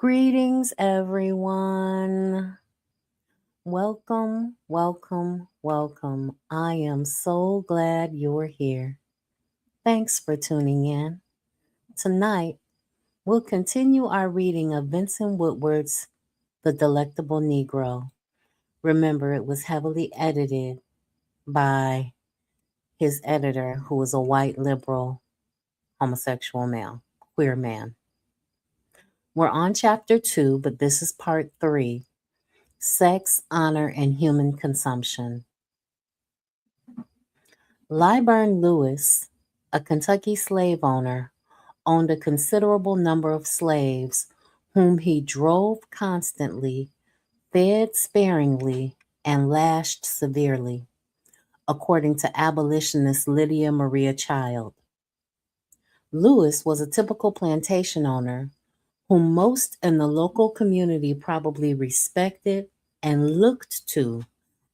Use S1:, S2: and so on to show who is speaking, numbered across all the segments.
S1: Greetings, everyone. Welcome, welcome, welcome. I am so glad you're here. Thanks for tuning in. Tonight, we'll continue our reading of Vincent Woodward's The Delectable Negro. Remember, it was heavily edited by his editor, who was a white liberal homosexual male, queer man. We're on chapter 2, but this is part 3. Sex, Honor, and Human Consumption. Lyburn Lewis, a Kentucky slave owner, owned a considerable number of slaves whom he drove constantly, fed sparingly, and lashed severely, according to abolitionist Lydia Maria Child. Lewis was a typical plantation owner whom most in the local community probably respected and looked to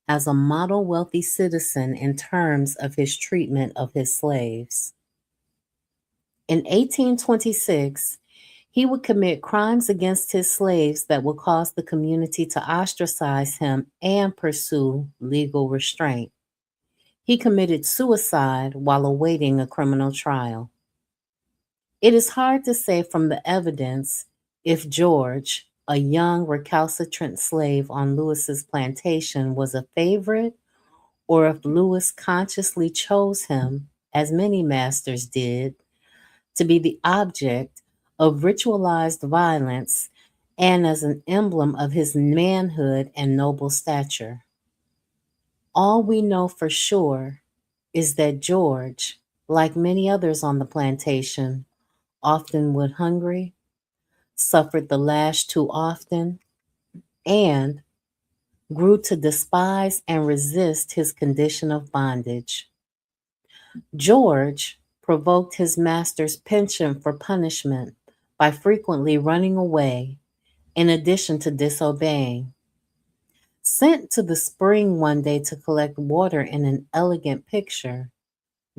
S1: as a model wealthy citizen in terms of his treatment of his slaves. In 1826, he would commit crimes against his slaves that would cause the community to ostracize him and pursue legal restraint. He committed suicide while awaiting a criminal trial. It is hard to say from the evidence if George, a young recalcitrant slave on Lewis's plantation, was a favorite or if Lewis consciously chose him, as many masters did, to be the object of ritualized violence and as an emblem of his manhood and noble stature. All we know for sure is that George, like many others on the plantation, often went hungry, suffered the lash too often, and grew to despise and resist his condition of bondage. George provoked his master's penchant for punishment by frequently running away, in addition to disobeying. Sent to the spring one day to collect water in an elegant picture,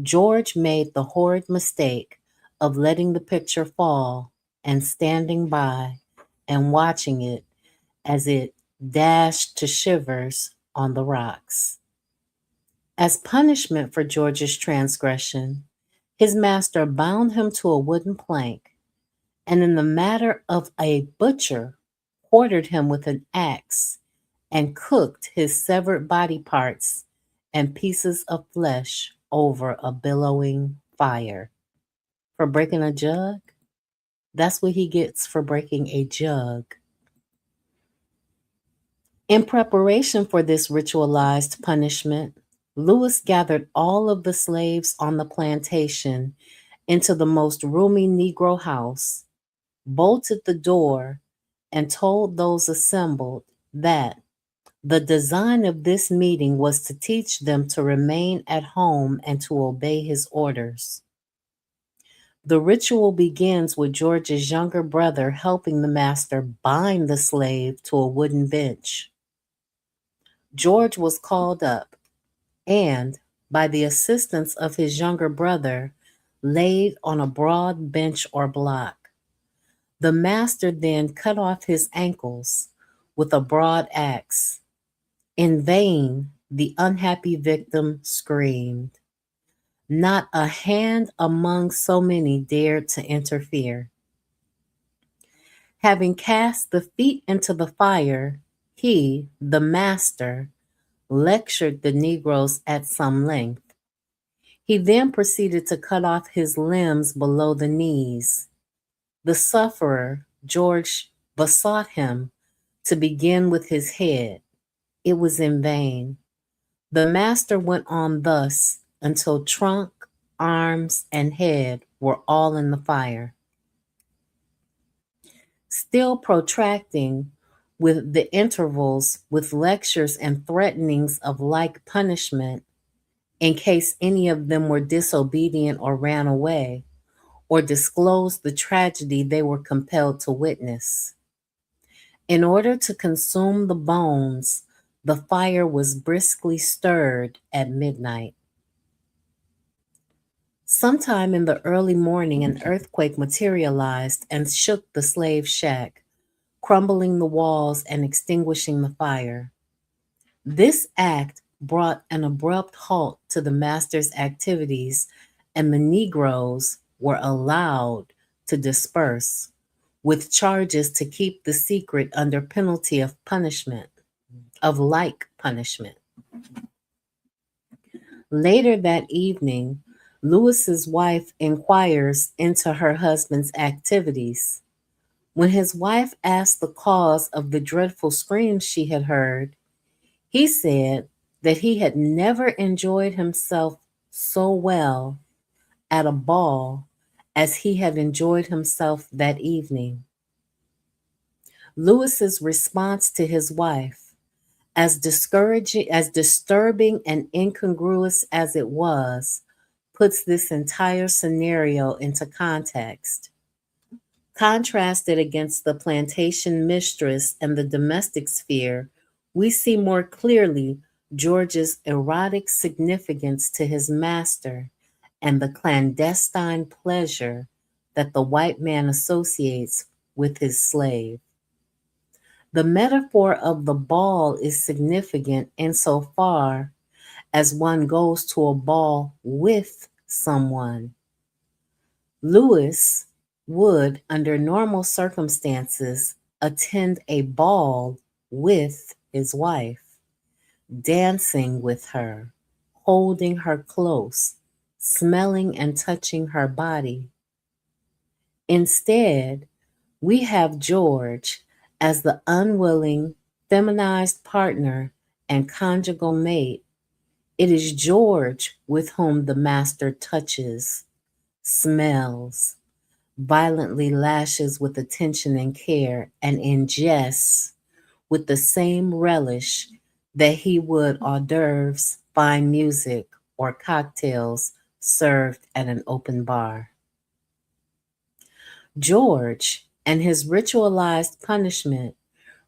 S1: George made the horrid mistake of letting the picture fall and standing by and watching it as it dashed to shivers on the rocks. As punishment for George's transgression, his master bound him to a wooden plank, and in the matter of a butcher, quartered him with an axe and cooked his severed body parts and pieces of flesh over a billowing fire. For breaking a jug? That's what he gets for breaking a jug. In preparation for this ritualized punishment, Lewis gathered all of the slaves on the plantation into the most roomy Negro house, bolted the door, and told those assembled that the design of this meeting was to teach them to remain at home and to obey his orders. The ritual begins with George's younger brother helping the master bind the slave to a wooden bench. George was called up and, by the assistance of his younger brother, laid on a broad bench or block. The master then cut off his ankles with a broad axe. In vain, the unhappy victim screamed. Not a hand among so many dared to interfere. Having cast the feet into the fire, he, the master, lectured the Negroes at some length. He then proceeded to cut off his limbs below the knees. The sufferer, George, besought him to begin with his head. It was in vain. The master went on thus until trunk, arms, and head were all in the fire. Still protracting with the intervals with lectures and threatenings of like punishment in case any of them were disobedient or ran away, or disclosed the tragedy they were compelled to witness. In order to consume the bones, the fire was briskly stirred at midnight. Sometime in the early morning, an earthquake materialized and shook the slave shack, crumbling the walls and extinguishing the fire. This act brought an abrupt halt to the master's activities, and the Negroes were allowed to disperse, with charges to keep the secret under penalty of punishment, of like punishment. Later that evening, Lewis's wife inquires into her husband's activities. When his wife asked the cause of the dreadful screams she had heard, he said that he had never enjoyed himself so well at a ball as he had enjoyed himself that evening. Lewis's response to his wife, as discouraging, as disturbing and incongruous as it was, puts this entire scenario into context. Contrasted against the plantation mistress and the domestic sphere, we see more clearly George's erotic significance to his master and the clandestine pleasure that the white man associates with his slave. The metaphor of the ball is significant insofar as one goes to a ball with someone. Lewis would, under normal circumstances, attend a ball with his wife, dancing with her, holding her close, smelling and touching her body. Instead, we have George as the unwilling, feminized partner and conjugal mate. It is George with whom the master touches, smells, violently lashes with attention and care, and ingests with the same relish that he would hors d'oeuvres, fine music, or cocktails served at an open bar. George and his ritualized punishment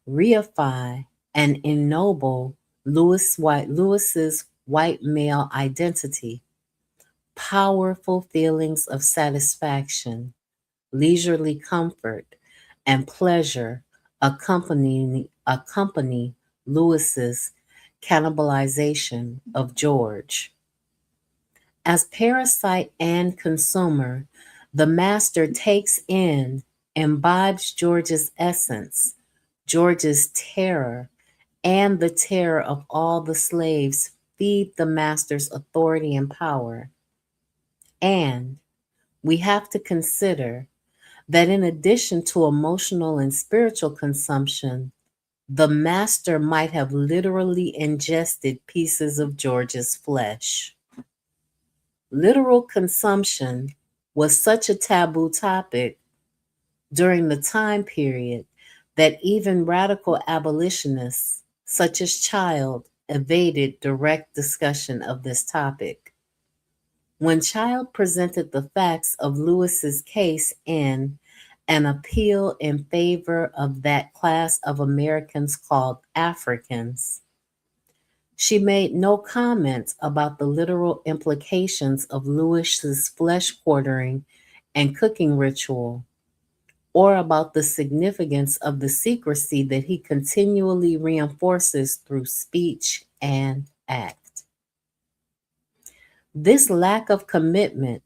S1: reify and ennoble Lewis's white male identity. Powerful feelings of satisfaction, leisurely comfort, and pleasure accompany Lewis's cannibalization of George. As parasite and consumer, the master takes in, imbibes George's essence, George's terror, and the terror of all the slaves feed the master's authority and power. And we have to consider that in addition to emotional and spiritual consumption, the master might have literally ingested pieces of George's flesh. Literal consumption was such a taboo topic during the time period that even radical abolitionists, such as Child, evaded direct discussion of this topic. When Child presented the facts of Lewis's case in An Appeal in Favor of That Class of Americans Called Africans, she made no comment about the literal implications of Lewis's flesh quartering and cooking ritual, or about the significance of the secrecy that he continually reinforces through speech and act. This lack of comment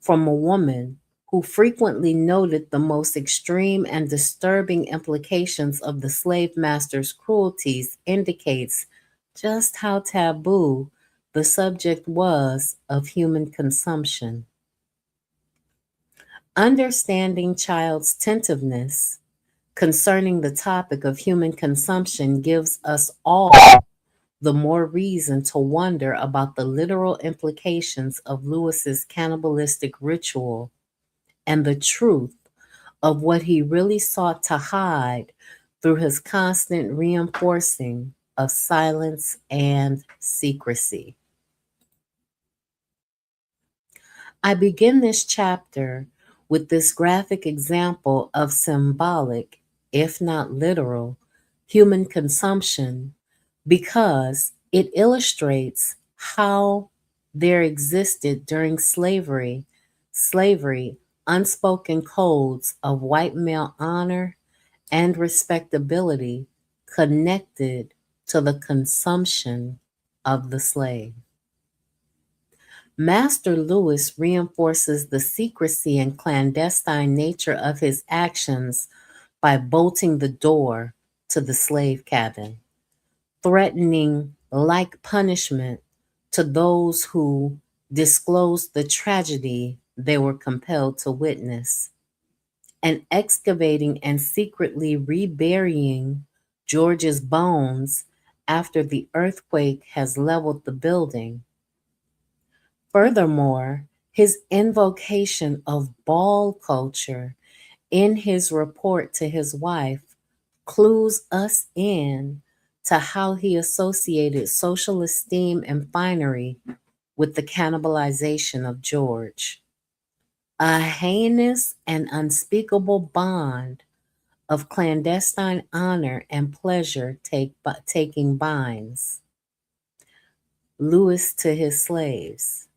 S1: from a woman who frequently noted the most extreme and disturbing implications of the slave master's cruelties indicates just how taboo the subject was of human consumption. Understanding Child's tentativeness concerning the topic of human consumption gives us all the more reason to wonder about the literal implications of Lewis's cannibalistic ritual and the truth of what he really sought to hide through his constant reinforcing of silence and secrecy. I begin this chapter with this graphic example of symbolic, if not literal, human consumption because it illustrates how there existed during slavery unspoken codes of white male honor and respectability connected to the consumption of the slave. Master Lewis reinforces the secrecy and clandestine nature of his actions by bolting the door to the slave cabin, threatening like punishment to those who disclosed the tragedy they were compelled to witness, and excavating and secretly reburying George's bones after the earthquake has leveled the building. Furthermore, his invocation of ball culture in his report to his wife clues us in to how he associated social esteem and finery with the cannibalization of George. A heinous and unspeakable bond of clandestine honor and pleasure taking binds Lewis to his slaves.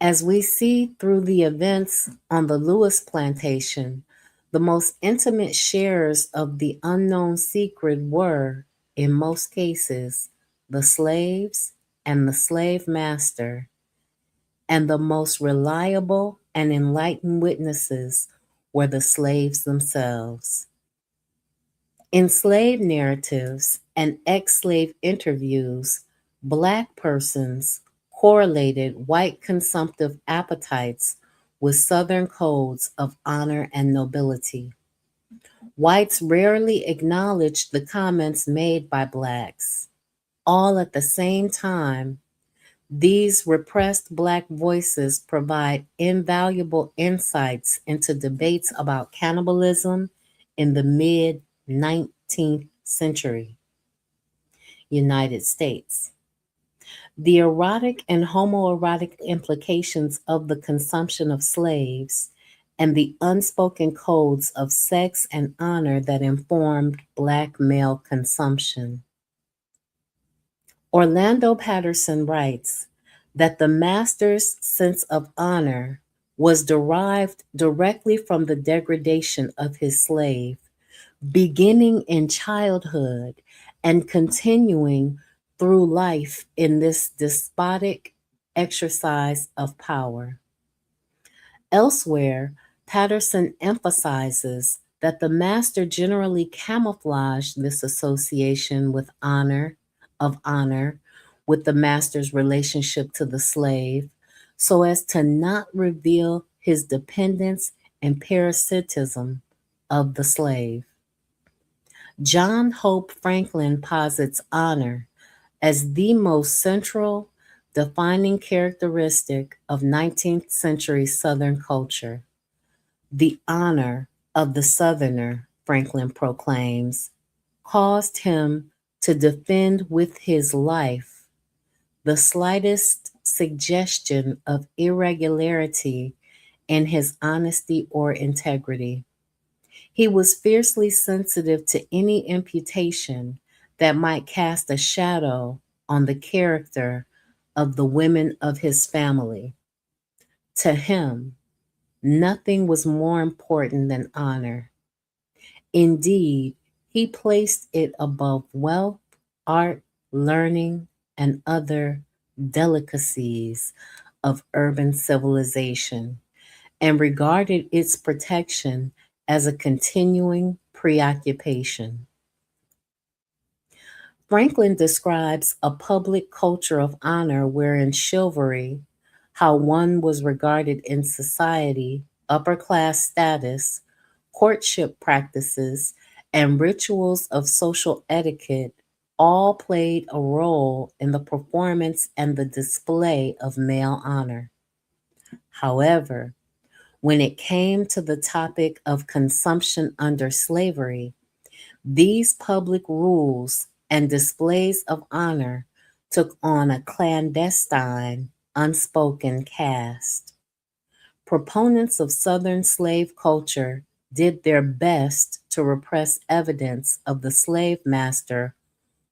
S1: As we see through the events on the Lewis plantation, the most intimate sharers of the unknown secret were, in most cases, the slaves and the slave master, and the most reliable and enlightened witnesses were the slaves themselves. In slave narratives and ex slave interviews, Black persons correlated white consumptive appetites with Southern codes of honor and nobility. Whites rarely acknowledged the comments made by Blacks. All at the same time, these repressed Black voices provide invaluable insights into debates about cannibalism in the mid 19th century United States. The erotic and homoerotic implications of the consumption of slaves and the unspoken codes of sex and honor that informed Black male consumption. Orlando Patterson writes that the master's sense of honor was derived directly from the degradation of his slave, beginning in childhood and continuing through life in this despotic exercise of power. Elsewhere, Patterson emphasizes that the master generally camouflaged this association of honor, with the master's relationship to the slave, so as to not reveal his dependence and parasitism of the slave. John Hope Franklin posits honor as the most central, defining characteristic of 19th century Southern culture. The honor of the Southerner, Franklin proclaims, caused him to defend with his life the slightest suggestion of irregularity in his honesty or integrity. He was fiercely sensitive to any imputation that might cast a shadow on the character of the women of his family. To him, nothing was more important than honor. Indeed, he placed it above wealth, art, learning, and other delicacies of urban civilization, and regarded its protection as a continuing preoccupation. Franklin describes a public culture of honor wherein chivalry, how one was regarded in society, upper class status, courtship practices, and rituals of social etiquette all played a role in the performance and the display of male honor. However, when it came to the topic of consumption under slavery, these public rules and displays of honor took on a clandestine, unspoken cast. Proponents of Southern slave culture did their best to repress evidence of the slave master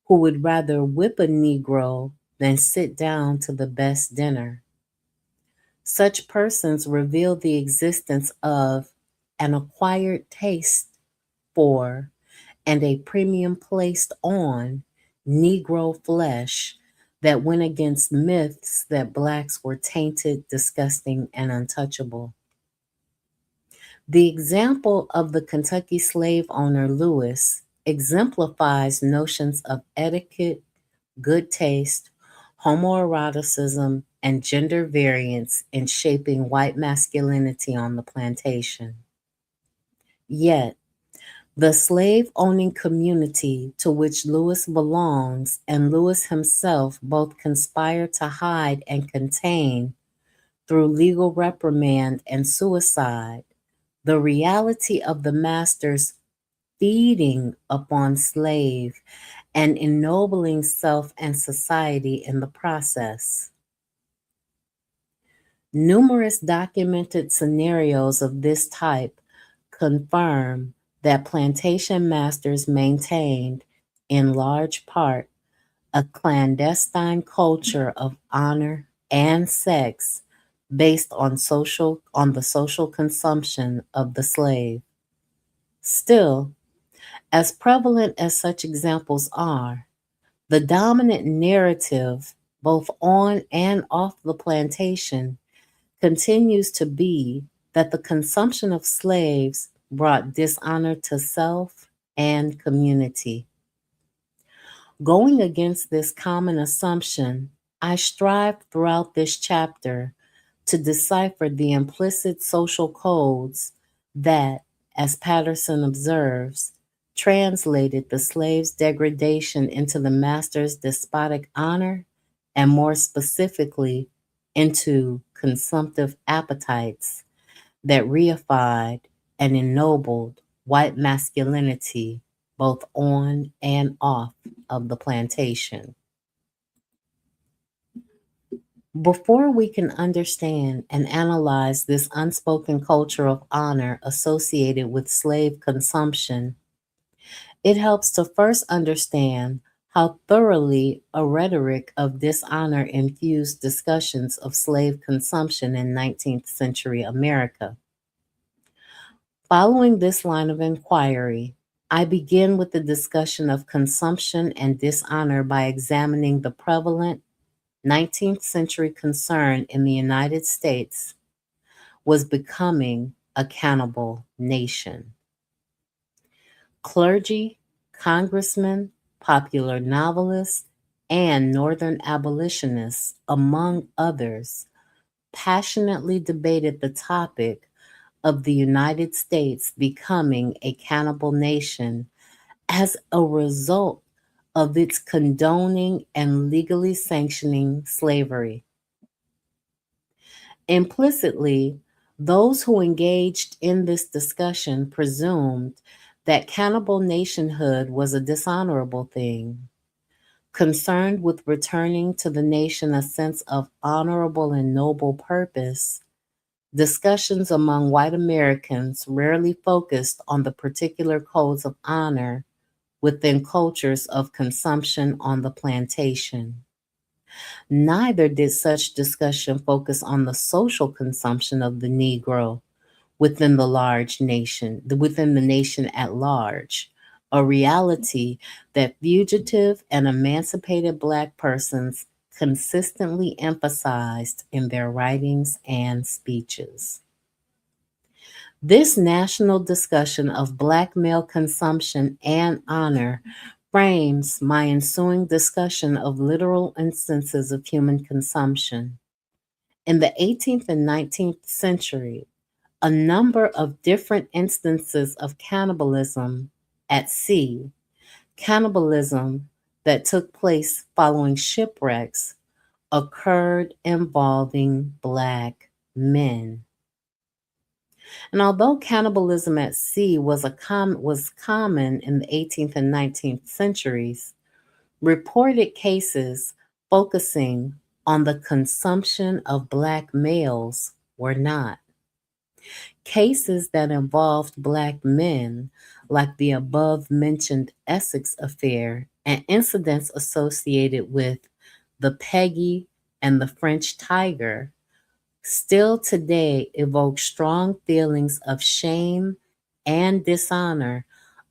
S1: who would rather whip a Negro than sit down to the best dinner. Such persons reveal the existence of an acquired taste for, and a premium placed on Negro flesh that went against myths that blacks were tainted, disgusting, and untouchable. The example of the Kentucky slave owner Lewis exemplifies notions of etiquette, good taste, homoeroticism, and gender variance in shaping white masculinity on the plantation. Yet, the slave owning community to which Lewis belongs and Lewis himself both conspire to hide and contain through legal reprimand and suicide the reality of the master's feeding upon slave and ennobling self and society in the process. Numerous documented scenarios of this type confirm that plantation masters maintained, in large part, a clandestine culture of honor and sex based on the social consumption of the slave. Still, as prevalent as such examples are, the dominant narrative, both on and off the plantation, continues to be that the consumption of slaves brought dishonor to self and community. Going against this common assumption, I strive throughout this chapter to decipher the implicit social codes that, as Patterson observes, translated the slave's degradation into the master's despotic honor, and more specifically, into consumptive appetites that reified and ennobled white masculinity both on and off of the plantation. Before we can understand and analyze this unspoken culture of honor associated with slave consumption, it helps to first understand how thoroughly a rhetoric of dishonor infused discussions of slave consumption in 19th century America. Following this line of inquiry, I begin with the discussion of consumption and dishonor by examining the prevalent 19th century concern in the United States was becoming a cannibal nation. Clergy, congressmen, popular novelists, and Northern abolitionists, among others, passionately debated the topic of the United States becoming a cannibal nation as a result of its condoning and legally sanctioning slavery. Implicitly, those who engaged in this discussion presumed that cannibal nationhood was a dishonorable thing. Concerned with returning to the nation a sense of honorable and noble purpose, discussions among white Americans rarely focused on the particular codes of honor within cultures of consumption on the plantation. Neither did such discussion focus on the social consumption of the Negro within the nation at large, a reality that fugitive and emancipated Black persons consistently emphasized in their writings and speeches. This national discussion of Black male consumption and honor frames my ensuing discussion of literal instances of human consumption. In the 18th and 19th century, a number of different instances of cannibalism at sea, cannibalism that took place following shipwrecks, occurred involving Black men. And although cannibalism at sea was common in the 18th and 19th centuries, reported cases focusing on the consumption of Black males were not. Cases that involved Black men, like the above mentioned Essex affair and incidents associated with the Peggy and the French Tiger, still today evoke strong feelings of shame and dishonor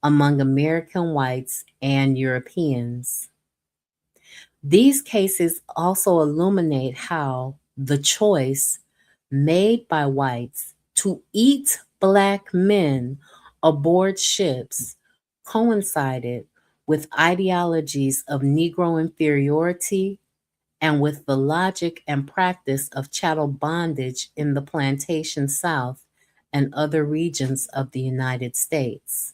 S1: among American whites and Europeans. These cases also illuminate how the choice made by whites to eat black men aboard ships coincided with ideologies of Negro inferiority and with the logic and practice of chattel bondage in the plantation South and other regions of the United States.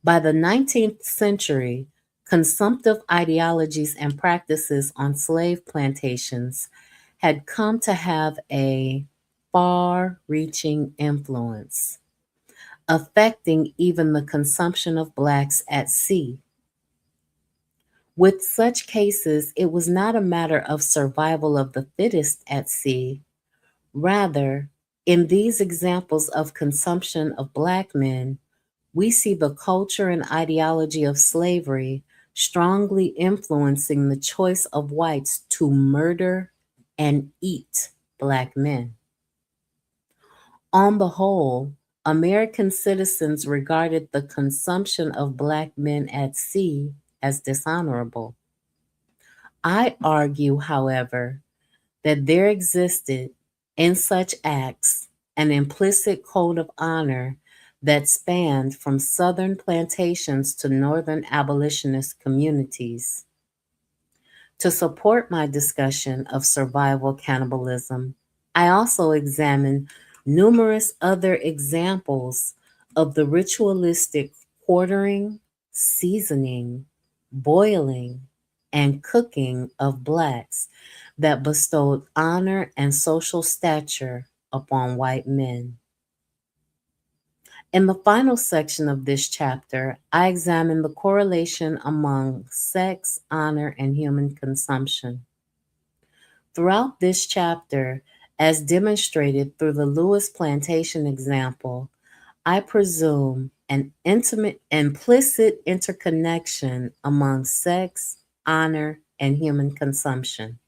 S1: By the 19th century, consumptive ideologies and practices on slave plantations had come to have a far reaching influence, affecting even the consumption of blacks at sea. With such cases, it was not a matter of survival of the fittest at sea. Rather, in these examples of consumption of black men, we see the culture and ideology of slavery strongly influencing the choice of whites to murder and eat black men. On the whole, American citizens regarded the consumption of black men at sea as dishonorable. I argue, however, that there existed in such acts an implicit code of honor that spanned from Southern plantations to Northern abolitionist communities. To support my discussion of survival cannibalism, I also examine numerous other examples of the ritualistic quartering, seasoning, boiling, and cooking of blacks that bestowed honor and social stature upon white men. In the final section of this chapter, I examine the correlation among sex, honor, and human consumption. Throughout this chapter, as demonstrated through the Lewis plantation example, I presume an intimate, implicit interconnection among sex, honor, and human consumption.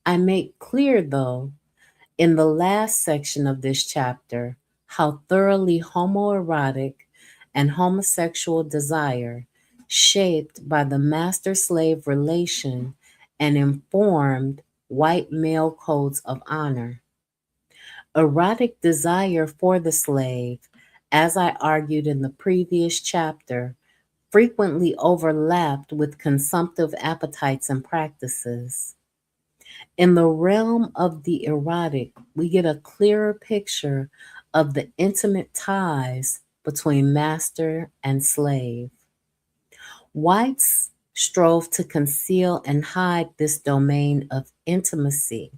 S1: I make clear, though, in the last section of this chapter, how thoroughly homoerotic and homosexual desire, shaped by the master slave relation and informed white male codes of honor. Erotic desire for the slave, as I argued in the previous chapter, frequently overlapped with consumptive appetites and practices. In the realm of the erotic, we get a clearer picture of the intimate ties between master and slave. Whites strove to conceal and hide this domain of intimacy,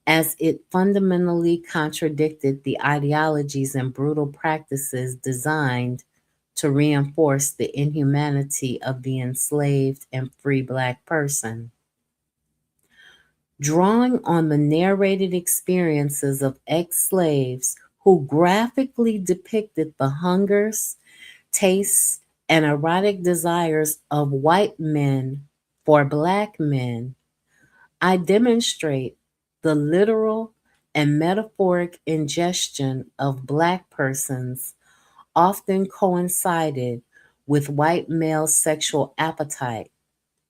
S1: as it fundamentally contradicted the ideologies and brutal practices designed to reinforce the inhumanity of the enslaved and free Black person. Drawing on the narrated experiences of ex slaves who graphically depicted the hungers, tastes, and erotic desires of white men for Black men, I demonstrate the literal and metaphoric ingestion of Black persons often coincided with white male sexual appetite,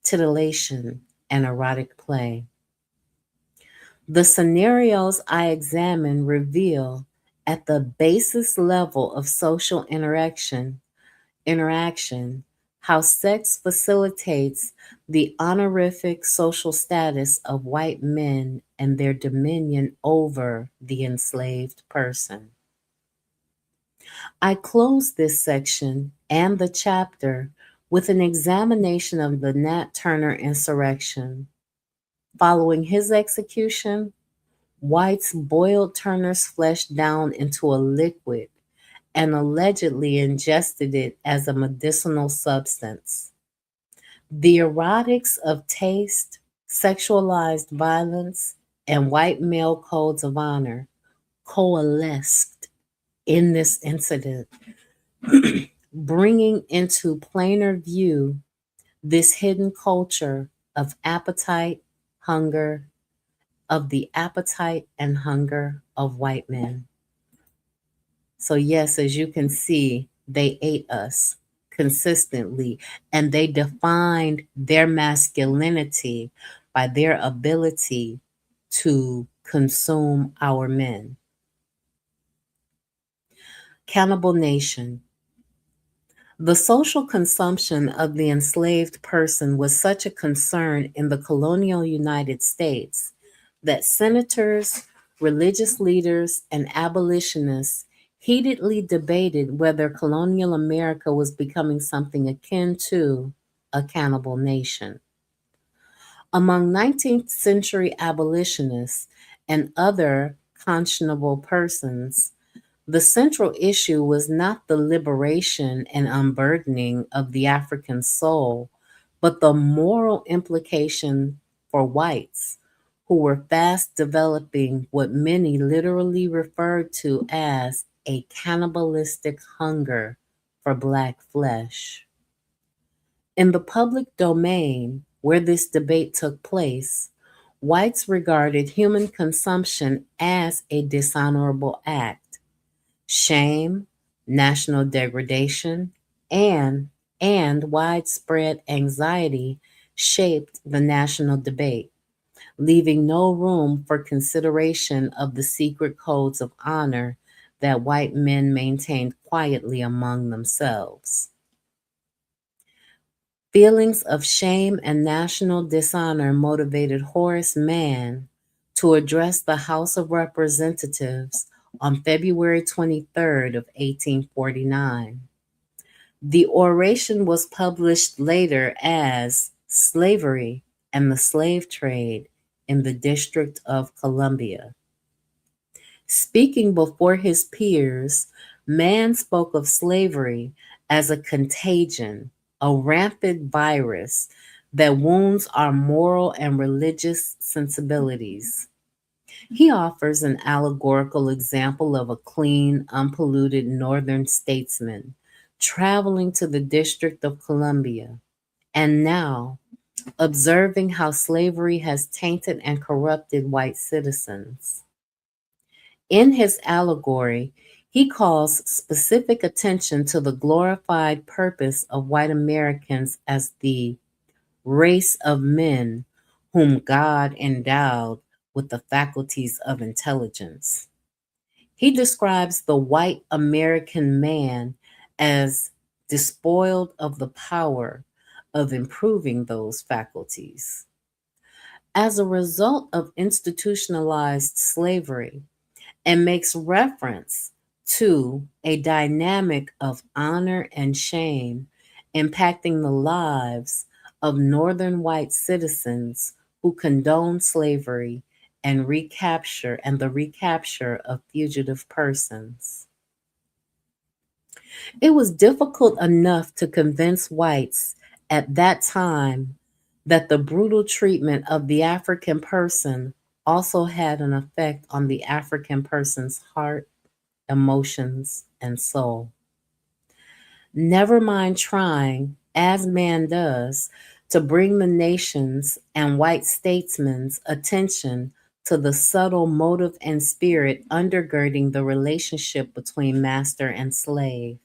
S1: titillation, and erotic play. The scenarios I examine reveal at the basis level of social interaction, how sex facilitates the honorific social status of white men and their dominion over the enslaved person. I close this section and the chapter with an examination of the Nat Turner insurrection. Following his execution, whites boiled Turner's flesh down into a liquid and allegedly ingested it as a medicinal substance. The erotics of taste, sexualized violence, and white male codes of honor coalesced in this incident, bringing into plainer view this hidden culture of appetite, hunger, of the appetite and hunger of white men. So, yes, as you can see, they ate us consistently and they defined their masculinity by their ability to consume our men. Cannibal Nation. The social consumption of the enslaved person was such a concern in the colonial United States that senators, religious leaders, and abolitionists heatedly debated whether colonial America was becoming something akin to a cannibal nation. Among 19th century abolitionists and other conscionable persons, the central issue was not the liberation and unburdening of the African soul, but the moral implication for whites who were fast developing what many literally referred to as a cannibalistic hunger for black flesh. In the public domain where this debate took place, whites regarded human consumption as a dishonorable act. Shame, national degradation, and widespread anxiety shaped the national debate, leaving no room for consideration of the secret codes of honor that white men maintained quietly among themselves. Feelings of shame and national dishonor motivated Horace Mann to address the House of Representatives on February 23rd of 1849. The oration was published later as Slavery and the Slave Trade in the District of Columbia. Speaking before his peers, Mann spoke of slavery as a contagion, a rampant virus that wounds our moral and religious sensibilities. He offers an allegorical example of a clean, unpolluted northern statesman traveling to the District of Columbia and now observing how slavery has tainted and corrupted white citizens. In his allegory, he calls specific attention to the glorified purpose of white Americans as the race of men whom God endowed with the faculties of intelligence. He describes the white American man as despoiled of the power of improving those faculties. As a result of institutionalized slavery, and makes reference to a dynamic of honor and shame impacting the lives of Northern white citizens who condoned slavery and the recapture of fugitive persons. It was difficult enough to convince whites at that time that the brutal treatment of the African person also had an effect on the African person's heart, emotions, and soul. Never mind trying, as man does, to bring the nation's and white statesmen's attention to the subtle motive and spirit undergirding the relationship between master and slave.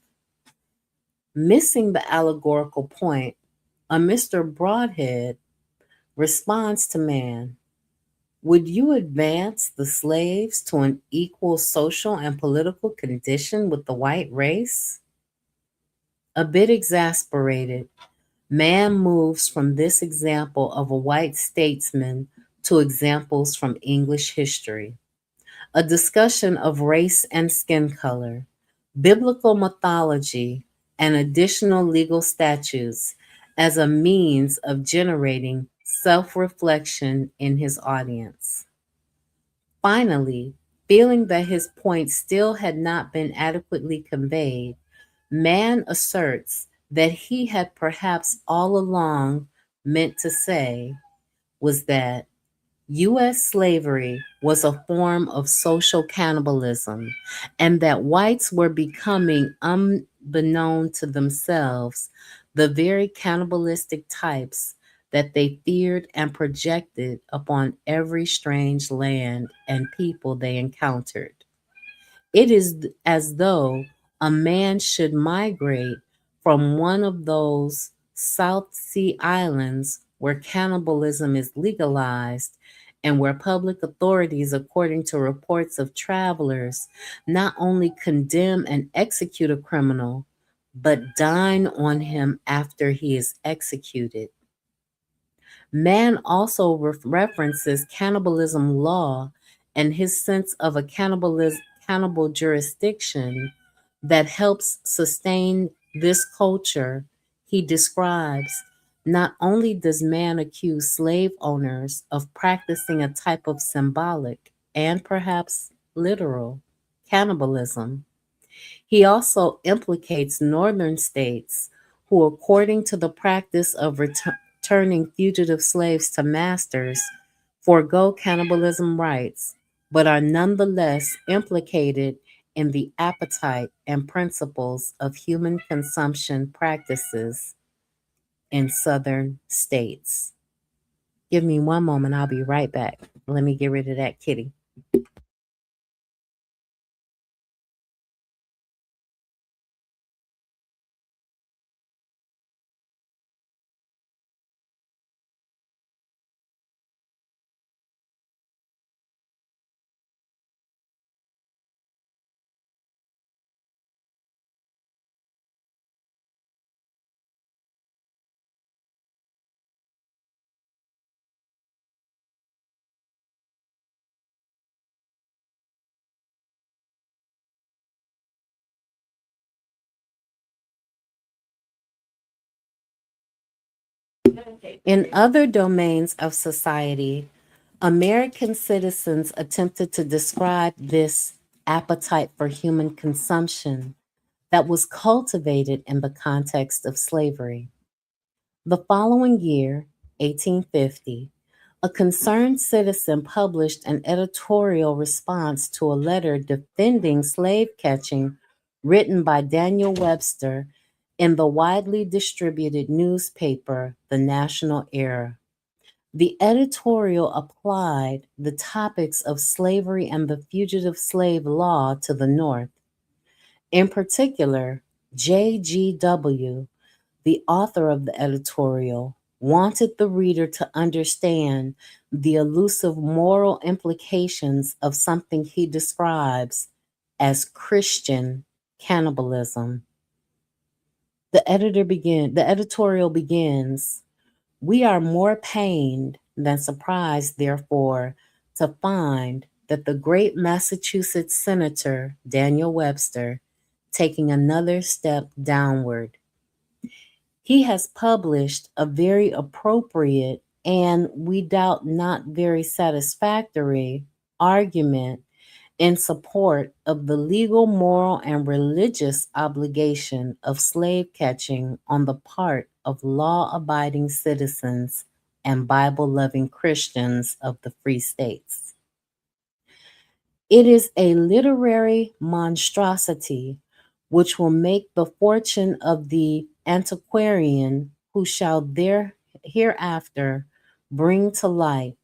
S1: Missing the allegorical point, a Mr. Broadhead responds to man. Would you advance the slaves to an equal social and political condition with the white race? A bit exasperated, man moves from this example of a white statesman to examples from English history, a discussion of race and skin color, biblical mythology, and additional legal statutes as a means of generating self reflection in his audience. Finally, feeling that his point still had not been adequately conveyed, man asserts that he had perhaps all along meant to say was that U.S. slavery was a form of social cannibalism and that whites were becoming, unbeknown to themselves, the very cannibalistic types that they feared and projected upon every strange land and people they encountered. It is as though a man should migrate from one of those South Sea islands where cannibalism is legalized and where public authorities, according to reports of travelers, not only condemn and execute a criminal, but dine on him after he is executed. Man also references cannibalism law and his sense of a cannibal jurisdiction that helps sustain this culture. He describes not only does man accuse slave owners of practicing a type of symbolic and perhaps literal cannibalism, he also implicates northern states who, according to the practice of returning fugitive slaves to masters, forego cannibalism rights, but are nonetheless implicated in the appetite and principles of human consumption practices in southern states. Give me one moment, I'll be right back. Let me get rid of that kitty. In other domains of society, American citizens attempted to describe this appetite for human consumption that was cultivated in the context of slavery. The following year, 1850, a concerned citizen published an editorial response to a letter defending slave catching written by Daniel Webster in the widely distributed newspaper, The National Era. The editorial applied the topics of slavery and the fugitive slave law to the North. In particular, J.G.W., the author of the editorial, wanted the reader to understand the elusive moral implications of something he describes as Christian cannibalism. The editorial begins, "We are more pained than surprised, therefore, to find that the great Massachusetts Senator Daniel Webster taking another step downward. He has published a very appropriate and we doubt not very satisfactory argument in support of the legal, moral, and religious obligation of slave catching on the part of law abiding citizens and Bible loving Christians of the free states. It is a literary monstrosity which will make the fortune of the antiquarian who shall there hereafter bring to light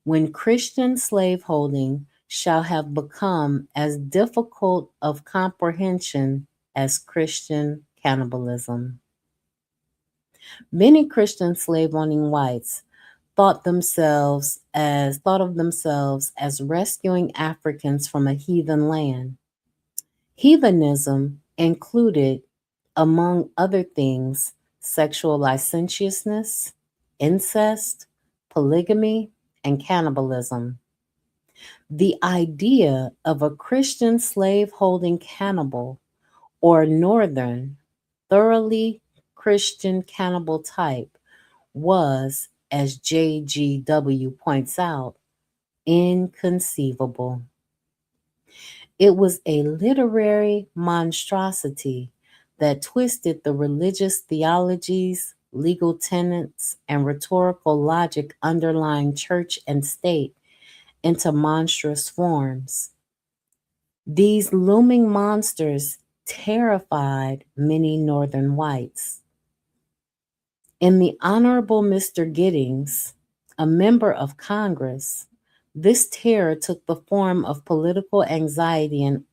S1: when Christian slaveholding shall have become as difficult of comprehension as Christian cannibalism." Many Christian slave owning whites thought of themselves as rescuing Africans from a heathen land. Heathenism included, among other things, sexual licentiousness, incest, polygamy, and cannibalism. The idea of a Christian slaveholding cannibal or northern, thoroughly Christian cannibal type was, as J.G.W. points out, inconceivable. It was a literary monstrosity that twisted the religious theologies, legal tenets, and rhetorical logic underlying church and state into monstrous forms. These looming monsters terrified many Northern whites. In the Honorable Mr. Giddings, a member of Congress, this terror took the form of political anxiety and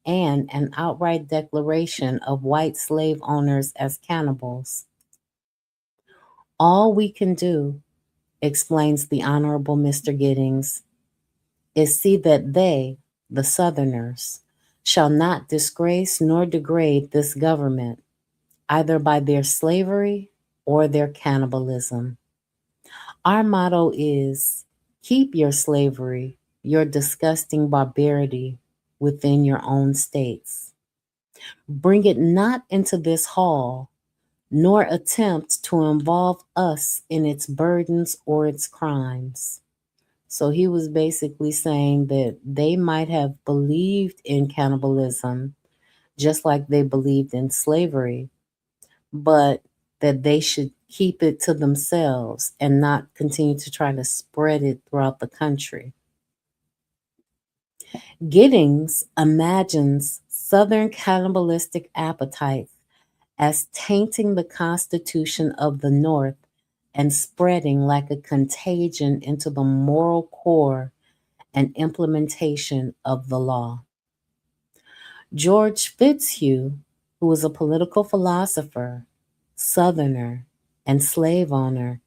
S1: an outright declaration of white slave owners as cannibals. All we can do, explains the Honorable Mr. Giddings, is see that they, the Southerners, shall not disgrace nor degrade this government, either by their slavery or their cannibalism. Our motto is keep your slavery, your disgusting barbarity within your own states. Bring it not into this hall, nor attempt to involve us in its burdens or its crimes. So he was basically saying that they might have believed in cannibalism just like they believed in slavery, but that they should keep it to themselves and not continue to try to spread it throughout the country. Giddings imagines Southern cannibalistic appetites as tainting the Constitution of the North and spreading like a contagion into the moral core and implementation of the law. George Fitzhugh, who was a political philosopher, Southerner, and slave owner,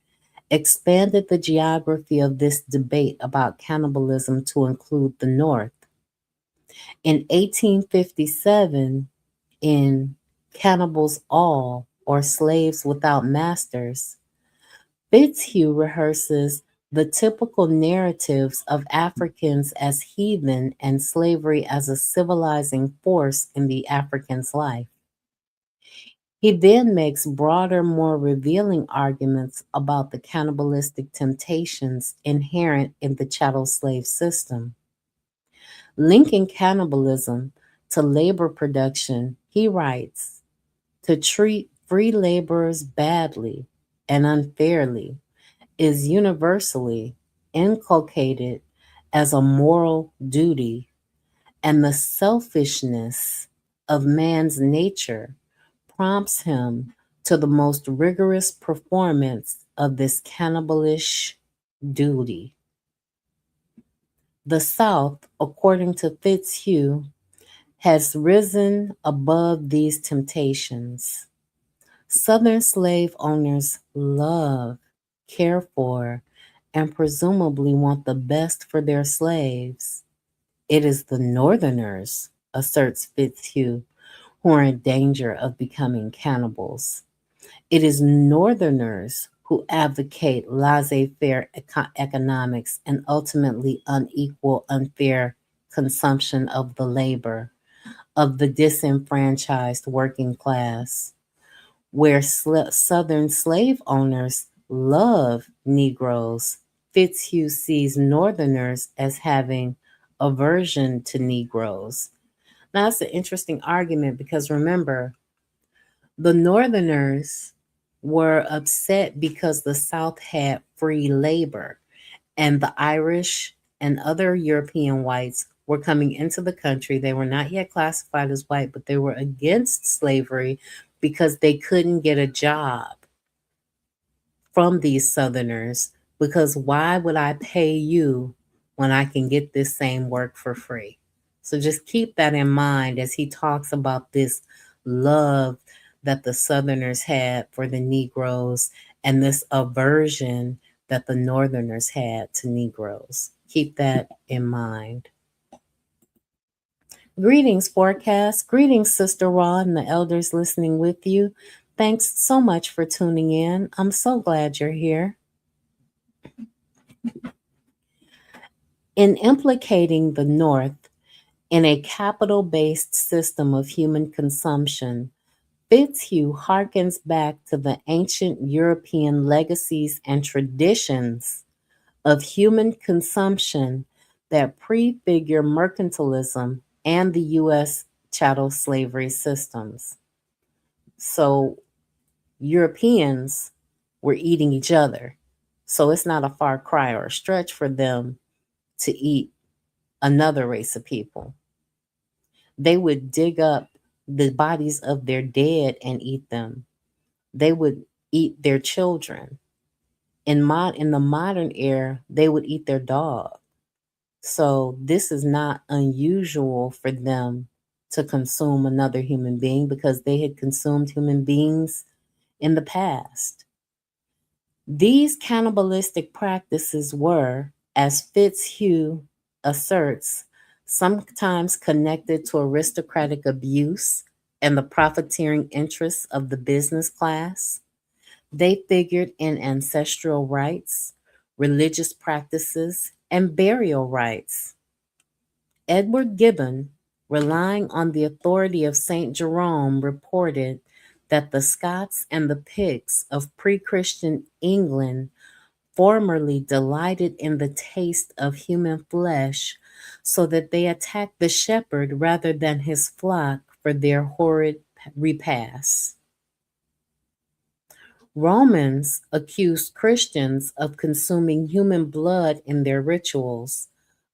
S1: expanded the geography of this debate about cannibalism to include the North. In 1857, in Cannibals All, or Slaves Without Masters, Fitzhugh rehearses the typical narratives of Africans as heathen and slavery as a civilizing force in the African's life. He then makes broader, more revealing arguments about the cannibalistic temptations inherent in the chattel slave system. Linking cannibalism to labor production, he writes, to treat free laborers badly and unfairly is universally inculcated as a moral duty, and the selfishness of man's nature prompts him to the most rigorous performance of this cannibalish duty. The South, according to Fitzhugh, has risen above these temptations. Southern slave owners love, care for, and presumably want the best for their slaves. It is the Northerners, asserts Fitzhugh, who are in danger of becoming cannibals. It is Northerners who advocate laissez faire economics and ultimately unequal, unfair consumption of the labor of the disenfranchised working class, where Southern slave owners love Negroes. Fitzhugh sees Northerners as having aversion to Negroes. Now, that's an interesting argument because remember, the Northerners were upset because the South had free labor, and the Irish and other European whites were coming into the country. They were not yet classified as white, but they were against slavery because they couldn't get a job from these Southerners. Because why would I pay you when I can get this same work for free? So just keep that in mind as he talks about this love that the Southerners had for the Negroes and this aversion that the Northerners had to Negroes. Keep that in mind. Greetings, forecast. Greetings, Sister Raw and the elders listening with you. Thanks so much for tuning in. I'm so glad you're here. In implicating the North in a capital based system of human consumption, Fitzhugh harkens back to the ancient European legacies and traditions of human consumption that prefigure mercantilism and the U.S. chattel slavery systems. So, Europeans were eating each other. So, it's not a far cry or a stretch for them to eat another race of people. They would dig up the bodies of their dead and eat them. They would eat their children. In the modern era, they would eat their dog. So this is not unusual for them to consume another human being because they had consumed human beings in the past. These cannibalistic practices were, as Fitzhugh asserts, sometimes connected to aristocratic abuse and the profiteering interests of the business class. They figured in ancestral rites, religious practices, and burial rites. Edward Gibbon, relying on the authority of St. Jerome, reported that the Scots and the Picts of pre Christian England formerly delighted in the taste of human flesh, so that they attacked the shepherd rather than his flock for their horrid repasts. Romans accused Christians of consuming human blood in their rituals,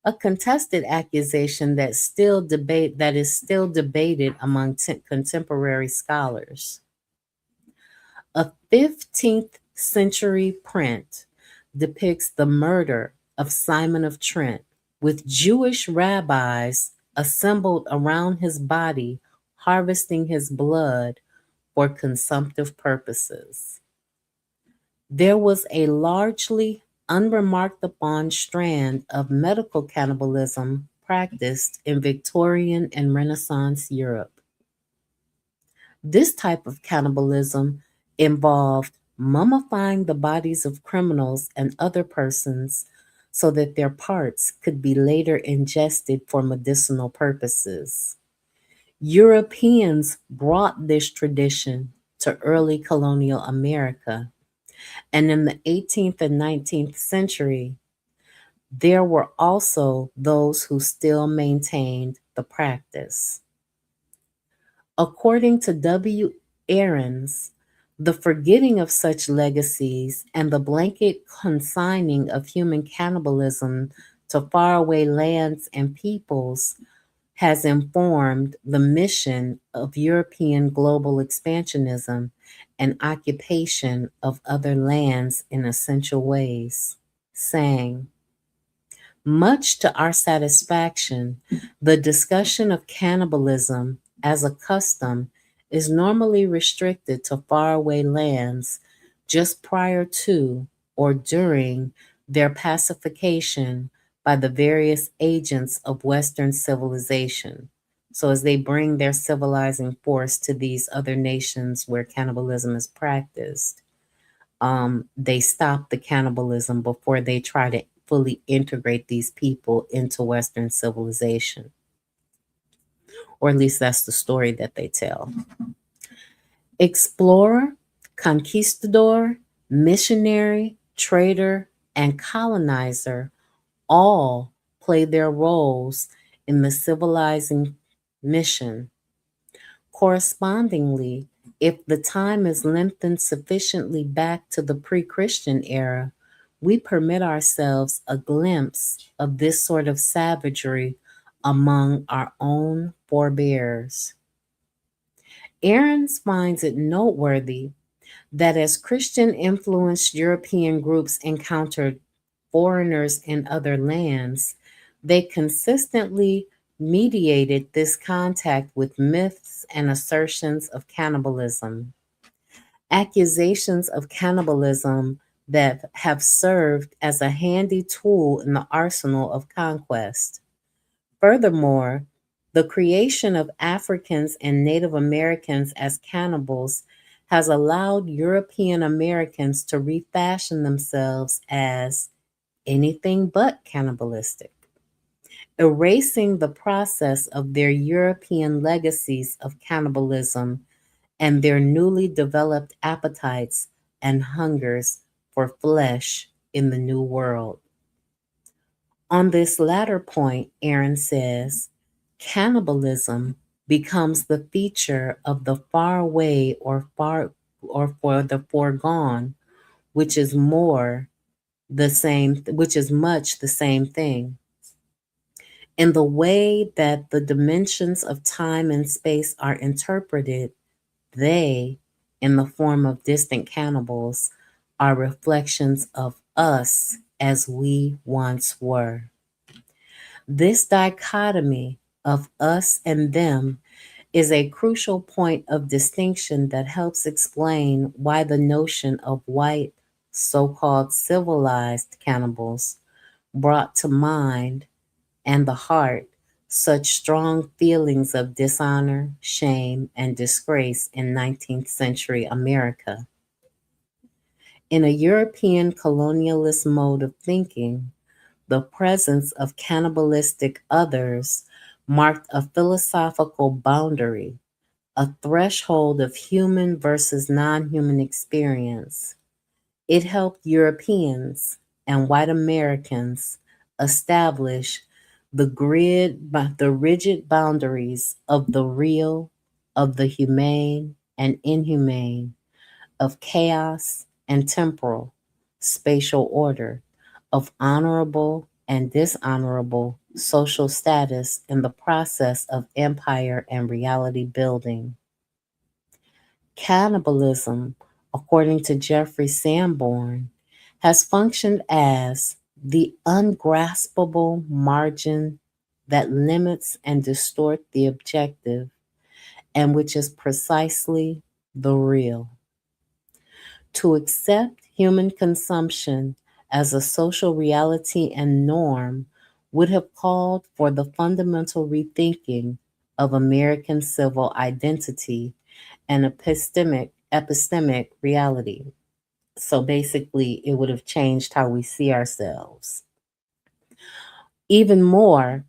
S1: a contested accusation that is still debated among contemporary scholars. A 15th century print depicts the murder of Simon of Trent, with Jewish rabbis assembled around his body, harvesting his blood for consumptive purposes. There was a largely unremarked upon strand of medical cannibalism practiced in Victorian and Renaissance Europe. This type of cannibalism involved mummifying the bodies of criminals and other persons so that their parts could be later ingested for medicinal purposes. Europeans brought this tradition to early colonial America, and in the 18th and 19th century, there were also those who still maintained the practice. According to W. Ahrens, the forgetting of such legacies and the blanket consigning of human cannibalism to faraway lands and peoples has informed the mission of European global expansionism and occupation of other lands in essential ways, saying, much to our satisfaction, the discussion of cannibalism as a custom is normally restricted to faraway lands just prior to or during their pacification by the various agents of Western civilization. So, as they bring their civilizing force to these other nations where cannibalism is practiced, they stop the cannibalism before they try to fully integrate these people into Western civilization. Or at least that's the story that they tell. Explorer, conquistador, missionary, trader, and colonizer all play their roles in the civilizing mission. Correspondingly, if the time is lengthened sufficiently back to the pre Christian era, we permit ourselves a glimpse of this sort of savagery among our own forebears. Ahrens finds it noteworthy that as Christian influenced European groups encountered foreigners in other lands, they consistently mediated this contact with myths and assertions of cannibalism, accusations of cannibalism that have served as a handy tool in the arsenal of conquest. Furthermore, the creation of Africans and Native Americans as cannibals has allowed European Americans to refashion themselves as anything but cannibalistic, erasing the process of their European legacies of cannibalism and their newly developed appetites and hungers for flesh in the New World. On this latter point, Aaron says, cannibalism becomes the feature of the far away or for the foregone, which is which is much the same thing. In the way that the dimensions of time and space are interpreted, they, in the form of distant cannibals are reflections of us as we once were. This dichotomy of us and them is a crucial point of distinction that helps explain why the notion of white, so called civilized cannibals brought to mind and the heart such strong feelings of dishonor, shame, and disgrace in 19th century America. In a European colonialist mode of thinking, the presence of cannibalistic others marked a philosophical boundary, a threshold of human versus non human experience. It helped Europeans and white Americans establish the rigid boundaries of the real, of the humane and inhumane, of chaos and temporal, spatial order, of honorable and dishonorable social status in the process of empire and reality building. Cannibalism, according to Jeffrey Sanborn, has functioned as the ungraspable margin that limits and distorts the objective, and which is precisely the real. To accept human consumption as a social reality and norm would have called for the fundamental rethinking of American civil identity and epistemic reality. So basically, it would have changed how we see ourselves. Even more,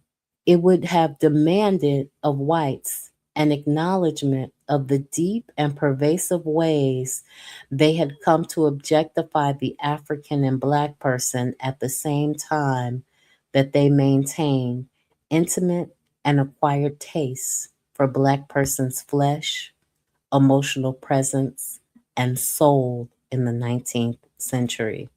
S1: it would have demanded of whites an acknowledgement of the deep and pervasive ways they had come to objectify the African and Black person at the same time that they maintained intimate and acquired tastes for Black person's flesh, emotional presence, and soul in the 19th century.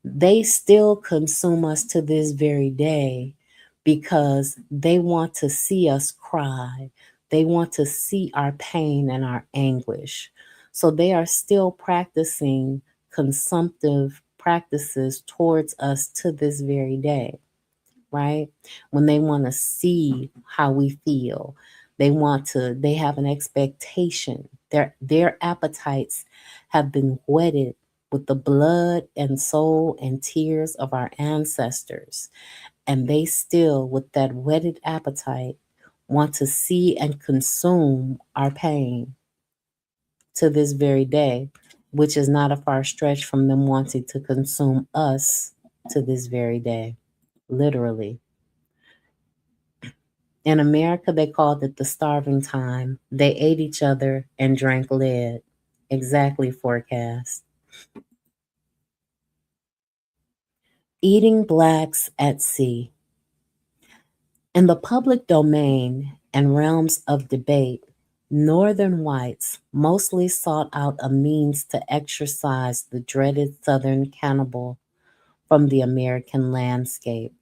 S1: They still consume us to this very day because they want to see us cry. They want to see our pain and our anguish. So they are still practicing consumptive practices towards us to this very day, right? When they want to see how we feel, they have an expectation. Their appetites have been whetted with the blood and soul and tears of our ancestors. And they still, with that whetted appetite, want to see and consume our pain to this very day, which is not a far stretch from them wanting to consume us to this very day, literally. In America, they called it the starving time. They ate each other and drank lead. Exactly, forecast. Eating blacks at sea. In the public domain and realms of debate, Northern whites mostly sought out a means to exorcise the dreaded Southern cannibal from the American landscape.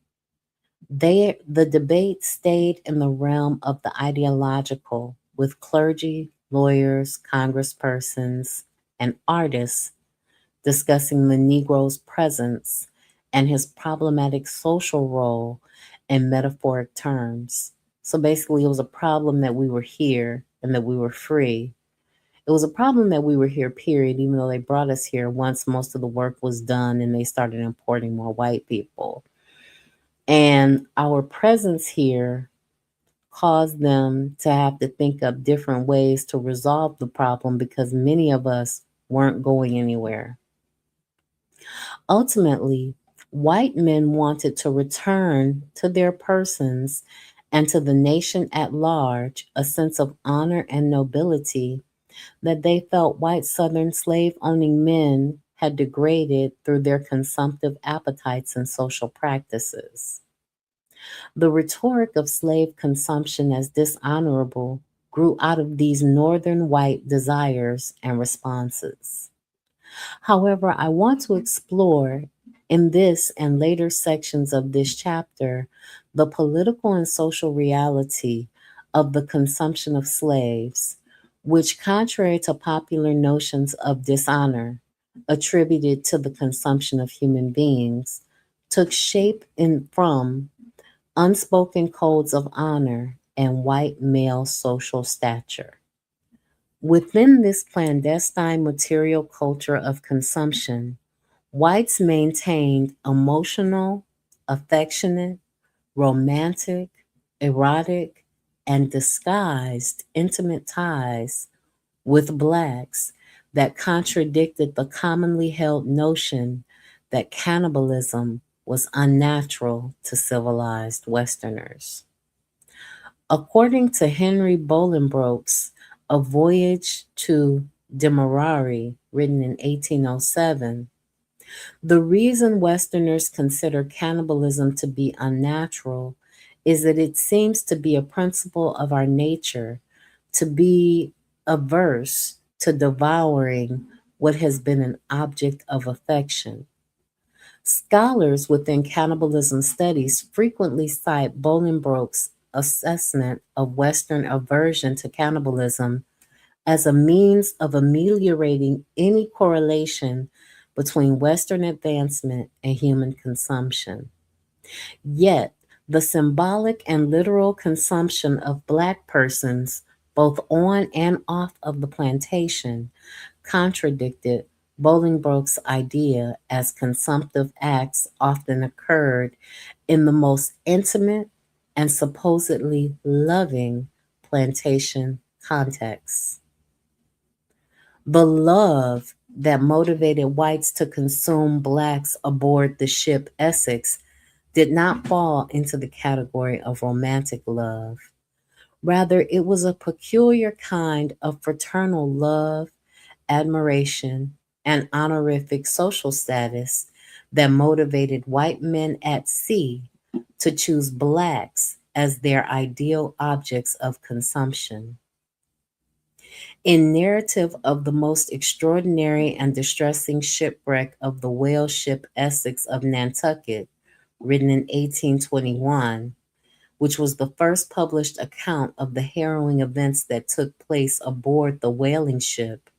S1: The debate stayed in the realm of the ideological, with clergy, lawyers, congresspersons, and artists discussing the Negro's presence and his problematic social role in metaphoric terms. So basically, it was a problem that we were here and that we were free. It was a problem that we were here, period, even though they brought us here once most of the work was done and they started importing more white people. And our presence here caused them to have to think up different ways to resolve the problem because many of us weren't going anywhere. Ultimately, white men wanted to return to their persons and to the nation at large a sense of honor and nobility that they felt white Southern slave owning men had degraded through their consumptive appetites and social practices. The rhetoric of slave consumption as dishonorable grew out of these northern white desires and responses. However, I want to explore in this and later sections of this chapter the political and social reality of the consumption of slaves, which, contrary to popular notions of dishonor attributed to the consumption of human beings, took shape from unspoken codes of honor and white male social stature. Within this clandestine material culture of consumption, whites maintained emotional, affectionate, romantic, erotic, and disguised intimate ties with blacks that contradicted the commonly held notion that cannibalism was unnatural to civilized Westerners. According to Henry Bolingbroke's A Voyage to Demerara, written in 1807, the reason Westerners consider cannibalism to be unnatural is that it seems to be a principle of our nature to be averse to devouring what has been an object of affection. Scholars within cannibalism studies frequently cite Bolingbroke's assessment of Western aversion to cannibalism as a means of ameliorating any correlation between Western advancement and human consumption. Yet, the symbolic and literal consumption of Black persons, both on and off of the plantation, contradicted Bolingbroke's idea as consumptive acts often occurred in the most intimate and supposedly loving plantation contexts. The love that motivated whites to consume blacks aboard the ship Essex did not fall into the category of romantic love. Rather, it was a peculiar kind of fraternal love, admiration, and honorific social status that motivated white men at sea to choose blacks as their ideal objects of consumption. In narrative of the most extraordinary and distressing shipwreck of the whale ship Essex of Nantucket, written in 1821, which was the first published account of the harrowing events that took place aboard the whaling ship,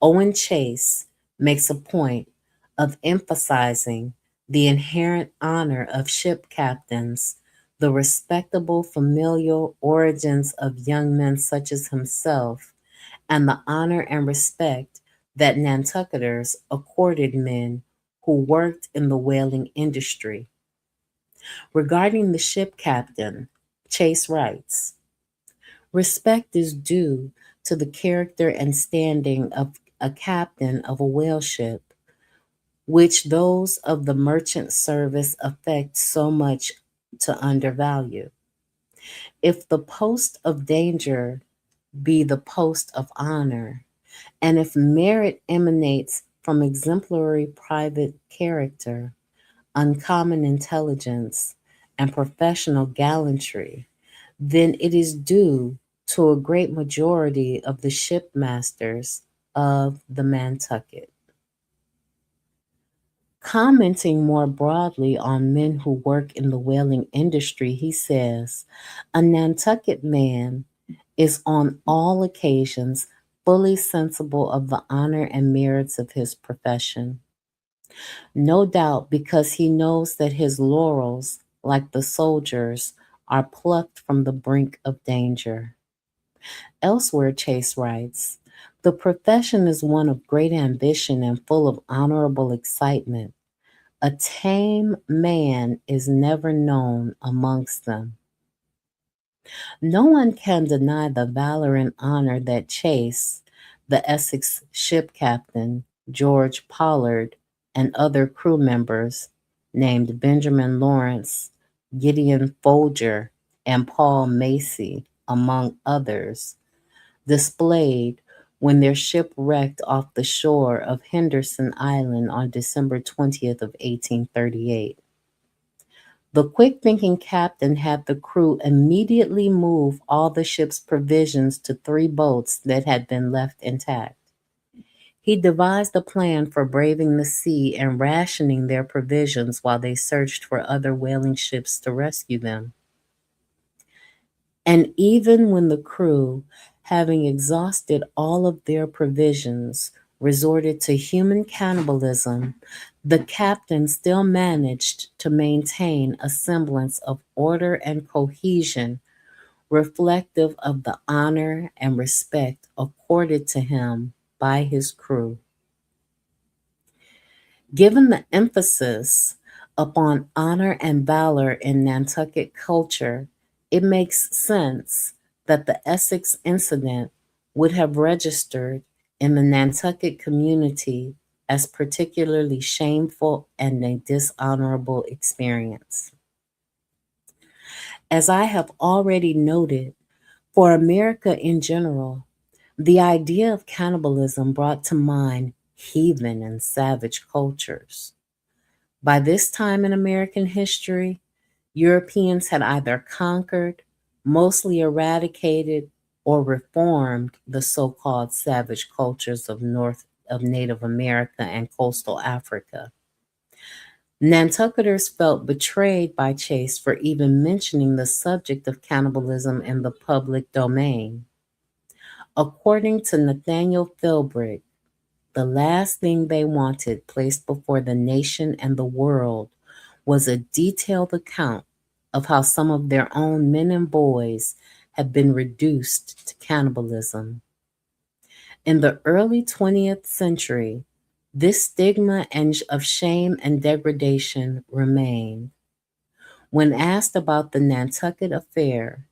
S1: Owen Chase makes a point of emphasizing the inherent honor of ship captains, the respectable familial origins of young men such as himself, and the honor and respect that Nantucketers accorded men who worked in the whaling industry. Regarding the ship captain, Chase writes, respect is due to the character and standing of a captain of a whale ship, which those of the merchant service affect so much to undervalue. If the post of danger be the post of honor, and if merit emanates from exemplary private character, uncommon intelligence, and professional gallantry, then it is due to a great majority of the shipmasters of the Nantucket. Commenting more broadly on men who work in the whaling industry, he says, a Nantucket man is on all occasions fully sensible of the honor and merits of his profession. No doubt because he knows that his laurels, like the soldiers, are plucked from the brink of danger. Elsewhere, Chase writes, the profession is one of great ambition and full of honorable excitement. A tame man is never known amongst them. No one can deny the valor and honor that Chase, the Essex ship captain, George Pollard, and other crew members, named Benjamin Lawrence, Gideon Folger, and Paul Macy, among others, displayed when their ship wrecked off the shore of Henderson Island on December 20th of 1838. The quick-thinking captain had the crew immediately move all the ship's provisions to 3 boats that had been left intact. He devised a plan for braving the sea and rationing their provisions while they searched for other whaling ships to rescue them. And even when the crew having exhausted all of their provisions, resorted to human cannibalism, the captain still managed to maintain a semblance of order and cohesion, reflective of the honor and respect accorded to him by his crew. Given the emphasis upon honor and valor in Nantucket culture, it makes sense that the Essex incident would have registered in the Nantucket community as particularly shameful and a dishonorable experience. As I have already noted, for America in general, the idea of cannibalism brought to mind heathen and savage cultures. By this time in American history, Europeans had either conquered, mostly eradicated, or reformed the so-called savage cultures of Native America and coastal Africa. Nantucketers felt betrayed by Chase for even mentioning the subject of cannibalism in the public domain. According to Nathaniel Philbrick, the last thing they wanted placed before the nation and the world was a detailed account of how some of their own men and boys had been reduced to cannibalism. In the early 20th century, this stigma of shame and degradation remained. When asked about the Nantucket affair,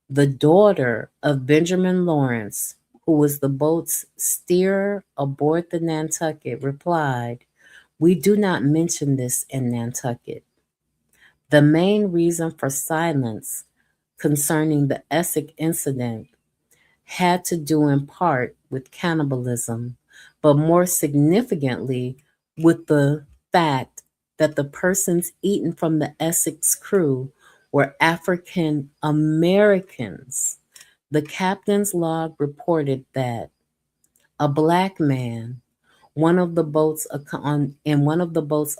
S1: the daughter of Benjamin Lawrence, who was the boat's steerer aboard the Nantucket, replied, "We do not mention this in Nantucket." The main reason for silence concerning the Essex incident had to do in part with cannibalism, but more significantly with the fact that the persons eaten from the Essex crew were African Americans. The captain's log reported that a black man, in one of the boats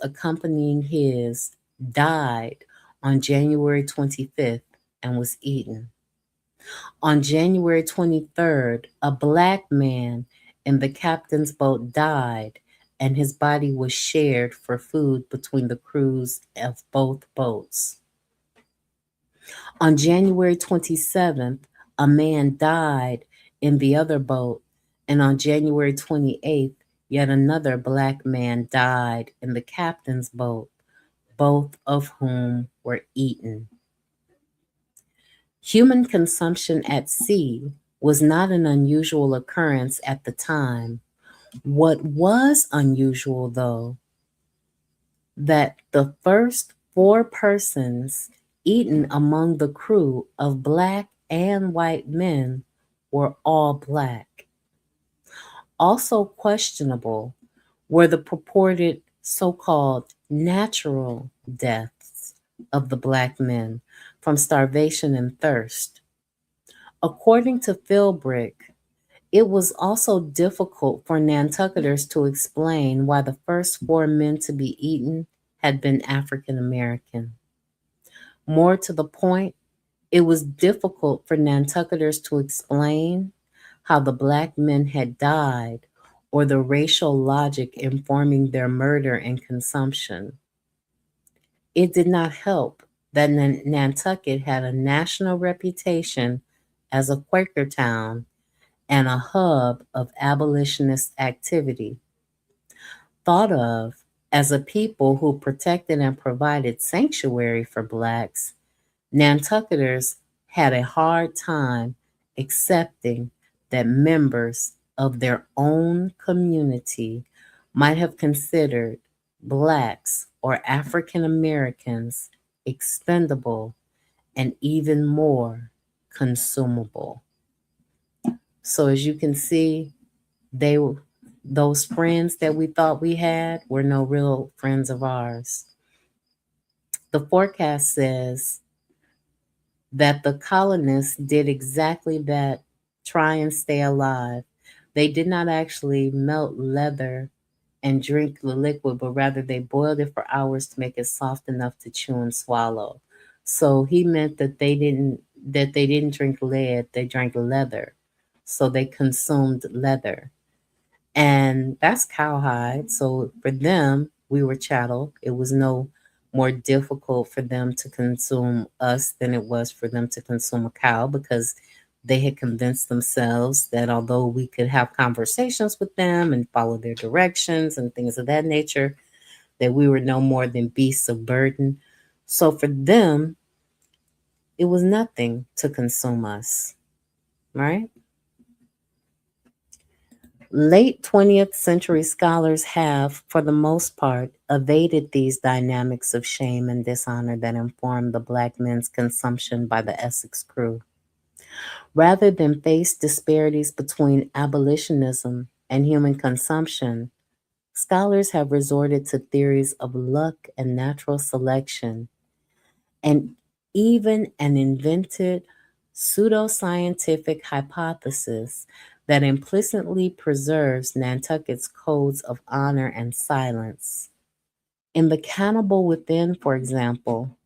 S1: accompanying his, died on January 25th and was eaten. On January 23rd, a black man in the captain's boat died, and his body was shared for food between the crews of both boats. On January 27th, a man died in the other boat, and on January 28th, yet another black man died in the captain's boat, both of whom were eaten. Human consumption at sea was not an unusual occurrence at the time. What was unusual, though, that the first four persons eaten among the crew of black and white men were all black. Also questionable were the purported so-called natural deaths of the black men from starvation and thirst. According to Philbrick, it was also difficult for Nantucketers to explain why the first four men to be eaten had been African American. More to the point, it was difficult for Nantucketers to explain how the black men had died or the racial logic informing their murder and consumption. It did not help that Nantucket had a national reputation as a Quaker town and a hub of abolitionist activity. Thought of as a people who protected and provided sanctuary for Blacks, Nantucketers had a hard time accepting that members of their own community might have considered Blacks or African Americans expendable and even more consumable. So as you can see, they those friends that we thought we had were no real friends of ours. The forecast says that the colonists did exactly that, try and stay alive. They did not actually melt leather and drink the liquid, but rather they boiled it for hours to make it soft enough to chew and swallow. So he meant that they didn't drink lead, they drank leather. so they consumed leather. And that's cowhide. So for them, we were chattel. It was no more difficult for them to consume us than it was for them to consume a cow because they had convinced themselves that although we could have conversations with them and follow their directions and things of that nature, that we were no more than beasts of burden. So for them, it was nothing to consume us, right? Late 20th century scholars have, for the most part, evaded these dynamics of shame and dishonor that informed the black men's consumption by the Essex crew. Rather than face disparities between abolitionism and human consumption, scholars have resorted to theories of luck and natural selection, and even an invented pseudoscientific hypothesis that implicitly preserves Nantucket's codes of honor and silence. In The Cannibal Within, for example,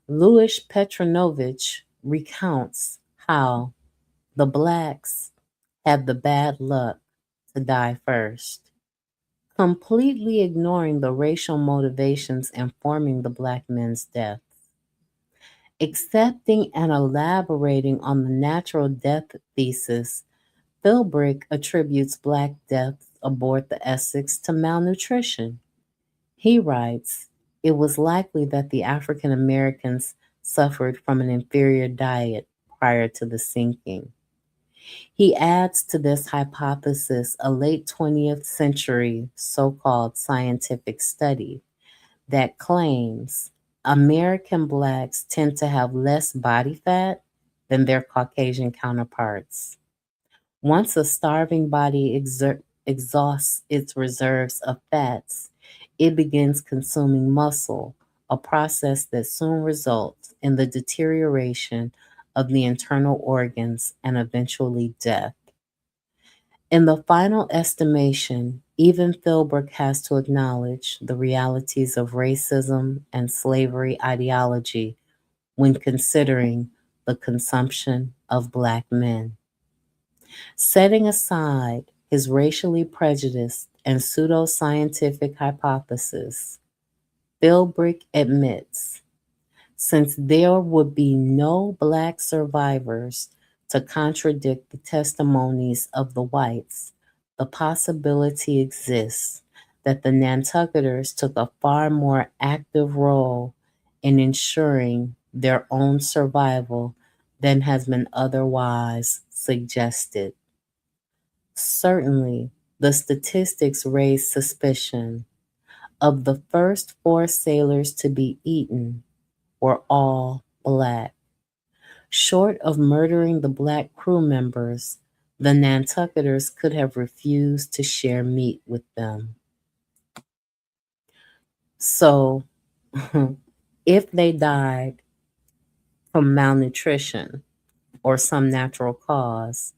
S1: Louis Petronovich recounts how the blacks had the bad luck to die first, completely ignoring the racial motivations informing the black men's death. Accepting and elaborating on the natural death thesis, Philbrick attributes black deaths aboard the Essex to malnutrition. He writes, it was likely that the African Americans suffered from an inferior diet prior to the sinking. He adds to this hypothesis a late 20th century so called scientific study that claims American blacks tend to have less body fat than their Caucasian counterparts. Once a starving body exhausts its reserves of fats, it begins consuming muscle, a process that soon results in the deterioration of the internal organs and eventually death. In the final estimation, even Philbrick has to acknowledge the realities of racism and slavery ideology when considering the consumption of black men. Setting aside his racially prejudiced and pseudoscientific hypothesis, Philbrick admits since there would be no black survivors to contradict the testimonies of the whites, the possibility exists that the Nantucketers took a far more active role in ensuring their own survival than has been otherwise suggested. Certainly, the statistics raise suspicion. Of the first four sailors to be eaten, were all black. Short of murdering the black crew members, the Nantucketers could have refused to share meat with them. So, if they died from malnutrition or some natural cause,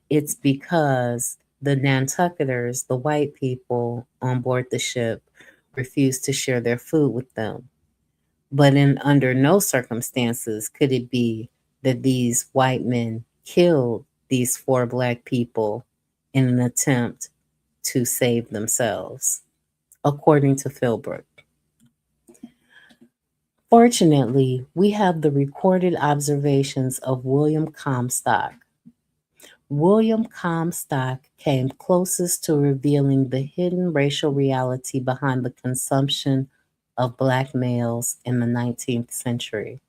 S1: it's because the Nantucketers, the white people on board the ship, refused to share their food with them. But in under no circumstances could it be that these white men killed these four black people in an attempt to save themselves, according to Philbrick. Fortunately, we have the recorded observations of William Comstock. William Comstock came closest to revealing the hidden racial reality behind the consumption of black males in the 19th century.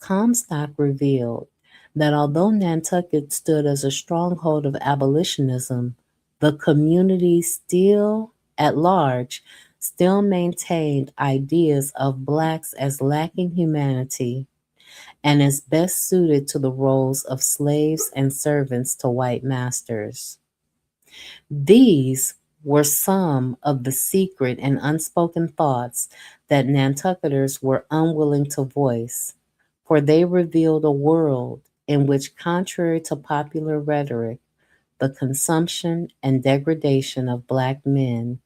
S1: Comstock revealed that although Nantucket stood as a stronghold of abolitionism, the community still at large still maintained ideas of blacks as lacking humanity and as best suited to the roles of slaves and servants to white masters. These were some of the secret and unspoken thoughts that Nantucketers were unwilling to voice, for they revealed a world in which, contrary to popular rhetoric, the consumption and degradation of black men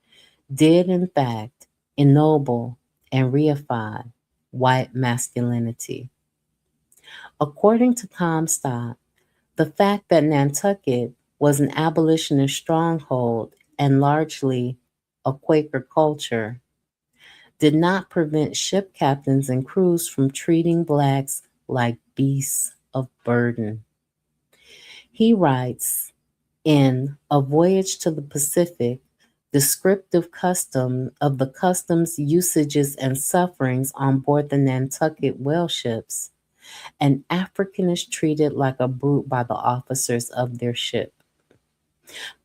S1: did, in fact, ennoble and reify white masculinity. According to Comstock, The fact that Nantucket was an abolitionist stronghold and largely a Quaker culture did not prevent ship captains and crews from treating blacks like beasts of burden. He writes in A Voyage to the Pacific, descriptive custom of the customs, usages, and sufferings on board the Nantucket whale ships. An African is treated like a brute by the officers of their ship.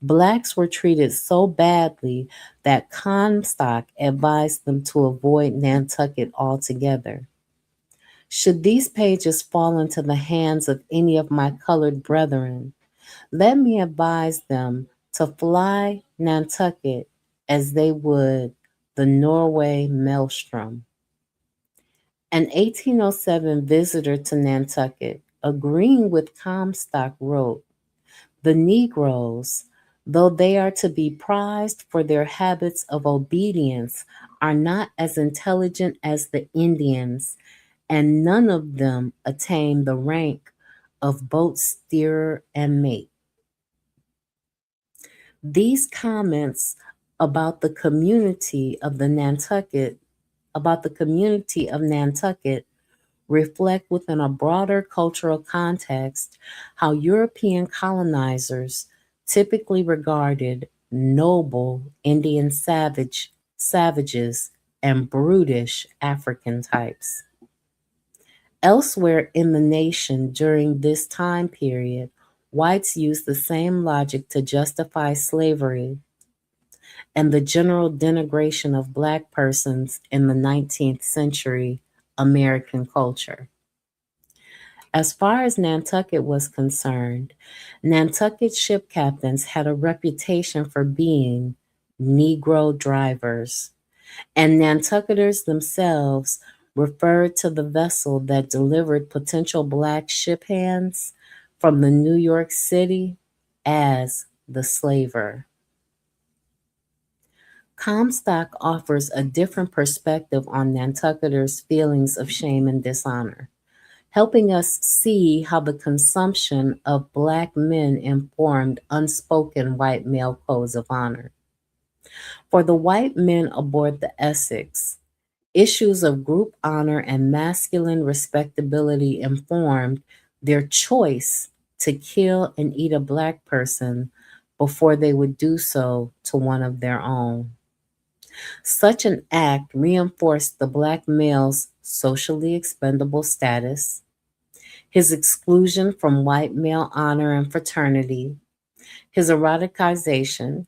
S1: Blacks were treated so badly that Comstock advised them to avoid Nantucket altogether. Should these pages fall into the hands of any of my colored brethren, let me advise them to fly Nantucket as they would the Norway maelstrom. An 1807 visitor to Nantucket, agreeing with Comstock, wrote, "The Negroes, though they are to be prized for their habits of obedience, are not as intelligent as the Indians, and none of them attain the rank of boat steerer and mate." These comments about the community of the Nantucket, about the community of Nantucket reflect within a broader cultural context how European colonizers typically regarded noble Indian savages and brutish African types. Elsewhere in the nation during this time period, whites used the same logic to justify slavery and the general denigration of black persons in the 19th century American culture. As far as Nantucket was concerned, Nantucket ship captains had a reputation for being Negro drivers, and Nantucketers themselves referred to the vessel that delivered potential black ship hands from the New York City as the slaver. Comstock offers a different perspective on Nantucketers' feelings of shame and dishonor, helping us see how the consumption of black men informed unspoken white male codes of honor. For the white men aboard the Essex, issues of group honor and masculine respectability informed their choice to kill and eat a black person before they would do so to one of their own. Such an act reinforced the black male's socially expendable status, his exclusion from white male honor and fraternity, his eroticization,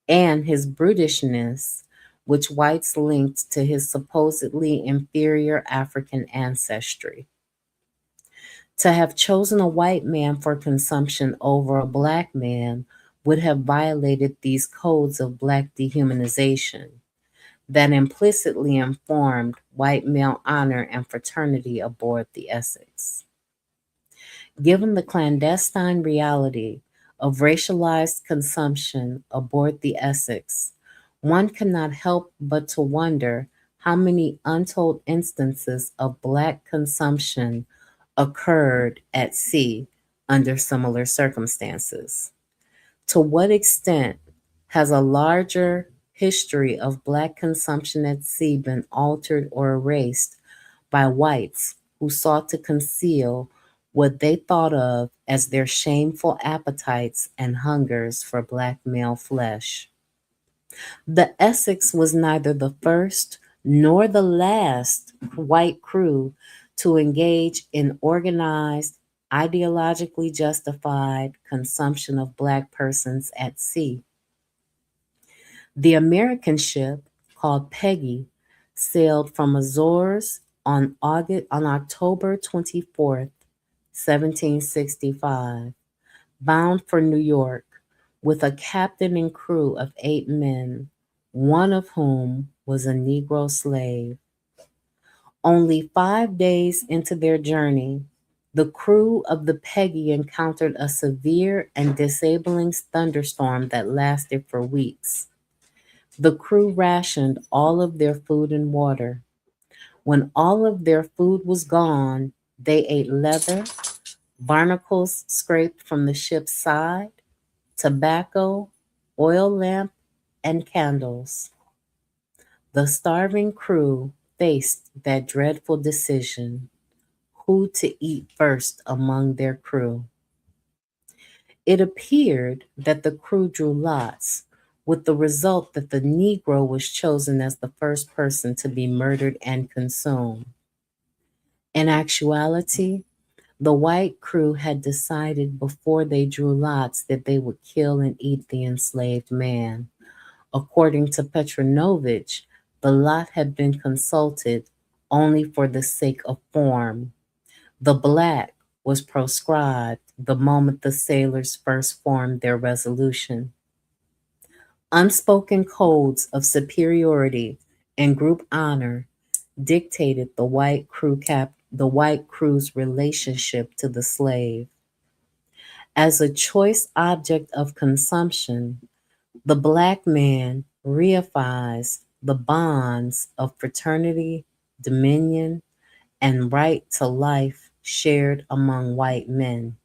S1: and his brutishness, which whites linked to his supposedly inferior African ancestry. To have chosen a white man for consumption over a black man would have violated these codes of black dehumanization that implicitly informed white male honor and fraternity aboard the Essex. Given the clandestine reality of racialized consumption aboard the Essex, one cannot help but to wonder how many untold instances of black consumption occurred at sea under similar circumstances. To what extent has a larger history of black consumption at sea been altered or erased by whites who sought to conceal what they thought of as their shameful appetites and hungers for black male flesh? The Essex was neither the first nor the last white crew to engage in organized, ideologically justified consumption of black persons at sea. The American ship, called Peggy, sailed from Azores on October 24th, 1765, bound for New York, with a captain and crew of 8 men, one of whom was a Negro slave. Only 5 days into their journey, the crew of the Peggy encountered a severe and disabling thunderstorm that lasted for weeks. The crew rationed all of their food and water. When all of their food was gone, they ate leather, barnacles scraped from the ship's side, tobacco, oil lamp, and candles. The starving crew faced that dreadful decision: who to eat first among their crew. It appeared that the crew drew lots, with the result that the Negro was chosen as the first person to be murdered and consumed. In actuality, the white crew had decided before they drew lots that they would kill and eat the enslaved man. According to Petronovich, the lot had been consulted only for the sake of form. The black was proscribed the moment the sailors first formed their resolution. Unspoken codes of superiority and group honor dictated the white crew's relationship to the slave. As a choice object of consumption, the black man reifies the bonds of fraternity, dominion, and right to life shared among white men.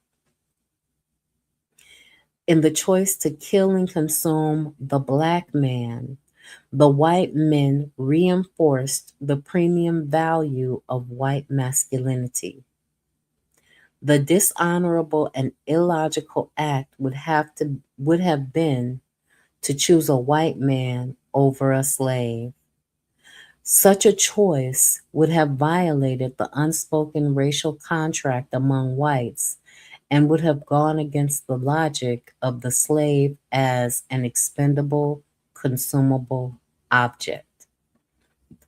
S1: In the choice to kill and consume the black man, the white men reinforced the premium value of white masculinity. The dishonorable and illogical act would have been to choose a white man over a slave. Such a choice would have violated the unspoken racial contract among whites and would have gone against the logic of the slave as an expendable, consumable object.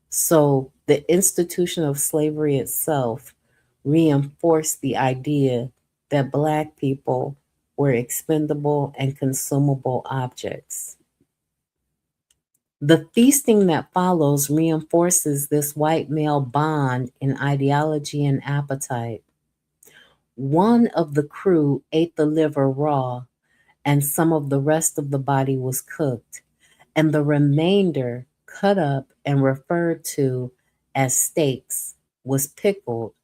S1: So the institution of slavery itself reinforced the idea that Black people were expendable and consumable objects. The feasting that follows reinforces this white male bond in ideology and appetite. One of the crew ate the liver raw, and some of the rest of the body was cooked, and the remainder, cut up and referred to as steaks, was pickled,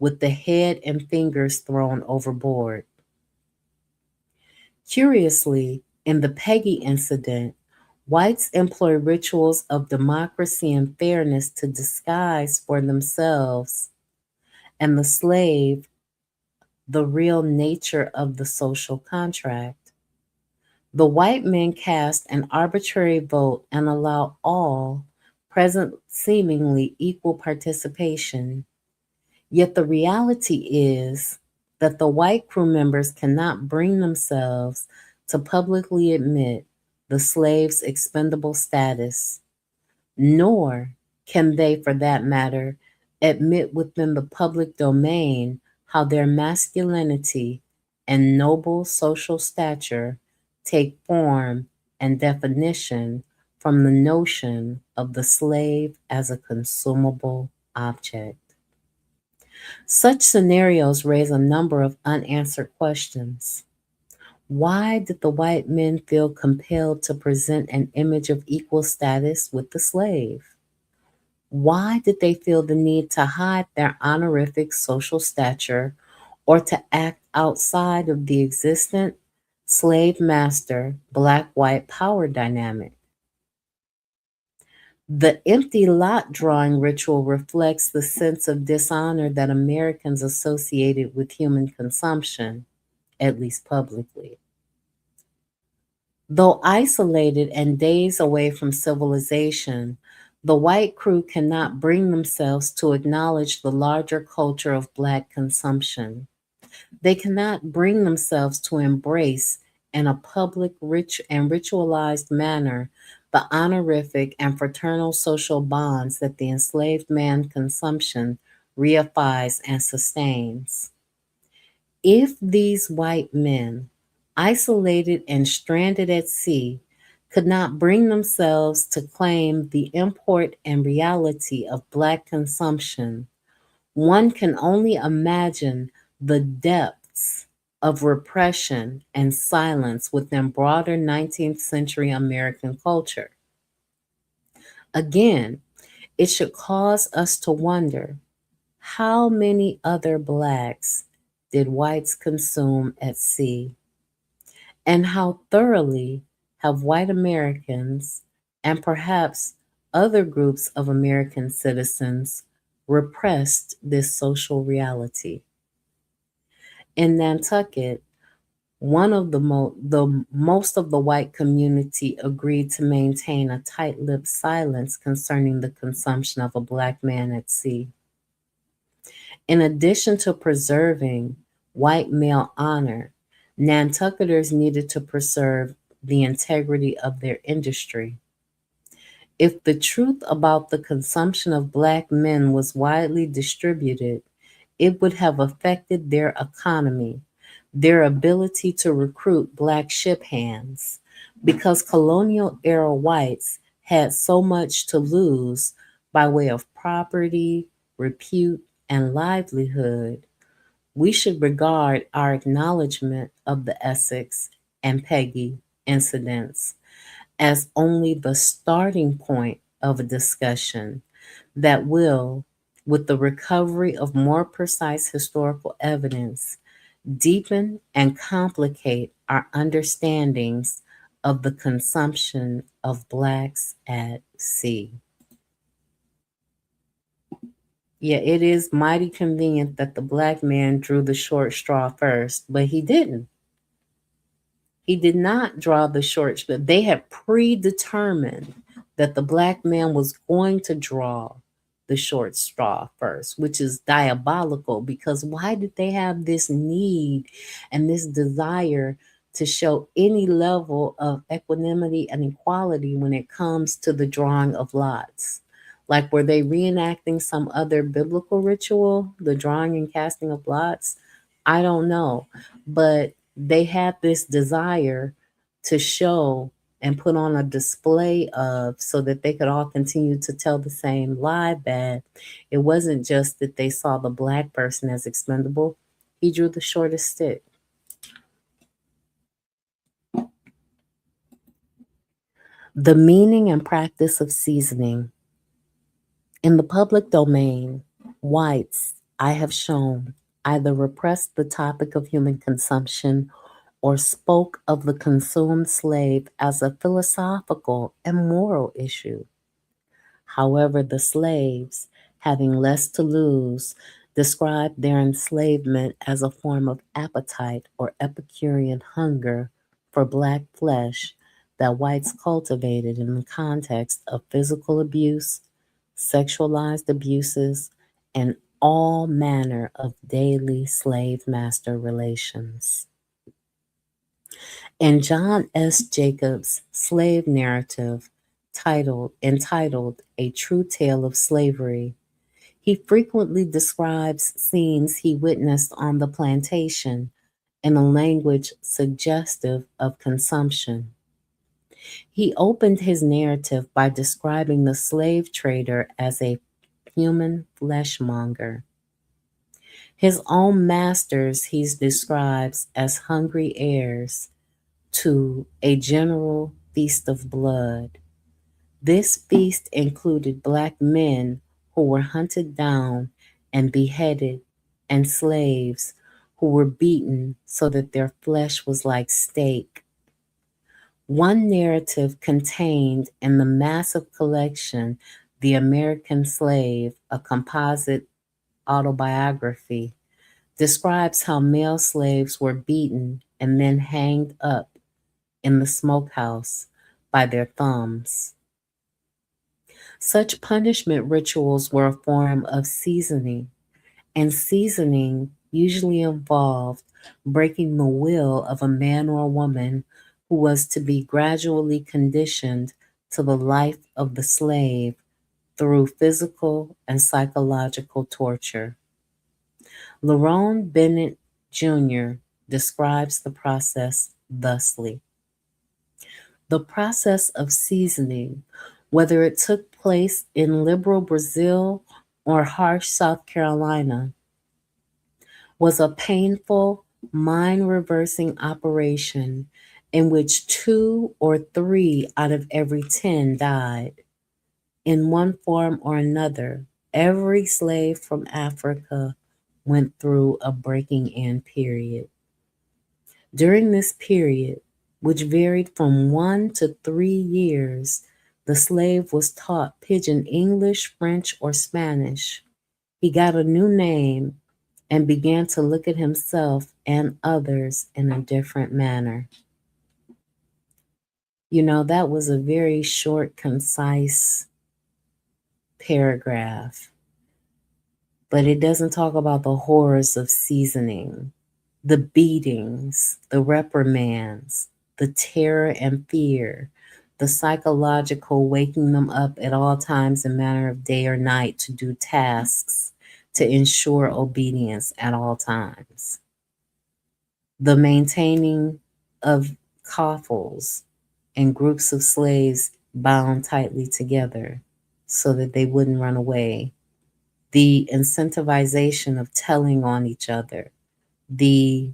S1: with the head and fingers thrown overboard. Curiously, in the Peggy incident, whites employ rituals of democracy and fairness to disguise for themselves and the slave the real nature of the social contract. The white men cast an arbitrary vote and allow all present seemingly equal participation. Yet the reality is that the white crew members cannot bring themselves to publicly admit the slave's expendable status, nor can they, for that matter, admit within the public domain how their masculinity and noble social stature take form and definition from the notion of the slave as a consumable object. Such scenarios raise a number of unanswered questions. Why did the white men feel compelled to present an image of equal status with the slave? Why did they feel the need to hide their honorific social stature or to act outside of the existent slave master black white power dynamic? The empty lot drawing ritual reflects the sense of dishonor that Americans associated with human consumption, at least publicly. Though isolated and days away from civilization, the white crew cannot bring themselves to acknowledge the larger culture of Black consumption. They cannot bring themselves to embrace in a public, rich, and ritualized manner the honorific and fraternal social bonds that the enslaved man consumption reifies and sustains. If these white men, isolated and stranded at sea, could not bring themselves to claim the import and reality of Black consumption, one can only imagine the depths of repression and silence within broader 19th century American culture. Again, It should cause us to wonder, how many other blacks did whites consume at sea? And how thoroughly have white Americans and perhaps other groups of American citizens repressed this social reality? In Nantucket, one of the most of the white community agreed to maintain a tight-lipped silence concerning the consumption of a black man at sea. In addition to preserving white male honor, Nantucketers needed to preserve the integrity of their industry. If the truth about the consumption of black men was widely distributed, it would have affected their economy, their ability to recruit black ship hands. Because colonial era whites had so much to lose by way of property, repute, and livelihood, we should regard our acknowledgement of the Essex and Peggy incidents as only the starting point of a discussion that will, with the recovery of more precise historical evidence, deepen and complicate our understandings of the consumption of blacks at sea. Yeah, it is mighty convenient that the black man drew the short straw first, but he didn't. He did not draw the short straw. They had predetermined that the black man was going to draw the short straw first, which is diabolical because why did they have this need and this desire to show any level of equanimity and equality when it comes to the drawing of lots? Like, were they reenacting some other biblical ritual, the drawing and casting of lots? I don't know. But they had this desire to show and put on a display of so that they could all continue to tell the same lie that it wasn't just that they saw the black person as expendable. He drew the shortest stick. The meaning and practice of seasoning. In the public domain, whites, I have shown, either repressed the topic of human consumption or spoke of the consumed slave as a philosophical and moral issue. However, the slaves, having less to lose, described their enslavement as a form of appetite or Epicurean hunger for black flesh that whites cultivated in the context of physical abuse, sexualized abuses, and all manner of daily slave master relations. In John S. Jacobs' slave narrative, entitled A True Tale of Slavery, he frequently describes scenes he witnessed on the plantation in a language suggestive of consumption. He opened his narrative by describing the slave trader as a human fleshmonger. His own masters he describes as hungry heirs to a general feast of blood. This feast included black men who were hunted down and beheaded, and slaves who were beaten so that their flesh was like steak. One narrative contained in the massive collection, The American Slave, a composite autobiography, describes how male slaves were beaten and then hanged up in the smokehouse by their thumbs. Such punishment rituals were a form of seasoning, and seasoning usually involved breaking the will of a man or a woman who was to be gradually conditioned to the life of the slave through physical and psychological torture. Lerone Bennett Jr. describes the process thusly. The process of seasoning, whether it took place in liberal Brazil or harsh South Carolina, was a painful, mind reversing operation in which 2 or 3 out of every 10 died. In one form or another, every slave from Africa went through a breaking in period. During this period, which varied from 1 to 3 years, the slave was taught pidgin English, French, or Spanish. He got a new name and began to look at himself and others in a different manner. You know, that was a very short, concise paragraph, but it doesn't talk about the horrors of seasoning, the beatings, the reprimands, the terror and fear, the psychological waking them up at all times and manner of day or night to do tasks to ensure obedience at all times, the maintaining of coffles and groups of slaves bound tightly together so that they wouldn't run away, the incentivization of telling on each other, the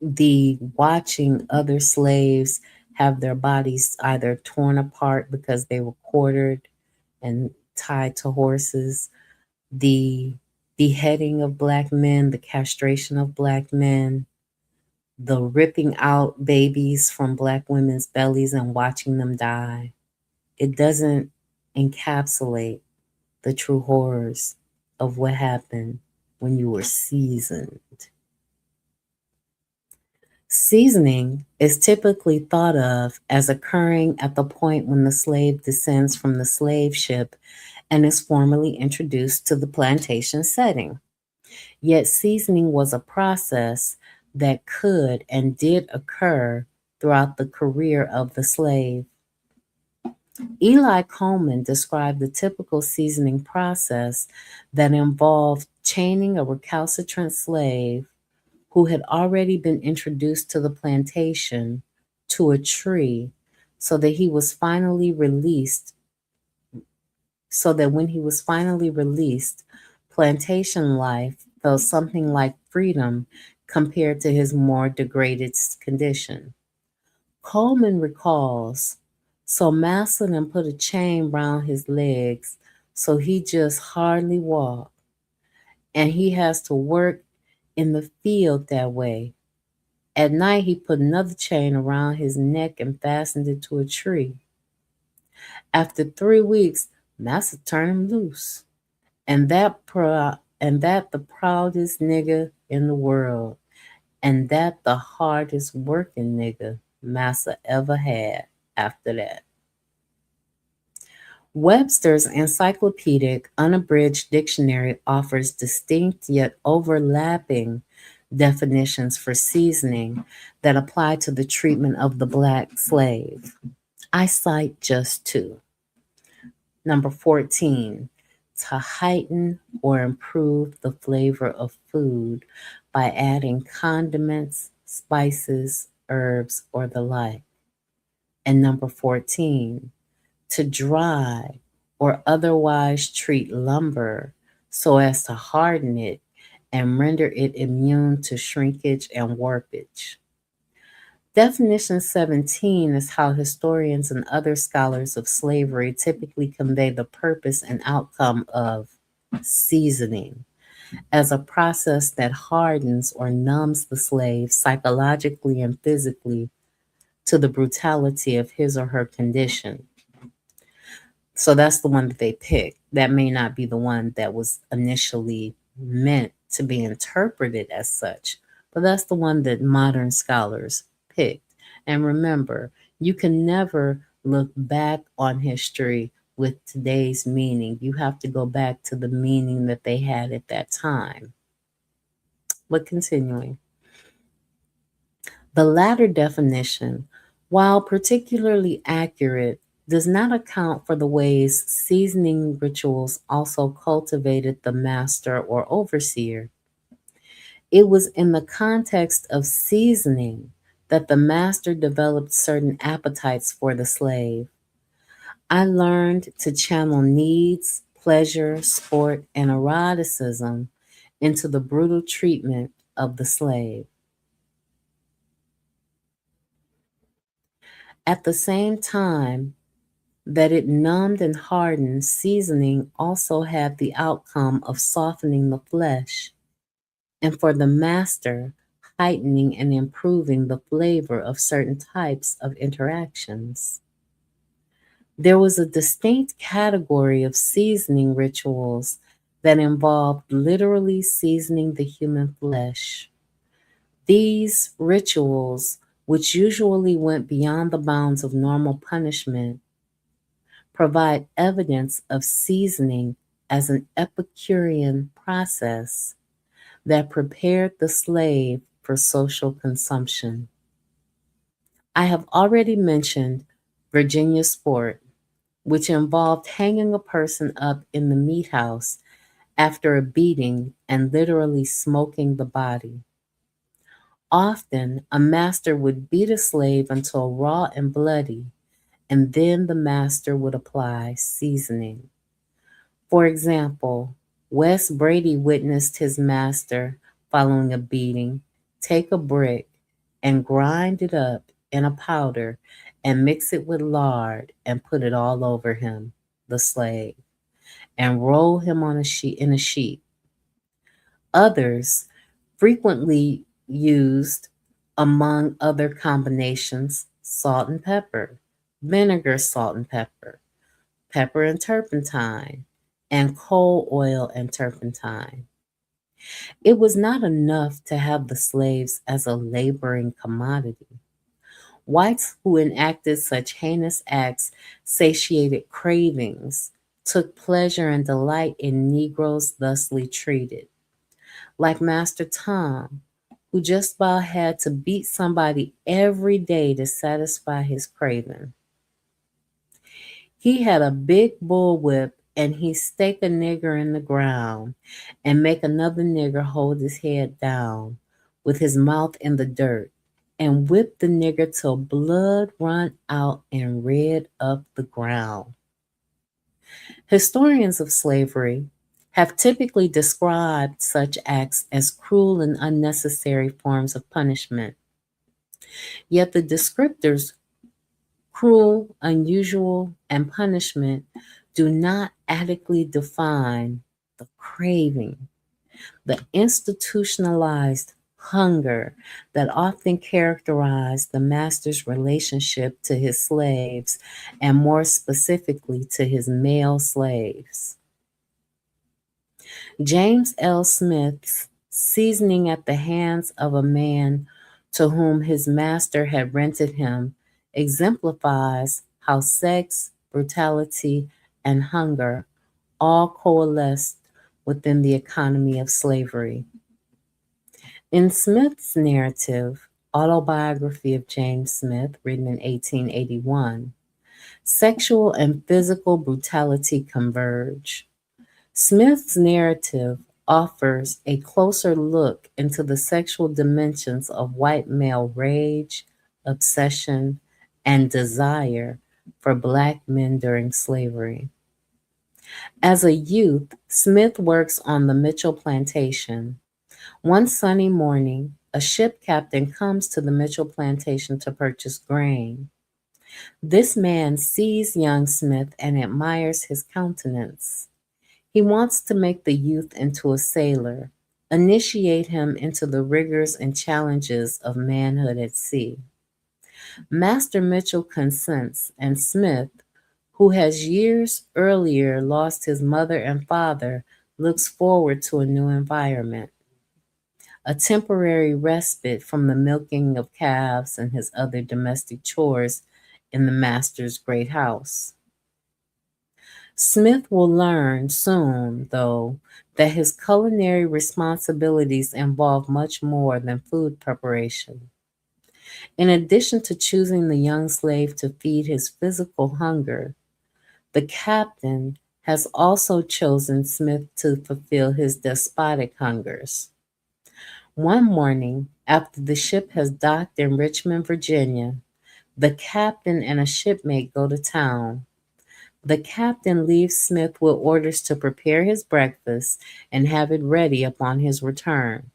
S1: the watching other slaves have their bodies either torn apart because they were quartered and tied to horses, the beheading of black men, the castration of black men, the ripping out babies from black women's bellies and watching them die. It doesn't encapsulate the true horrors of what happened when you were seasoned. Seasoning is typically thought of as occurring at the point when the slave descends from the slave ship and is formally introduced to the plantation setting. Yet, seasoning was a process that could and did occur throughout the career of the slave. Eli Coleman described the typical seasoning process that involved chaining a recalcitrant slave who had already been introduced to the plantation to a tree so that he was finally released, so that when he was finally released, plantation life felt something like freedom compared to his more degraded condition. Coleman recalls, so Massillon put a chain round his legs so he just hardly walked, and he has to work in the field that way. At night, he put another chain around his neck and fastened it to a tree. After 3 weeks, Massa turned him loose, and that the proudest nigger in the world, and that the hardest working nigger Massa ever had after that. Webster's Encyclopedic Unabridged Dictionary offers distinct yet overlapping definitions for seasoning that apply to the treatment of the black slave. I cite just two. Number 14, to heighten or improve the flavor of food by adding condiments, spices, herbs, or the like. And number 14, to dry or otherwise treat lumber so as to harden it and render it immune to shrinkage and warpage. Definition 17 is how historians and other scholars of slavery typically convey the purpose and outcome of seasoning as a process that hardens or numbs the slave psychologically and physically to the brutality of his or her condition. So that's the one that they picked. That may not be the one that was initially meant to be interpreted as such, but that's the one that modern scholars picked. And remember, you can never look back on history with today's meaning. You have to go back to the meaning that they had at that time. But continuing, the latter definition, while particularly accurate, does not account for the ways seasoning rituals also cultivated the master or overseer. It was in the context of seasoning that the master developed certain appetites for the slave. I learned to channel needs, pleasure, sport, and eroticism into the brutal treatment of the slave. At the same time, That it numbed and hardened, seasoning also had the outcome of softening the flesh, and for the master, heightening and improving the flavor of certain types of interactions. There was a distinct category of seasoning rituals that involved literally seasoning the human flesh. These rituals, which usually went beyond the bounds of normal punishment, provide evidence of seasoning as an Epicurean process that prepared the slave for social consumption. I have already mentioned Virginia sport, which involved hanging a person up in the meat house after a beating and literally smoking the body. Often, a master would beat a slave until raw and bloody, and then the master would apply seasoning. For example, Wes Brady witnessed his master, following a beating, take a brick and grind it up in a powder and mix it with lard and put it all over him, the slave, and roll him on in a sheet. Others frequently used, among other combinations, salt and pepper, vinegar, salt and pepper and turpentine, and coal oil and turpentine. It was not enough to have the slaves as a laboring commodity. Whites who enacted such heinous acts satiated cravings, took pleasure and delight in Negroes thusly treated. Like Master Tom, who just about had to beat somebody every day to satisfy his craving. He had a big bullwhip and he stake a nigger in the ground and make another nigger hold his head down with his mouth in the dirt and whip the nigger till blood run out and red up the ground. Historians of slavery have typically described such acts as cruel and unnecessary forms of punishment. Yet the descriptors cruel, unusual, and punishment do not adequately define the craving, the institutionalized hunger that often characterized the master's relationship to his slaves, and more specifically to his male slaves. James L. Smith's seasoning at the hands of a man to whom his master had rented him exemplifies how sex, brutality, and hunger all coalesced within the economy of slavery. In Smith's narrative, Autobiography of James Smith, written in 1881, sexual and physical brutality converge. Smith's narrative offers a closer look into the sexual dimensions of white male rage, obsession, and desire for black men during slavery. As a youth, Smith works on the Mitchell plantation. One sunny morning, a ship captain comes to the Mitchell plantation to purchase grain. This man sees young Smith and admires his countenance. He wants to make the youth into a sailor, initiate him into the rigors and challenges of manhood at sea. Master Mitchell consents, and Smith, who has years earlier lost his mother and father, looks forward to a new environment, a temporary respite from the milking of calves and his other domestic chores in the master's great house. Smith will learn soon, though, that his culinary responsibilities involve much more than food preparation. In addition to choosing the young slave to feed his physical hunger, the captain has also chosen Smith to fulfill his despotic hungers. One morning, after the ship has docked in Richmond, Virginia, the captain and a shipmate go to town. The captain leaves Smith with orders to prepare his breakfast and have it ready upon his return.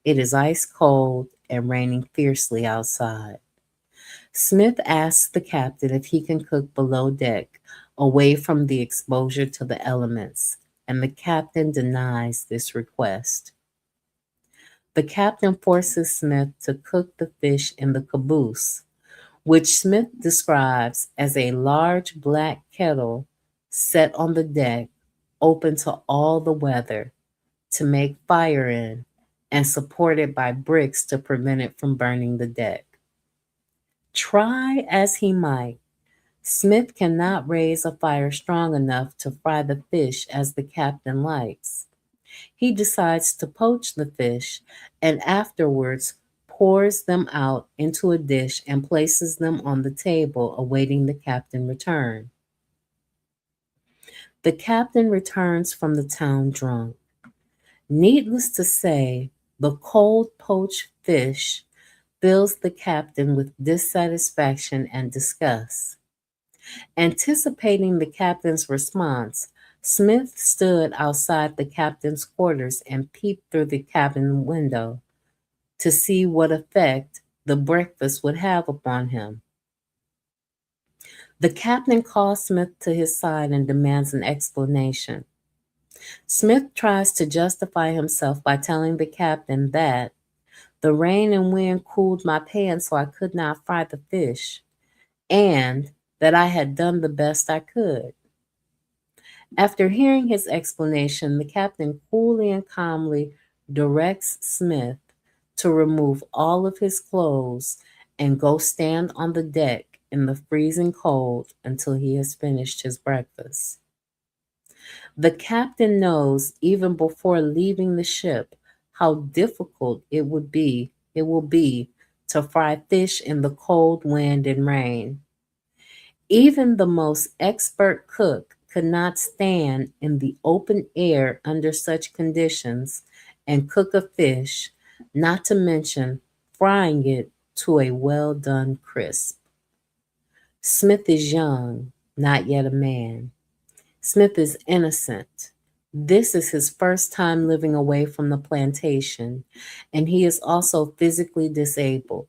S1: It is ice cold and raining fiercely outside. Smith asks the captain if he can cook below deck, away from the exposure to the elements, and the captain denies this request. The captain forces Smith to cook the fish in the caboose, which Smith describes as a large black kettle set on the deck, open to all the weather, to make fire in, and supported by bricks to prevent it from burning the deck. Try as he might, Smith cannot raise a fire strong enough to fry the fish as the captain likes. He decides to poach the fish and afterwards pours them out into a dish and places them on the table, awaiting the captain's return. The captain returns from the town drunk. Needless to say, the cold poached fish fills the captain with dissatisfaction and disgust. Anticipating the captain's response, Smith stood outside the captain's quarters and peeped through the cabin window to see what effect the breakfast would have upon him. The captain calls Smith to his side and demands an explanation. Smith tries to justify himself by telling the captain that the rain and wind cooled my pans so I could not fry the fish, and that I had done the best I could. After hearing his explanation, the captain coolly and calmly directs Smith to remove all of his clothes and go stand on the deck in the freezing cold until he has finished his breakfast. The captain knows even before leaving the ship how difficult it will be to fry fish in the cold wind and rain. Even the most expert cook could not stand in the open air under such conditions and cook a fish, not to mention frying it to a well done crisp. Smith is young, not yet a man. Smith is innocent. This is his first time living away from the plantation, and he is also physically disabled.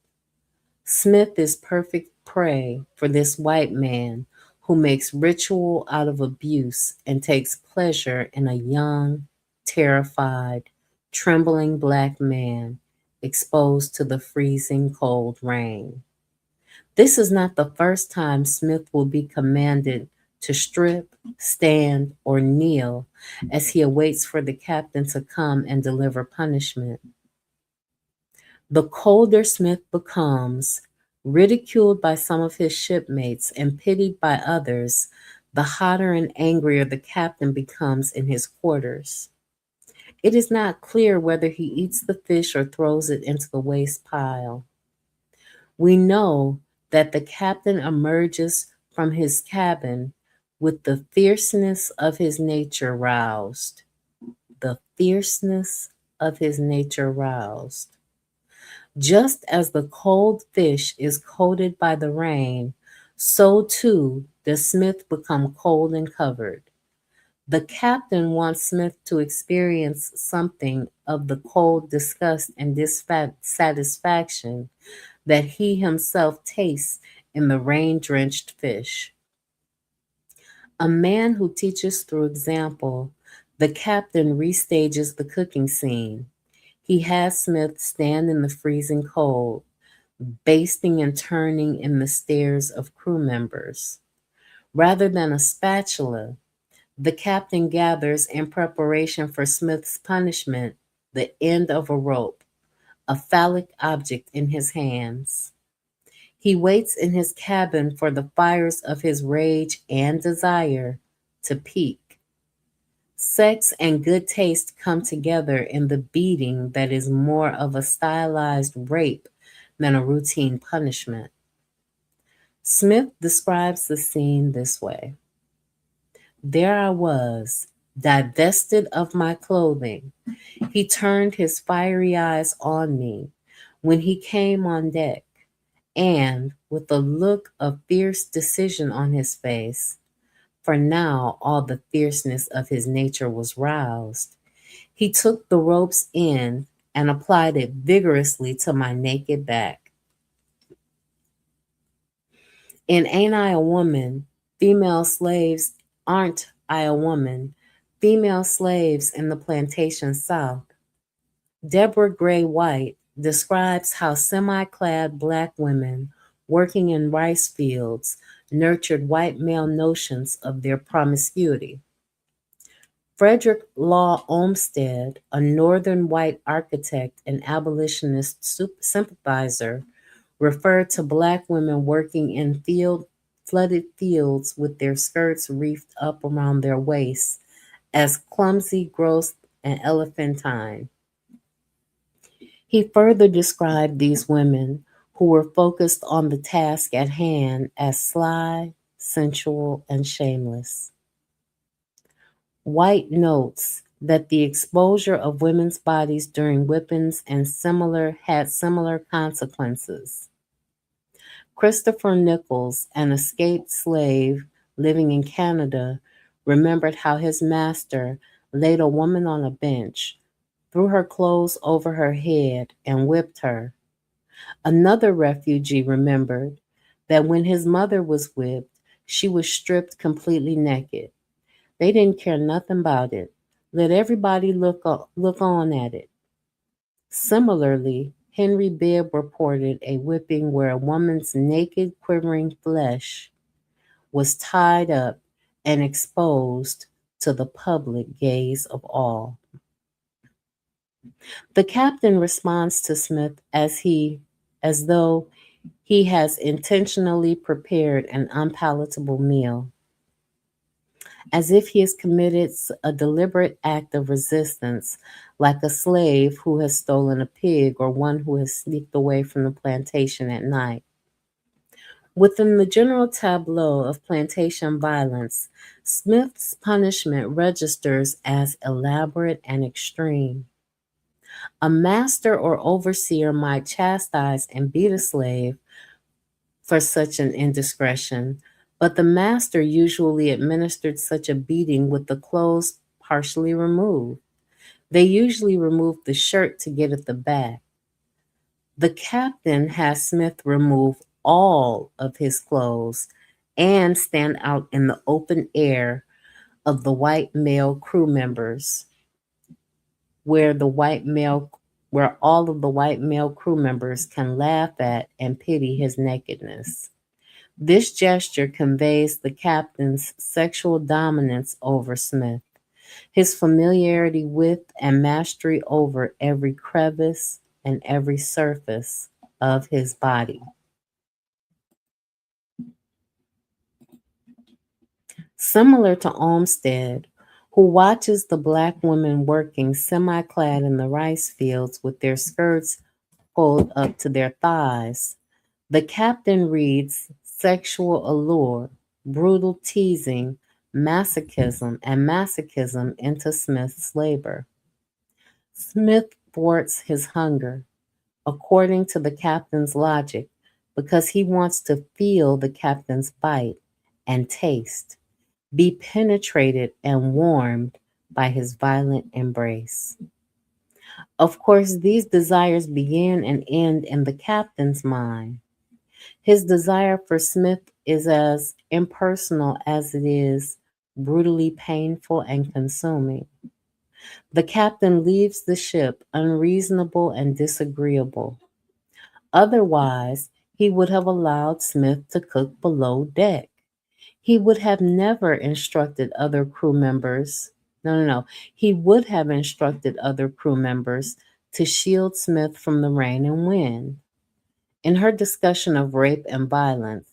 S1: Smith is perfect prey for this white man who makes ritual out of abuse and takes pleasure in a young, terrified, trembling black man exposed to the freezing cold rain. This is not the first time Smith will be commanded to strip, stand, or kneel as he awaits for the captain to come and deliver punishment. The colder Smith becomes, ridiculed by some of his shipmates and pitied by others, the hotter and angrier the captain becomes in his quarters. It is not clear whether he eats the fish or throws it into the waste pile. We know that the captain emerges from his cabin with the fierceness of his nature roused. The fierceness of his nature roused. Just as the cold fish is coated by the rain, so too does Smith become cold and covered. The captain wants Smith to experience something of the cold disgust and dissatisfaction that he himself tastes in the rain drenched fish. A man who teaches through example, the captain restages the cooking scene. He has Smith stand in the freezing cold, basting and turning in the stares of crew members. Rather than a spatula, the captain gathers in preparation for Smith's punishment the end of a rope, a phallic object in his hands. He waits in his cabin for the fires of his rage and desire to peak. Sex and good taste come together in the beating that is more of a stylized rape than a routine punishment. Smith describes the scene this way. There I was, divested of my clothing. He turned his fiery eyes on me when he came on deck, and with a look of fierce decision on his face, for now all the fierceness of his nature was roused, he took the rope's end and applied it vigorously to my naked back. In Ain't I a Woman, female slaves aren't I a woman, female slaves in the plantation South. Deborah Gray White describes how semi clad black women working in rice fields nurtured white male notions of their promiscuity. Frederick Law Olmsted, a Northern white architect and abolitionist sympathizer, referred to black women working in flooded fields with their skirts reefed up around their waists as clumsy, gross, and elephantine. He further described these women, who were focused on the task at hand, as sly, sensual, and shameless. White notes that the exposure of women's bodies during whippings and similar had similar consequences. Christopher Nichols, an escaped slave living in Canada, remembered how his master laid a woman on a bench, threw her clothes over her head, and whipped her. Another refugee remembered that when his mother was whipped, she was stripped completely naked. They didn't care nothing about it. Let everybody look on at it. Similarly, Henry Bibb reported a whipping where a woman's naked, quivering flesh was tied up and exposed to the public gaze of all. The captain responds to Smith as though he has intentionally prepared an unpalatable meal, as if he has committed a deliberate act of resistance, like a slave who has stolen a pig or one who has sneaked away from the plantation at night. Within the general tableau of plantation violence, Smith's punishment registers as elaborate and extreme. A master or overseer might chastise and beat a slave for such an indiscretion, but the master usually administered such a beating with the clothes partially removed. They usually removed the shirt to get at the back. The captain has Smith remove all of his clothes and stand out in the open air of the white male crew members, where the white male where all of the white male crew members can laugh at and pity his nakedness. This gesture conveys the captain's sexual dominance over Smith, his familiarity with and mastery over every crevice and every surface of his body. Similar to Olmsted, who watches the black women working semi clad in the rice fields with their skirts pulled up to their thighs, the captain reads sexual allure, brutal teasing, masochism into Smith's labor. Smith thwarts his hunger, according to the captain's logic, because he wants to feel the captain's bite and taste, be penetrated and warmed by his violent embrace. Of course, these desires begin and end in the captain's mind. His desire for Smith is as impersonal as it is brutally painful and consuming. The captain leaves the ship unreasonable and disagreeable. Otherwise, he would have allowed Smith to cook below deck. He would have never instructed other crew members. No, no, no. He would have instructed other crew members to shield Smith from the rain and wind. In her discussion of rape and violence,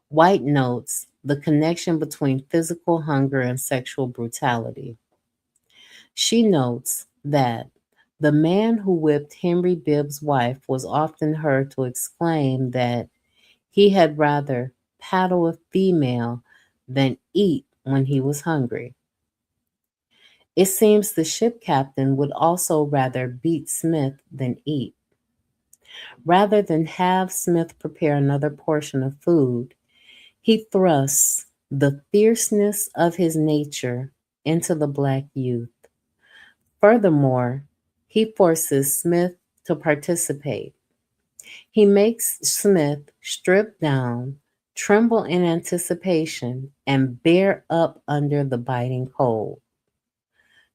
S1: White notes the connection between physical hunger and sexual brutality. She notes that the man who whipped Henry Bibb's wife was often heard to exclaim that he had rather paddle a female than eat when he was hungry. It seems the ship captain would also rather beat Smith than eat. Rather than have Smith prepare another portion of food, he thrusts the fierceness of his nature into the black youth. Furthermore, he forces Smith to participate. He makes Smith strip down, tremble in anticipation, and bear up under the biting cold.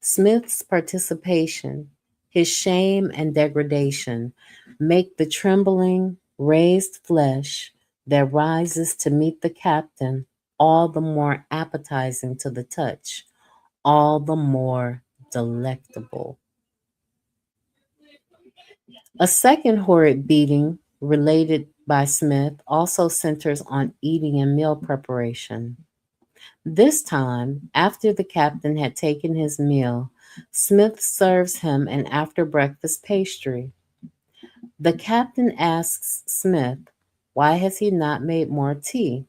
S1: Smith's participation, his shame and degradation, make the trembling, raised flesh that rises to meet the captain all the more appetizing to the touch, all the more delectable. A second horrid beating, related by Smith, also centers on eating and meal preparation. This time, after the captain had taken his meal, Smith serves him an after breakfast pastry. The captain asks Smith, why has he not made more tea?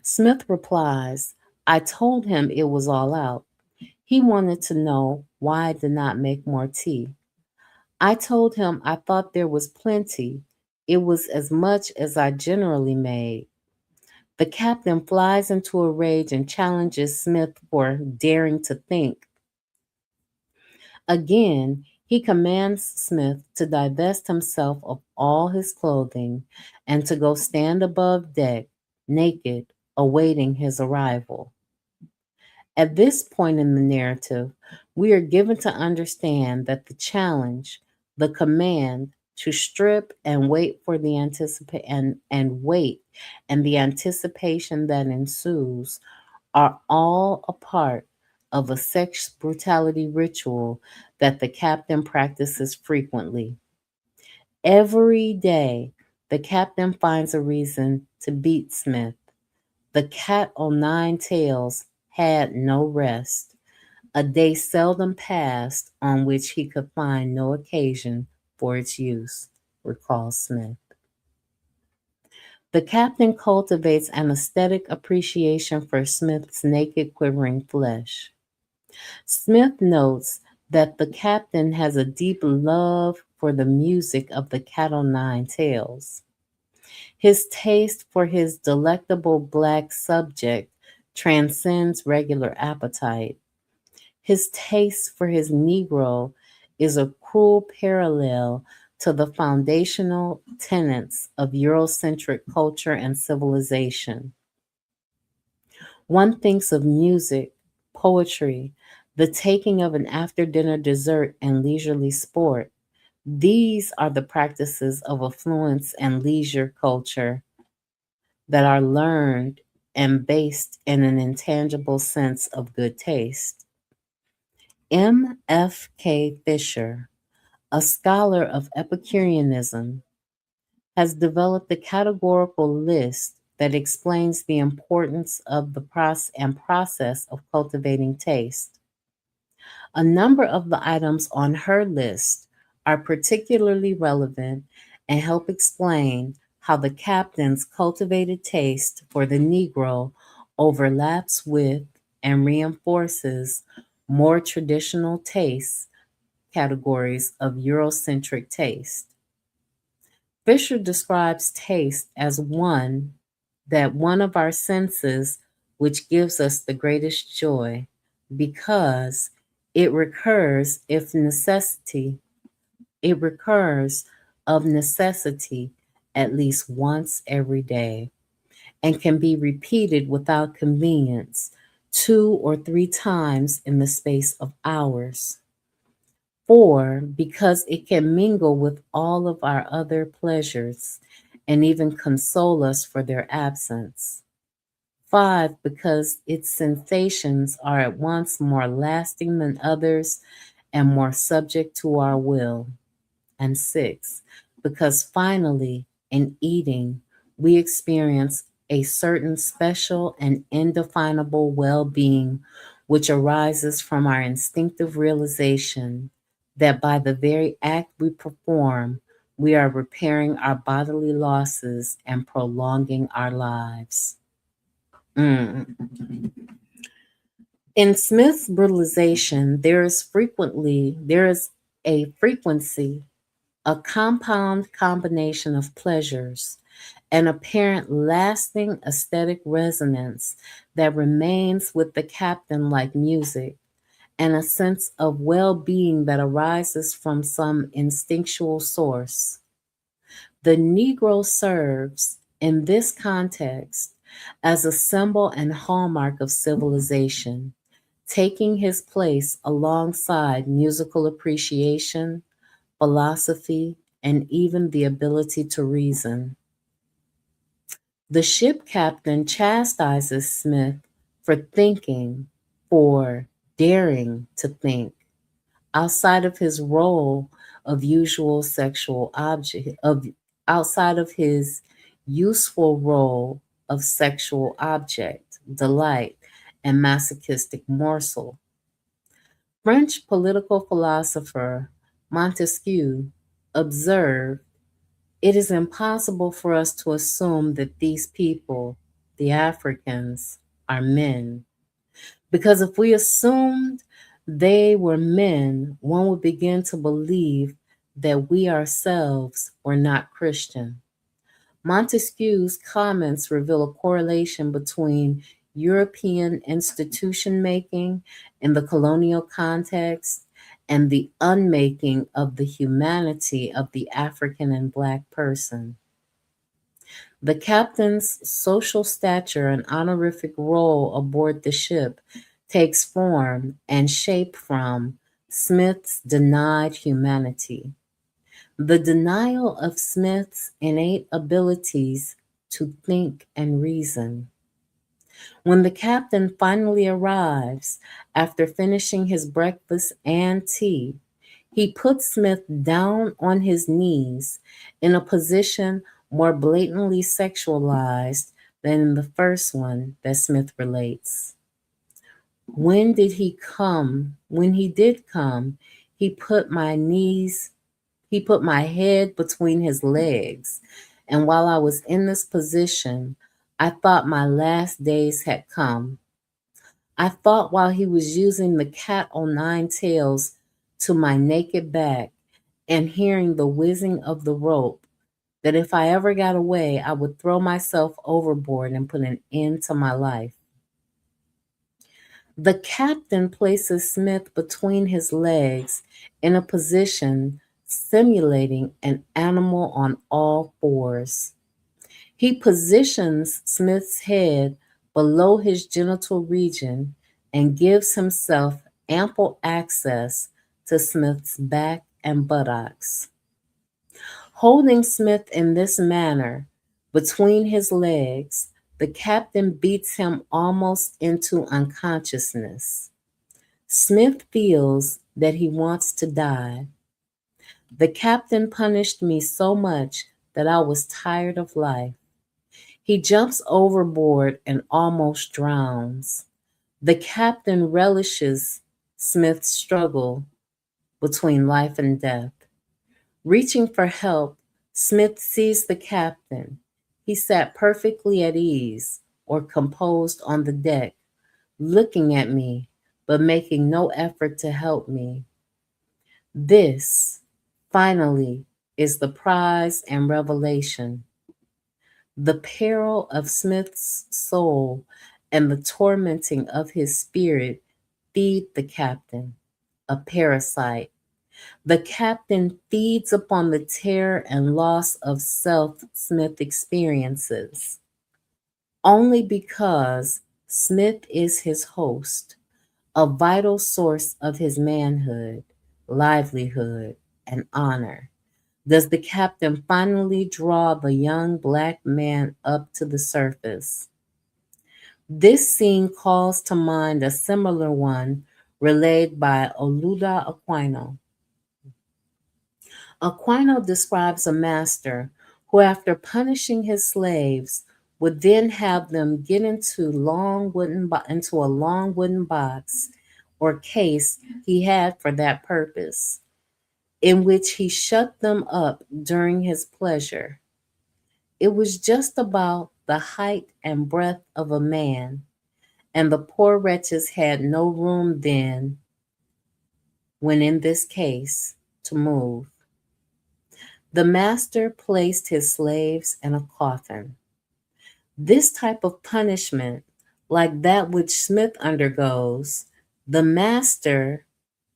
S1: Smith replies, I told him it was all out. He wanted to know why I did not make more tea. I told him I thought there was plenty. It was as much as I generally made. The captain flies into a rage and challenges Smith for daring to think. Again, he commands Smith to divest himself of all his clothing and to go stand above deck, naked, awaiting his arrival. At this point in the narrative, we are given to understand that the challenge, the command to strip and wait for the and wait and the anticipation that ensues are all a part of a sex brutality ritual that the captain practices frequently. Every day, the captain finds a reason to beat Smith. The cat o' nine tails had no rest. A day seldom passed on which he could find no occasion for its use, recalls Smith. The captain cultivates an aesthetic appreciation for Smith's naked, quivering flesh. Smith notes that the captain has a deep love for the music of the cat o' nine tails. His taste for his delectable black subject transcends regular appetite. His taste for his Negro is a cruel parallel to the foundational tenets of Eurocentric culture and civilization. One thinks of music, poetry, the taking of an after dinner dessert, and leisurely sport. These are the practices of affluence and leisure culture that are learned and based in an intangible sense of good taste. M. F. K. Fisher, a scholar of Epicureanism, has developed a categorical list that explains the importance of the process of cultivating taste. A number of the items on her list are particularly relevant and help explain how the captain's cultivated taste for the Negro overlaps with and reinforces more traditional taste categories of Eurocentric taste. Fisher describes taste as one of our senses which gives us the greatest joy because it recurs if necessity it recurs of necessity at least once every day and can be repeated without convenience 2 or 3 times in the space of hours. 4, because it can mingle with all of our other pleasures and even console us for their absence. 5, because its sensations are at once more lasting than others and more subject to our will. And 6, because finally, in eating, we experience a certain special and indefinable well being which arises from our instinctive realization that by the very act we perform, we are repairing our bodily losses and prolonging our lives. Mm. In Smith's brutalization, there is a frequency, a compound combination of pleasures, an apparent lasting aesthetic resonance that remains with the captain like music, and a sense of well being that arises from some instinctual source. The Negro serves In this context, as a symbol and hallmark of civilization, taking his place alongside musical appreciation, philosophy, and even the ability to reason. The ship captain chastises Smith for thinking, for daring to think, outside of his role of usual sexual object of outside of his useful role of sexual object, delight, and masochistic morsel. French political philosopher Montesquieu observed, "It is impossible for us to assume that these people, the Africans, are men. Because if we assumed they were men, one would begin to believe that we ourselves were not Christian." Montesquieu's comments reveal a correlation between European institution making in the colonial context and the unmaking of the humanity of the African and Black person. The captain's social stature and honorific role aboard the ship takes form and shape from Smith's denied humanity. The denial of Smith's innate abilities to think and reason. When the captain finally arrives, after finishing his breakfast and tea, he puts Smith down on his knees in a position more blatantly sexualized than in the first one that Smith relates. When did he come? When he did come, he put my knees he put my head between his legs, and while I was in this position, I thought my last days had come. I thought while he was using the cat o' nine tails to my naked back and hearing the whizzing of the rope, that if I ever got away, I would throw myself overboard and put an end to my life. The captain places Smith between his legs in a position simulating an animal on all fours. He positions Smith's head below his genital region and gives himself ample access to Smith's back and buttocks. Holding Smith in this manner between his legs, the captain beats him almost into unconsciousness. Smith feels that he wants to die. The captain punished me so much that I was tired of life. He jumps overboard and almost drowns. The captain relishes Smith's struggle between life and death. Reaching for help, Smith sees the captain. He sat perfectly at ease or composed on the deck, looking at me, but making no effort to help me. This, finally, is the prize and revelation. The peril of Smith's soul and the tormenting of his spirit feed the captain, a parasite. The captain feeds upon the terror and loss of self Smith experiences. Only because Smith is his host, a vital source of his manhood, livelihood, and honor, does the captain finally draw the young Black man up to the surface. This scene calls to mind a similar one relayed by Oluda Aquino. Aquino describes a master who, after punishing his slaves, would then have them get into a long wooden box or case he had for that purpose, in which he shut them up during his pleasure. It was just about the height and breadth of a man, and the poor wretches had no room then, when in this case, to move. The master placed his slaves in a coffin. This type of punishment, like that which Smith undergoes, the master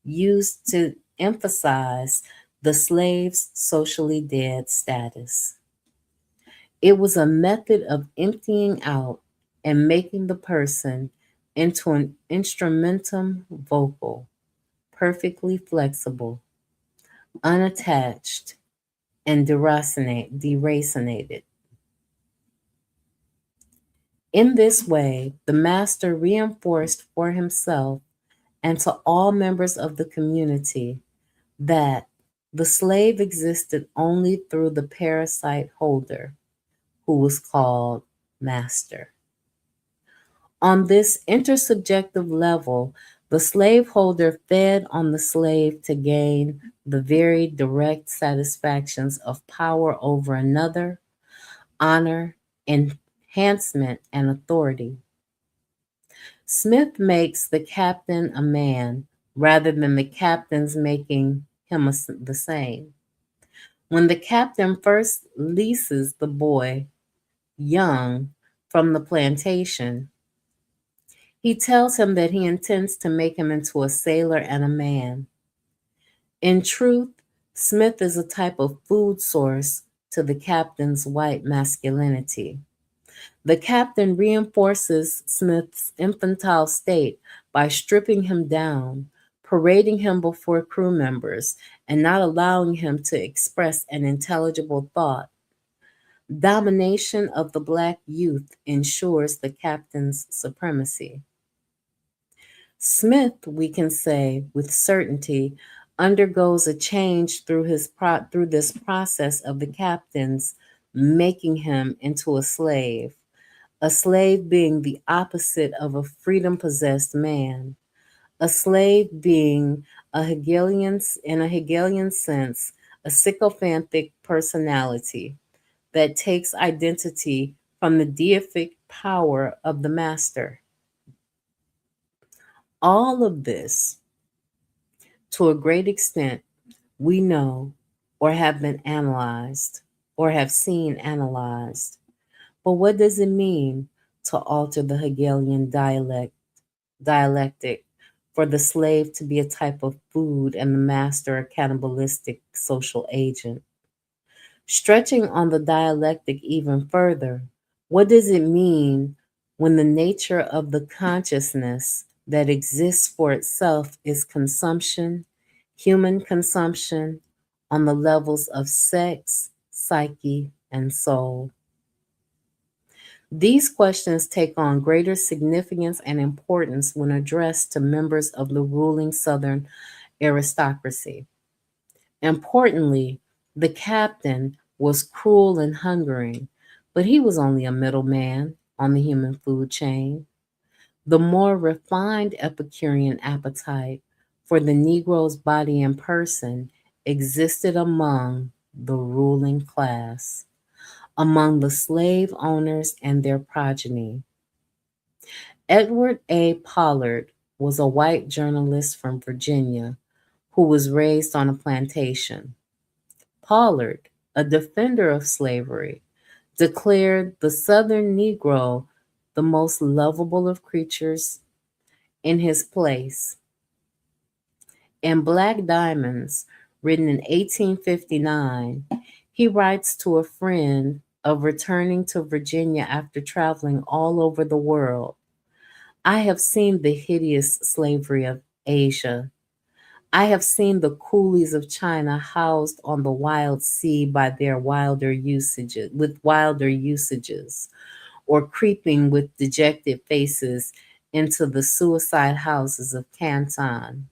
S1: used to emphasize the slave's socially dead status. It was a method of emptying out and making the person into an instrumentum vocal, perfectly flexible, unattached, and deracinated. In this way, the master reinforced for himself and to all members of the community that the slave existed only through the parasite holder, who was called master. On this intersubjective level, the slaveholder fed on the slave to gain the very direct satisfactions of power over another, honor, enhancement, and authority. Smith makes the captain a man rather than the captain's making him the same. When the captain first leases the boy, young, from the plantation, he tells him that he intends to make him into a sailor and a man. In truth, Smith is a type of food source to the captain's white masculinity. The captain reinforces Smith's infantile state by stripping him down, parading him before crew members, and not allowing him to express an intelligible thought. Domination of the black youth ensures the captain's supremacy. Smith, we can say with certainty, undergoes a change through this process of the captain's making him into a slave being the opposite of a freedom possessed man, a slave being in a Hegelian sense, a sycophantic personality that takes identity from the deific power of the master. All of this, to a great extent, we know or have been analyzed or have seen analyzed. But what does it mean to alter the Hegelian dialectic for the slave to be a type of food and the master a cannibalistic social agent? Stretching on the dialectic even further, what does it mean when the nature of the consciousness that exists for itself is consumption, human consumption, on the levels of sex, psyche, and soul? These questions take on greater significance and importance when addressed to members of the ruling Southern aristocracy. Importantly, the captain was cruel and hungering, but he was only a middleman on the human food chain. The more refined Epicurean appetite for the Negro's body and person existed among the ruling class, among the slave owners and their progeny. Edward A. Pollard was a white journalist from Virginia who was raised on a plantation. Pollard, a defender of slavery, declared the Southern Negro the most lovable of creatures in his place. In Black Diamonds, written in 1859, he writes to a friend of returning to Virginia after traveling all over the world. I have seen the hideous slavery of Asia. I have seen the coolies of China housed on the wild sea by their wilder usages, or creeping with dejected faces into the suicide houses of Canton.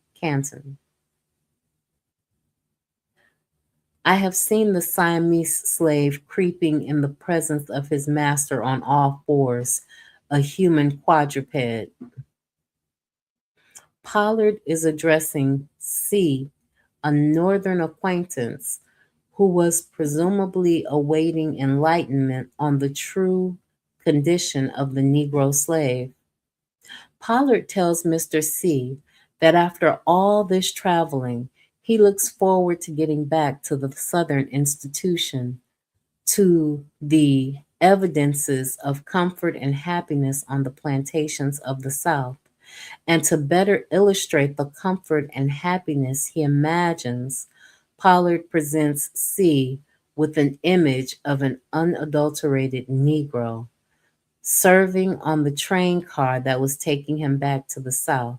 S1: I have seen the Siamese slave creeping in the presence of his master on all fours, a human quadruped. Pollard is addressing C, a northern acquaintance who was presumably awaiting enlightenment on the true condition of the Negro slave. Pollard tells Mr. C that after all this traveling, he looks forward to getting back to the Southern institution, to the evidences of comfort and happiness on the plantations of the South, and to better illustrate the comfort and happiness he imagines, Pollard presents C with an image of an unadulterated Negro serving on the train car that was taking him back to the South.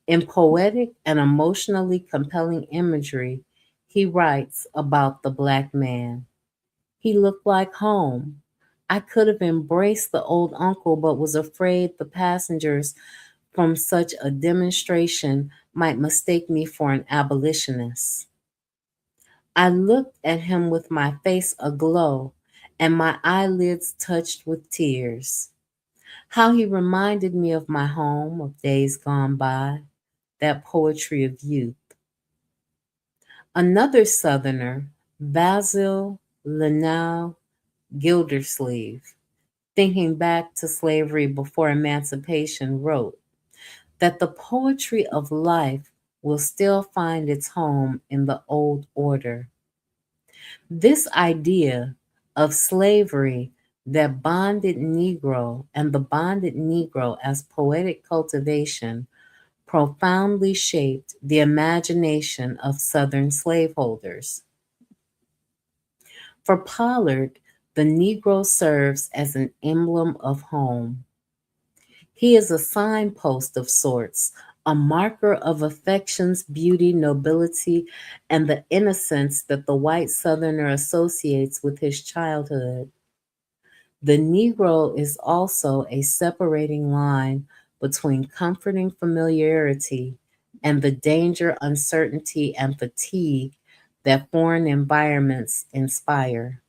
S1: In poetic and emotionally compelling imagery, he writes about the Black man. He looked like home. I could have embraced the old uncle, but was afraid the passengers from such a demonstration might mistake me for an abolitionist. I looked at him with my face aglow and my eyelids touched with tears. How he reminded me of my home, of days gone by, that poetry of youth. Another Southerner, Basil Linnell Gildersleeve, thinking back to slavery before emancipation, wrote that the poetry of life will still find its home in the old order. This idea of slavery that bonded Negro and the bonded Negro as poetic cultivation profoundly shaped the imagination of Southern slaveholders. For Pollard, the Negro serves as an emblem of home. He is a signpost of sorts, a marker of affection's beauty, nobility, and the innocence that the white Southerner associates with his childhood. The Negro is also a separating line between comforting familiarity and the danger, uncertainty, and fatigue that foreign environments inspire.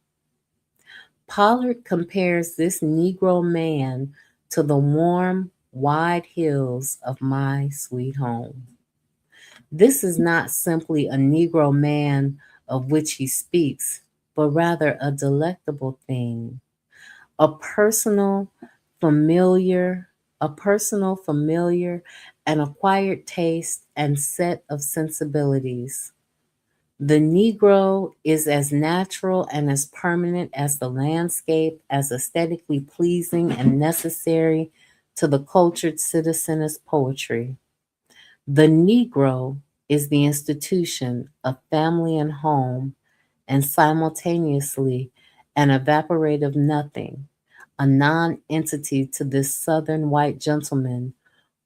S1: Pollard compares this Negro man to the warm, wide hills of my sweet home. This is not simply a Negro man of which he speaks, but rather a delectable thing, a personal, familiar, and acquired taste and set of sensibilities. The Negro is as natural and as permanent as the landscape, as aesthetically pleasing and necessary to the cultured citizen as poetry. The Negro is the institution of family and home, and simultaneously an evaporative nothing, a non entity to this Southern white gentleman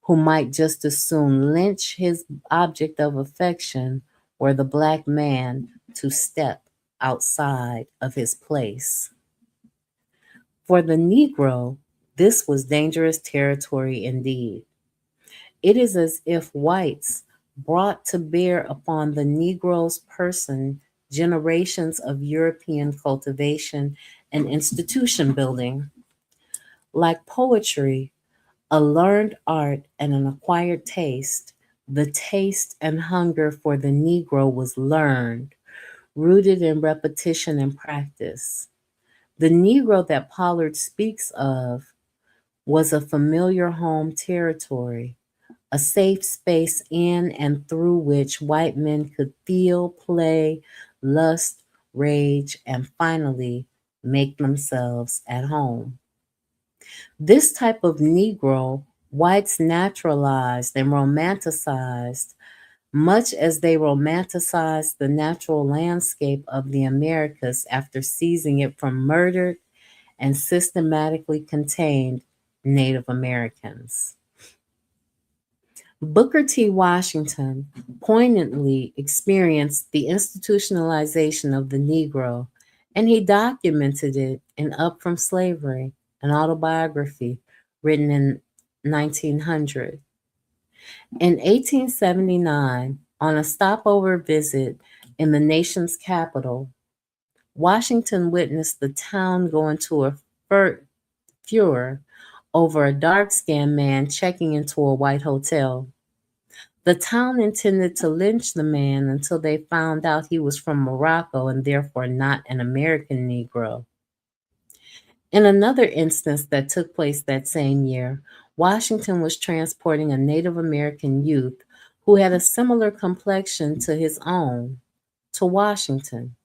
S1: who might just as soon lynch his object of affection were the Black man to step outside of his place. For the Negro, this was dangerous territory indeed. It is as if whites brought to bear upon the Negro's person generations of European cultivation and institution building. Like poetry, a learned art and an acquired taste, the taste and hunger for the Negro was learned, rooted in repetition and practice. The Negro that Pollard speaks of was a familiar home territory, a safe space in and through which white men could feel, play, lust, rage, and finally make themselves at home. This type of Negro, whites naturalized and romanticized, much as they romanticized the natural landscape of the Americas after seizing it from murdered and systematically contained Native Americans. Booker T. Washington poignantly experienced the institutionalization of the Negro, and he documented it in Up From Slavery, an autobiography written in 1900. In 1879, on a stopover visit in the nation's capital, Washington witnessed the town go into a furor over a dark skinned man checking into a white hotel. The town intended to lynch the man until they found out he was from Morocco and therefore not an American Negro. In another instance that took place that same year, Washington was transporting a Native American youth who had a similar complexion to his own to Washington.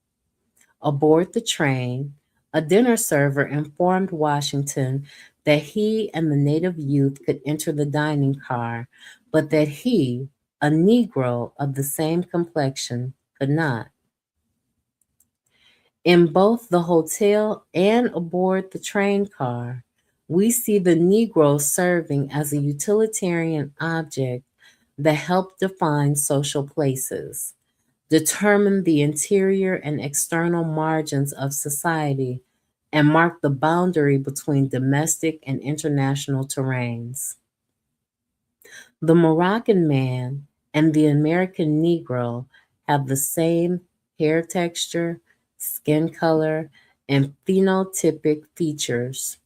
S1: Aboard the train, a dinner server informed Washington that he and the native youth could enter the dining car, but that he, a Negro of the same complexion, could not. In both the hotel and aboard the train car, we see the Negro serving as a utilitarian object that helped define social places, determine the interior and external margins of society, and mark the boundary between domestic and international terrains. The Moroccan man and the American Negro have the same hair texture, skin color, and phenotypic features.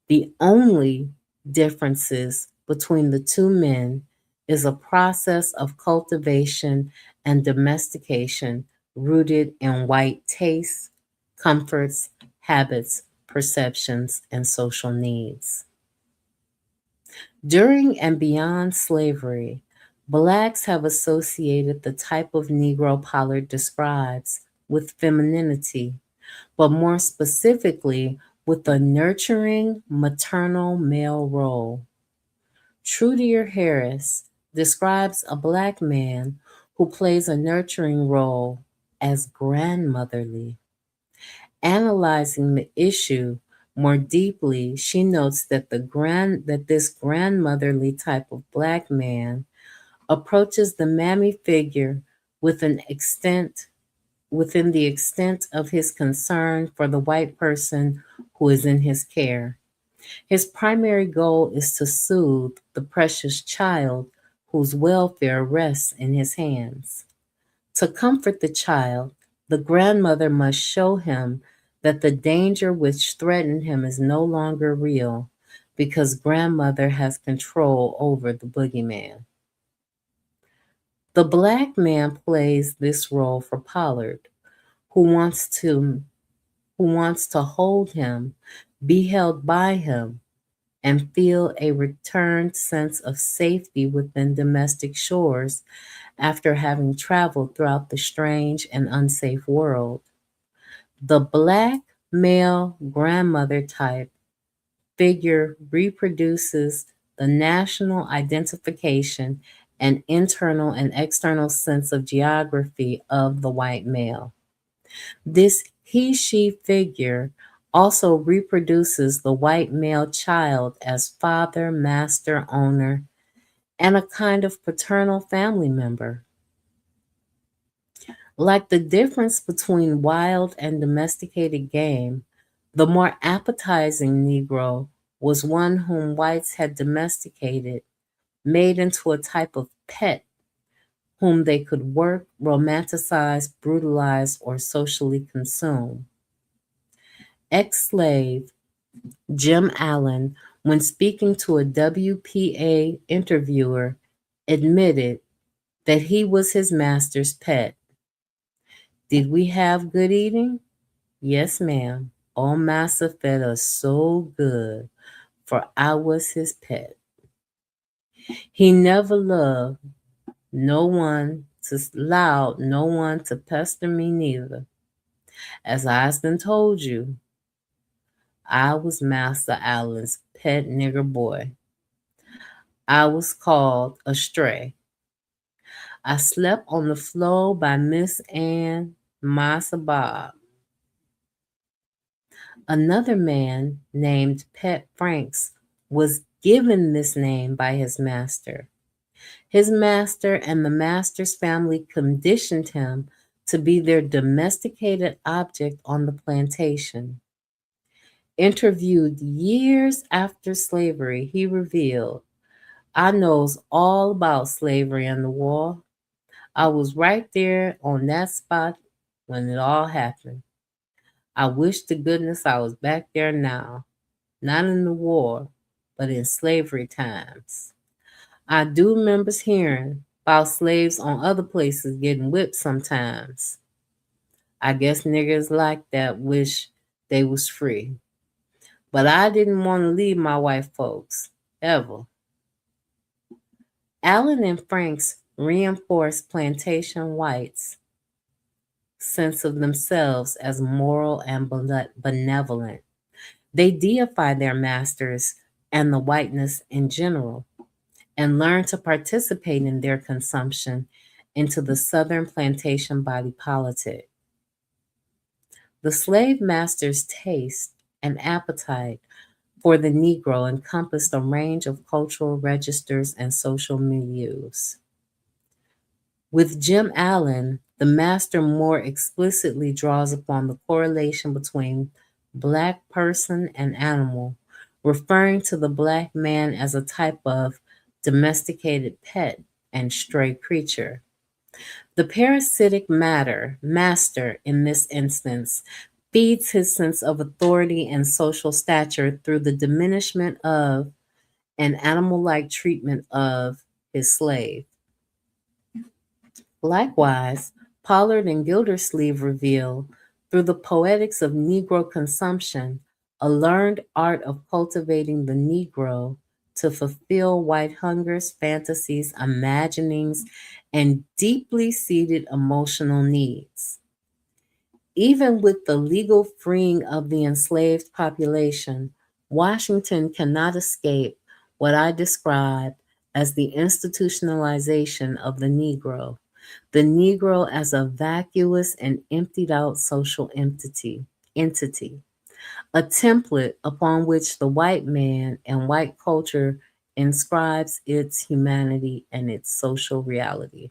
S1: The only differences between the two men is a process of cultivation and domestication rooted in white tastes, comforts, habits, perceptions, and social needs. During and beyond slavery, blacks have associated the type of Negro Pollard describes with femininity, but more specifically with a nurturing maternal male role. Trudier Harris describes a black man who plays a nurturing role as grandmotherly. Analyzing the issue more deeply, she notes that this grandmotherly type of black man approaches the mammy figure with an extent within the extent of his concern for the white person who is in his care. His primary goal is to soothe the precious child whose welfare rests in his hands. To comfort the child, the grandmother must show him that the danger which threatened him is no longer real because grandmother has control over the boogeyman. The black man plays this role for Pollard, who wants to who wants to hold him, be held by him, and feel a returned sense of safety within domestic shores after having traveled throughout the strange and unsafe world. The black male grandmother type figure reproduces the national identification and internal and external sense of geography of the white male. This he she figure also reproduces the white male child as father, master, owner, and a kind of paternal family member. Like the difference between wild and domesticated game, the more appetizing Negro was one whom whites had domesticated, made into a type of pet whom they could work, romanticize, brutalize, or socially consume. Ex slave Jim Allen, when speaking to a WPA interviewer, admitted that he was his master's pet. Did we have good eating? Yes, ma'am. Old master fed us so good, for I was his pet. He never loved no one to allowed no one to pester me neither. As I's been told you, I was Master Allen's pet nigger boy. I was called a stray. I slept on the floor by Miss Ann, Massa Bob. Another man named Pet Franks was given this name by his master. His master and the master's family conditioned him to be their domesticated object on the plantation. Interviewed years after slavery, he revealed, I knows all about slavery and the war. I was right there on that spot when it all happened. I wish to goodness I was back there now, not in the war, but in slavery times. I do remember hearing about slaves on other places getting whipped sometimes. I guess niggers like that wish they was free. But I didn't want to leave my white folks, ever. Allen and Franks reinforced plantation whites' sense of themselves as moral and benevolent. They deified their masters and the whiteness in general, and learned to participate in their consumption into the Southern plantation body politic. The slave master's taste and appetite for the Negro encompassed a range of cultural registers and social milieus. With Jim Allen, the master more explicitly draws upon the correlation between black person and animal, referring to the black man as a type of domesticated pet and stray creature. The parasitic master in this instance, feeds his sense of authority and social stature through the diminishment of and animal like treatment of his slave. Likewise, Pollard and Gildersleeve reveal, through the poetics of Negro consumption, a learned art of cultivating the Negro to fulfill white hungers, fantasies, imaginings, and deeply seated emotional needs. Even with the legal freeing of the enslaved population, Washington cannot escape what I describe as the institutionalization of the Negro as a vacuous and emptied out social entity, a template upon which the white man and white culture inscribes its humanity and its social reality.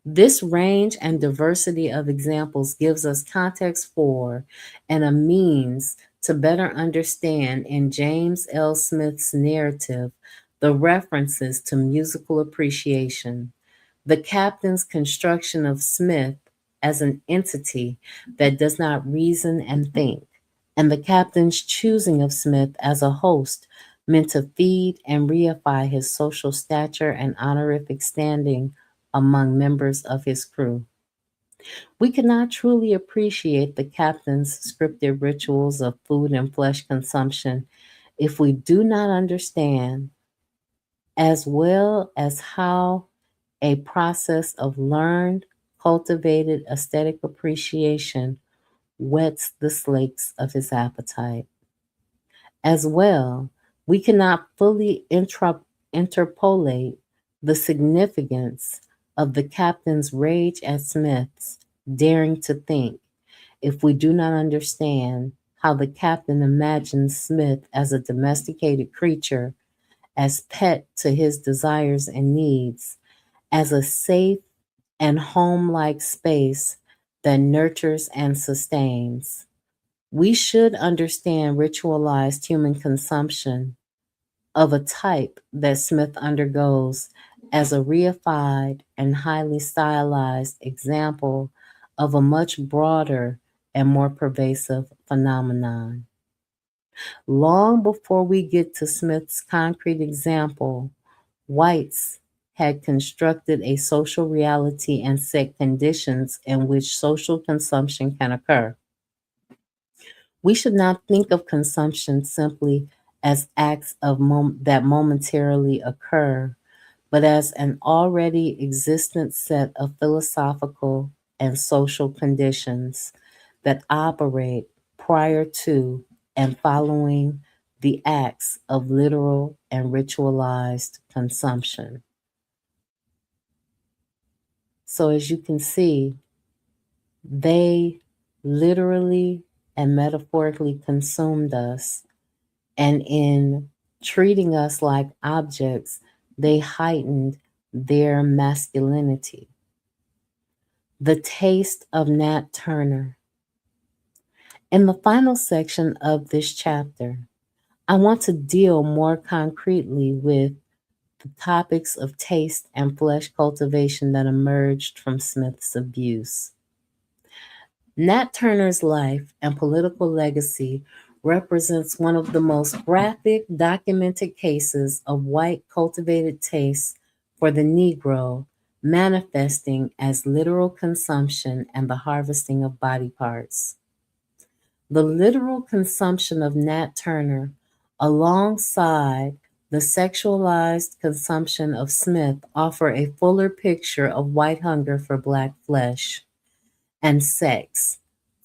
S1: This range and diversity of examples gives us context for and a means to better understand in James L. Smith's narrative the references to musical appreciation, the captain's construction of Smith as an entity that does not reason and think, and the captain's choosing of Smith as a host meant to feed and reify his social stature and honorific standing among members of his crew. We cannot truly appreciate the captain's scripted rituals of food and flesh consumption if we do not understand, as well as how a process of learned, cultivated aesthetic appreciation whets the slates of his appetite. As well, we cannot fully interpolate the significance of the captain's rage at Smith's daring to think if we do not understand how the captain imagines Smith as a domesticated creature, as pet to his desires and needs, as a safe and home like space that nurtures and sustains. We should understand ritualized human consumption of a type that Smith undergoes as a reified and highly stylized example of a much broader and more pervasive phenomenon. Long before we get to Smith's concrete example, whites had constructed a social reality and set conditions in which social consumption can occur. We should not think of consumption simply as acts of that momentarily occur, but as an already existent set of philosophical and social conditions that operate prior to and following the acts of literal and ritualized consumption. So, as you can see, they literally and metaphorically consumed us, and in treating us like objects, they heightened their masculinity. The taste of Nat Turner. In the final section of this chapter, I want to deal more concretely with the topics of taste and flesh cultivation that emerged from Smith's abuse. Nat Turner's life and political legacy represents one of the most graphic documented cases of white cultivated taste for the Negro manifesting as literal consumption and the harvesting of body parts. The literal consumption of Nat Turner, alongside the sexualized consumption of Smith, offer a fuller picture of white hunger for black flesh and sex,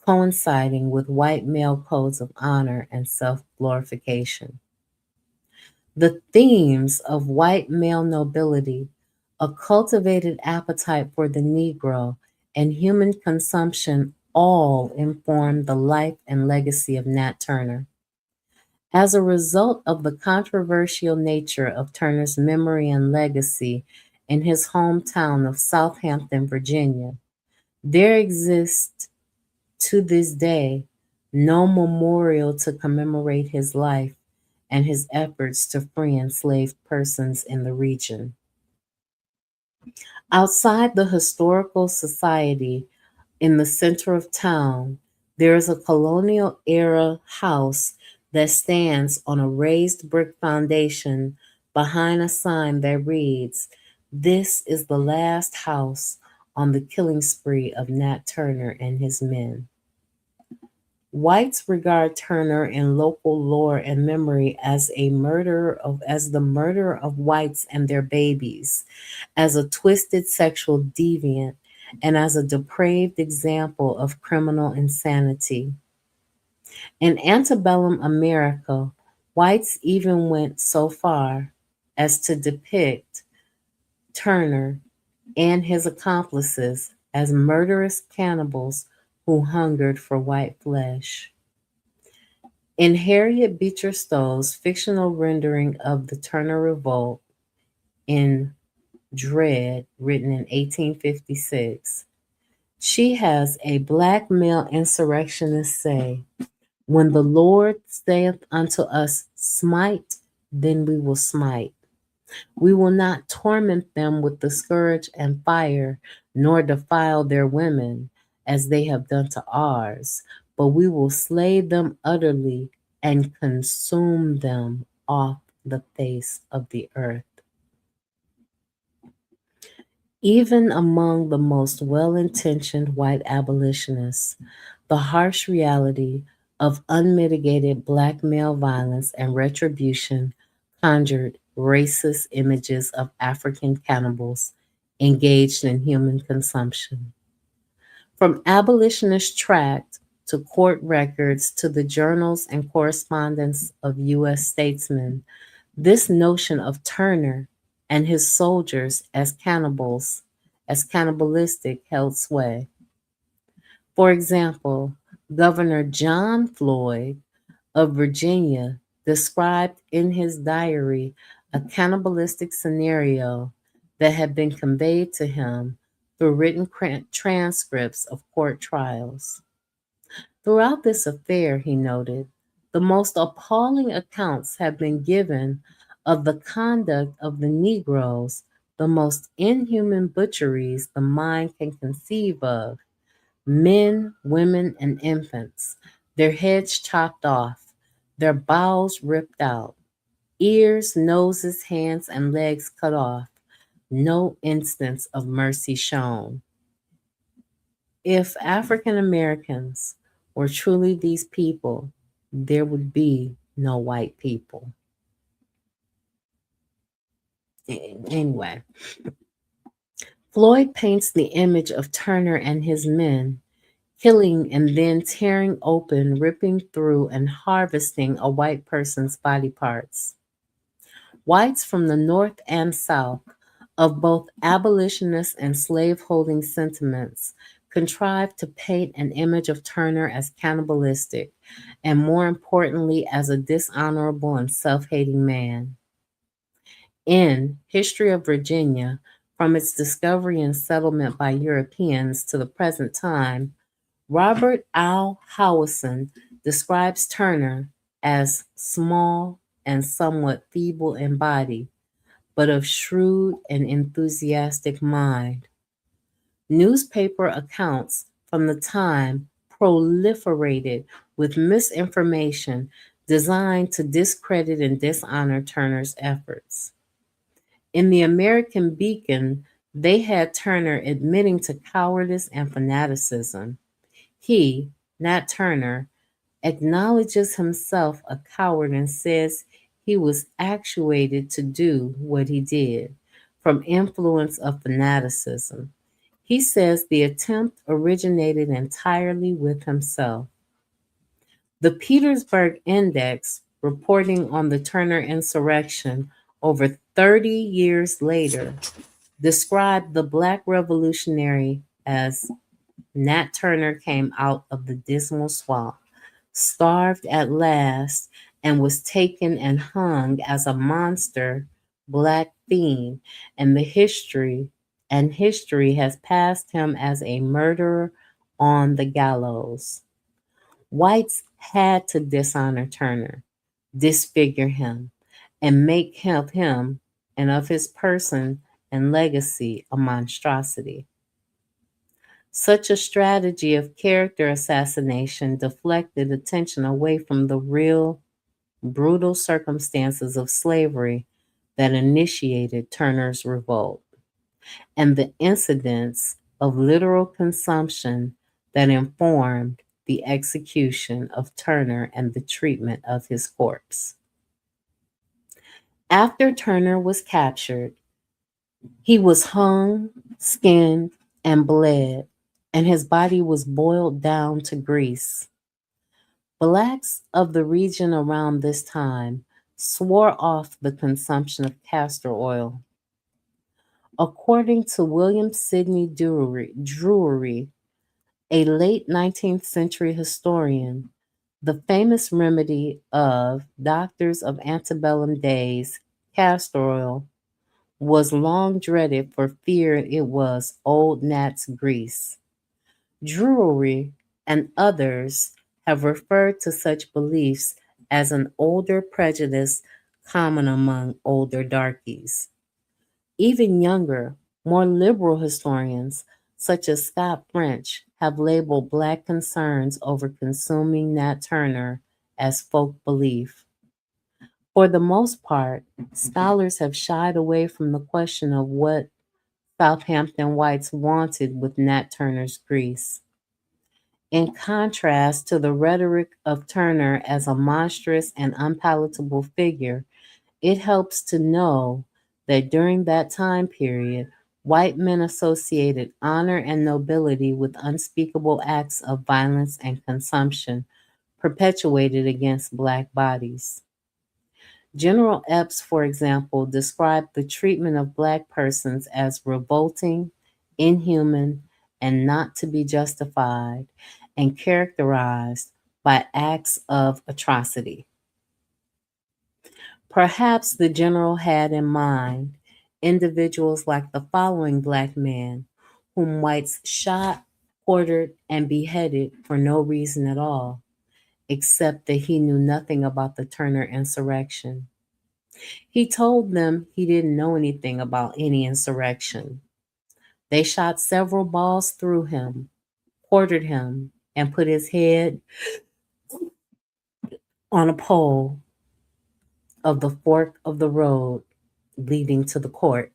S1: coinciding with white male codes of honor and self glorification. The themes of white male nobility, a cultivated appetite for the Negro, and human consumption all informed the life and legacy of Nat Turner. As a result of the controversial nature of Turner's memory and legacy in his hometown of Southampton, Virginia, there exists to this day no memorial to commemorate his life and his efforts to free enslaved persons in the region. Outside the historical society in the center of town, there is a colonial era house that stands on a raised brick foundation behind a sign that reads, "This is the last house on the killing spree of Nat Turner and his men." Whites regard Turner in local lore and memory as the murderer of whites and their babies, as a twisted sexual deviant, and as a depraved example of criminal insanity. In antebellum America, whites even went so far as to depict Turner and his accomplices as murderous cannibals who hungered for white flesh. In Harriet Beecher Stowe's fictional rendering of the Turner Revolt in Dread, written in 1856, she has a black male insurrectionist say, "When the Lord saith unto us, Smite, then we will smite. We will not torment them with the scourge and fire, nor defile their women, as they have done to ours, but we will slay them utterly and consume them off the face of the earth." Even among the most well intentioned white abolitionists, the harsh reality of unmitigated black male violence and retribution conjured racist images of African cannibals engaged in human consumption. From abolitionist tract to court records to the journals and correspondence of U.S. statesmen, this notion of Turner and his soldiers as cannibals, as cannibalistic, held sway. For example, Governor John Floyd of Virginia described in his diary a cannibalistic scenario that had been conveyed to him through written transcripts of court trials. Throughout this affair, he noted, the most appalling accounts have been given of the conduct of the Negroes, the most inhuman butcheries the mind can conceive of: men, women, and infants, their heads chopped off, their bowels ripped out, ears, noses, hands, and legs cut off, no instance of mercy shown. If African Americans were truly these people, there would be no white people. Anyway, Floyd paints the image of Turner and his men killing and then tearing open, ripping through, and harvesting a white person's body parts. Whites from the North and South, of both abolitionist and slaveholding sentiments, contrived to paint an image of Turner as cannibalistic, and more importantly, as a dishonorable and self hating man. In History of Virginia, from its discovery and settlement by Europeans to the present time, Robert Al Howison describes Turner as small and somewhat feeble in body, but of shrewd and enthusiastic mind. Newspaper accounts from the time proliferated with misinformation designed to discredit and dishonor Turner's efforts. In the American Beacon, they had Turner admitting to cowardice and fanaticism. He, Nat Turner, acknowledges himself a coward and says he was actuated to do what he did from influence of fanaticism. He says the attempt originated entirely with himself. The Petersburg Index, reporting on the Turner insurrection over 30 years later, described the Black Revolutionary as Nat Turner came out of the dismal swamp, starved at last, and was taken and hung as a monster black fiend, and history has passed him as a murderer on the gallows. Whites had to dishonor Turner, disfigure him, and make him and of his person and legacy a monstrosity. Such a strategy of character assassination deflected attention away from the real, brutal circumstances of slavery that initiated Turner's revolt and the incidents of literal consumption that informed the execution of Turner and the treatment of his corpse. After Turner was captured, he was hung, skinned, and bled, and his body was boiled down to grease. Blacks of the region around this time swore off the consumption of castor oil. According to William Sidney Drury, a late 19th century historian, the famous remedy of doctors of antebellum days, castor oil, was long dreaded for fear it was old Nat's grease. Drury and others have referred to such beliefs as an older prejudice common among older darkies. Even younger, more liberal historians, such as Scott French, have labeled Black concerns over consuming Nat Turner as folk belief. For the most part, scholars have shied away from the question of what Southampton whites wanted with Nat Turner's grease. In contrast to the rhetoric of Turner as a monstrous and unpalatable figure, it helps to know that during that time period, white men associated honor and nobility with unspeakable acts of violence and consumption perpetuated against Black bodies. General Epps, for example, described the treatment of Black persons as revolting, inhuman, and not to be justified, and characterized by acts of atrocity. Perhaps the general had in mind individuals like the following Black man, whom whites shot, quartered, and beheaded for no reason at all, except that he knew nothing about the Turner insurrection. He told them he didn't know anything about any insurrection. They shot several balls through him, quartered him, and put his head on a pole of the fork of the road leading to the court.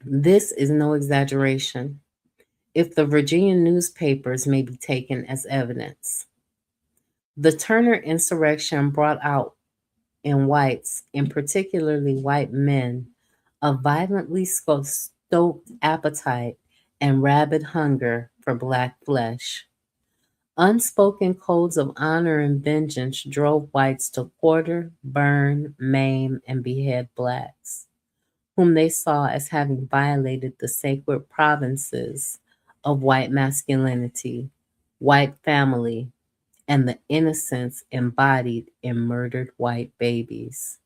S1: This is no exaggeration, if the Virginia newspapers may be taken as evidence. The Turner insurrection brought out in whites, and particularly white men, a violently stoked appetite and rabid hunger for Black flesh. Unspoken codes of honor and vengeance drove whites to quarter, burn, maim, and behead Blacks, whom they saw as having violated the sacred provinces of white masculinity, white family, and the innocence embodied in murdered white babies.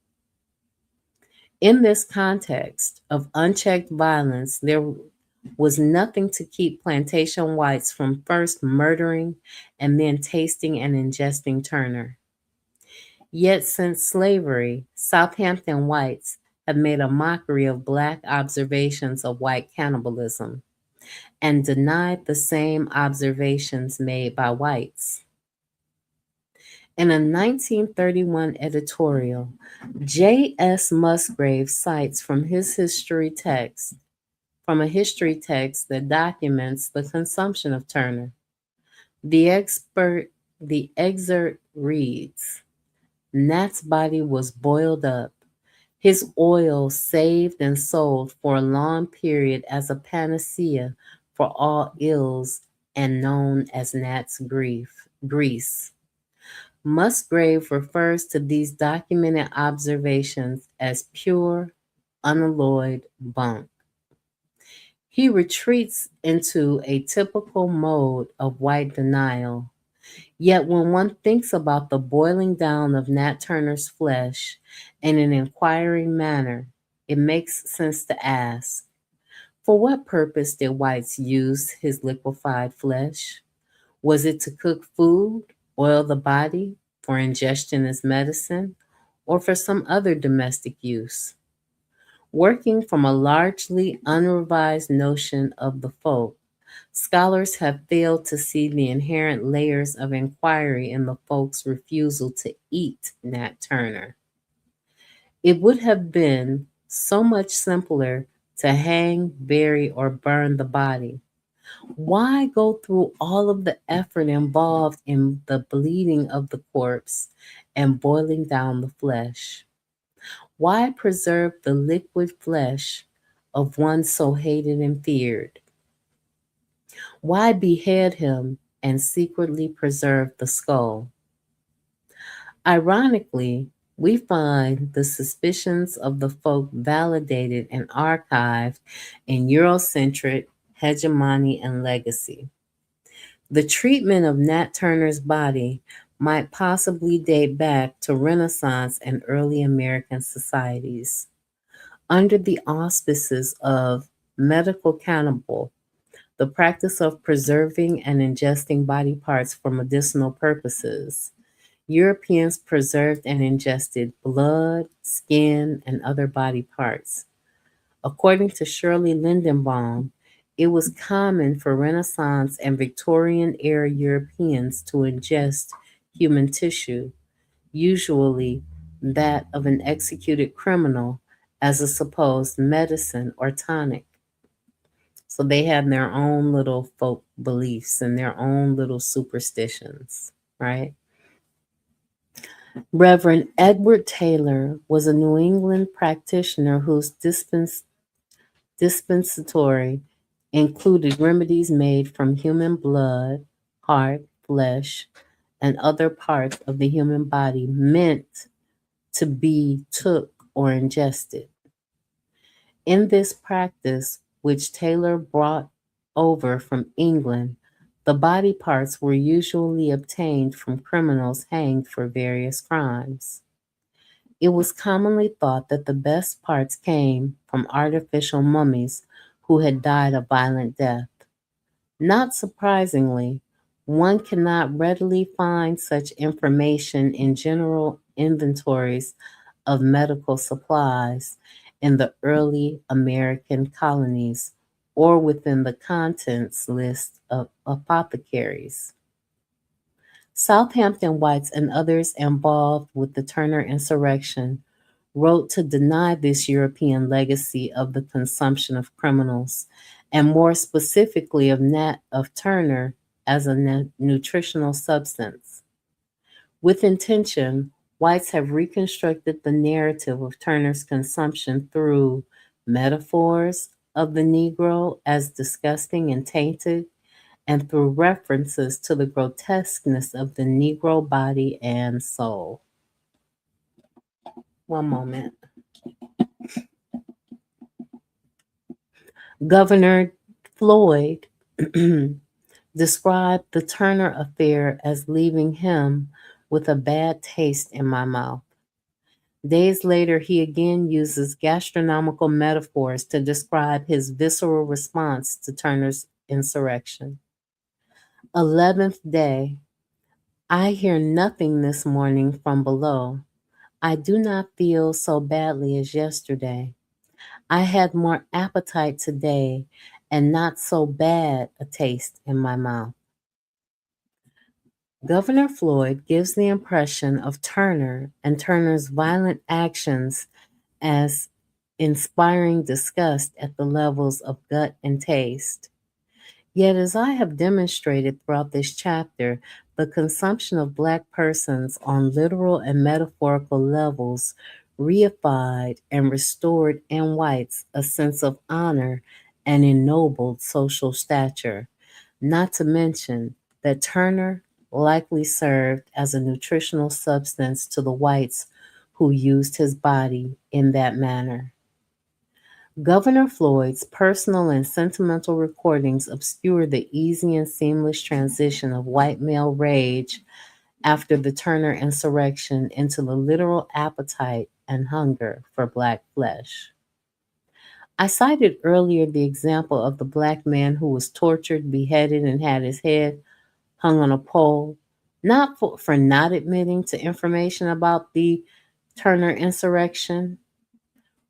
S1: In this context of unchecked violence, there was nothing to keep plantation whites from first murdering and then tasting and ingesting Turner. Yet since slavery, Southampton whites have made a mockery of Black observations of white cannibalism and denied the same observations made by whites. In a 1931 editorial, J.S. Musgrave cites from a history text that documents the consumption of Turner. The excerpt reads, Nat's body was boiled up, his oil saved and sold for a long period as a panacea for all ills and known as Nat's grease. Musgrave refers to these documented observations as pure, unalloyed bunk. He retreats into a typical mode of white denial. Yet, when one thinks about the boiling down of Nat Turner's flesh in an inquiring manner, it makes sense to ask, for what purpose did whites use his liquefied flesh? Was it to cook food, oil the body, for ingestion as medicine, or for some other domestic use? Working from a largely unrevised notion of the folk, scholars have failed to see the inherent layers of inquiry in the folks' refusal to eat Nat Turner. It would have been so much simpler to hang, bury, or burn the body. Why go through all of the effort involved in the bleeding of the corpse and boiling down the flesh? Why preserve the liquid flesh of one so hated and feared? Why behead him and secretly preserve the skull? Ironically, we find the suspicions of the folk validated and archived in Eurocentric hegemony and legacy. The treatment of Nat Turner's body might possibly date back to Renaissance and early American societies. Under the auspices of medical cannibal, the practice of preserving and ingesting body parts for medicinal purposes, Europeans preserved and ingested blood, skin, and other body parts. According to Shirley Lindenbaum, it was common for Renaissance and Victorian era Europeans to ingest human tissue, usually that of an executed criminal, as a supposed medicine or tonic. So they had their own little folk beliefs and their own little superstitions, right? Reverend Edward Taylor was a New England practitioner whose dispensatory included remedies made from human blood, heart, flesh, and other parts of the human body meant to be took or ingested. In this practice, which Taylor brought over from England, the body parts were usually obtained from criminals hanged for various crimes. It was commonly thought that the best parts came from artificial mummies who had died a violent death. Not surprisingly, one cannot readily find such information in general inventories of medical supplies in the early American colonies or within the contents list of apothecaries. Southampton whites and others involved with the Turner insurrection wrote to deny this European legacy of the consumption of criminals, and more specifically of Turner as a nutritional substance. With intention, whites have reconstructed the narrative of Turner's consumption through metaphors of the Negro as disgusting and tainted, and through references to the grotesqueness of the Negro body and soul. One moment. Governor Floyd described the Turner affair as leaving him with a bad taste in my mouth. Days later, he again uses gastronomical metaphors to describe his visceral response to Turner's insurrection. 11th day. I hear nothing this morning from below. I do not feel so badly as yesterday. I had more appetite today and not so bad a taste in my mouth. Governor Floyd gives the impression of Turner and Turner's violent actions as inspiring disgust at the levels of gut and taste. Yet, as I have demonstrated throughout this chapter, the consumption of Black persons on literal and metaphorical levels reified and restored in whites a sense of honor and ennobled social stature, not to mention that Turner likely served as a nutritional substance to the whites who used his body in that manner. Governor Floyd's personal and sentimental recordings obscure the easy and seamless transition of white male rage after the Turner insurrection into the literal appetite and hunger for black flesh. I cited earlier the example of the black man who was tortured, beheaded, and had his head hung on a pole, not for not admitting to information about the Turner insurrection.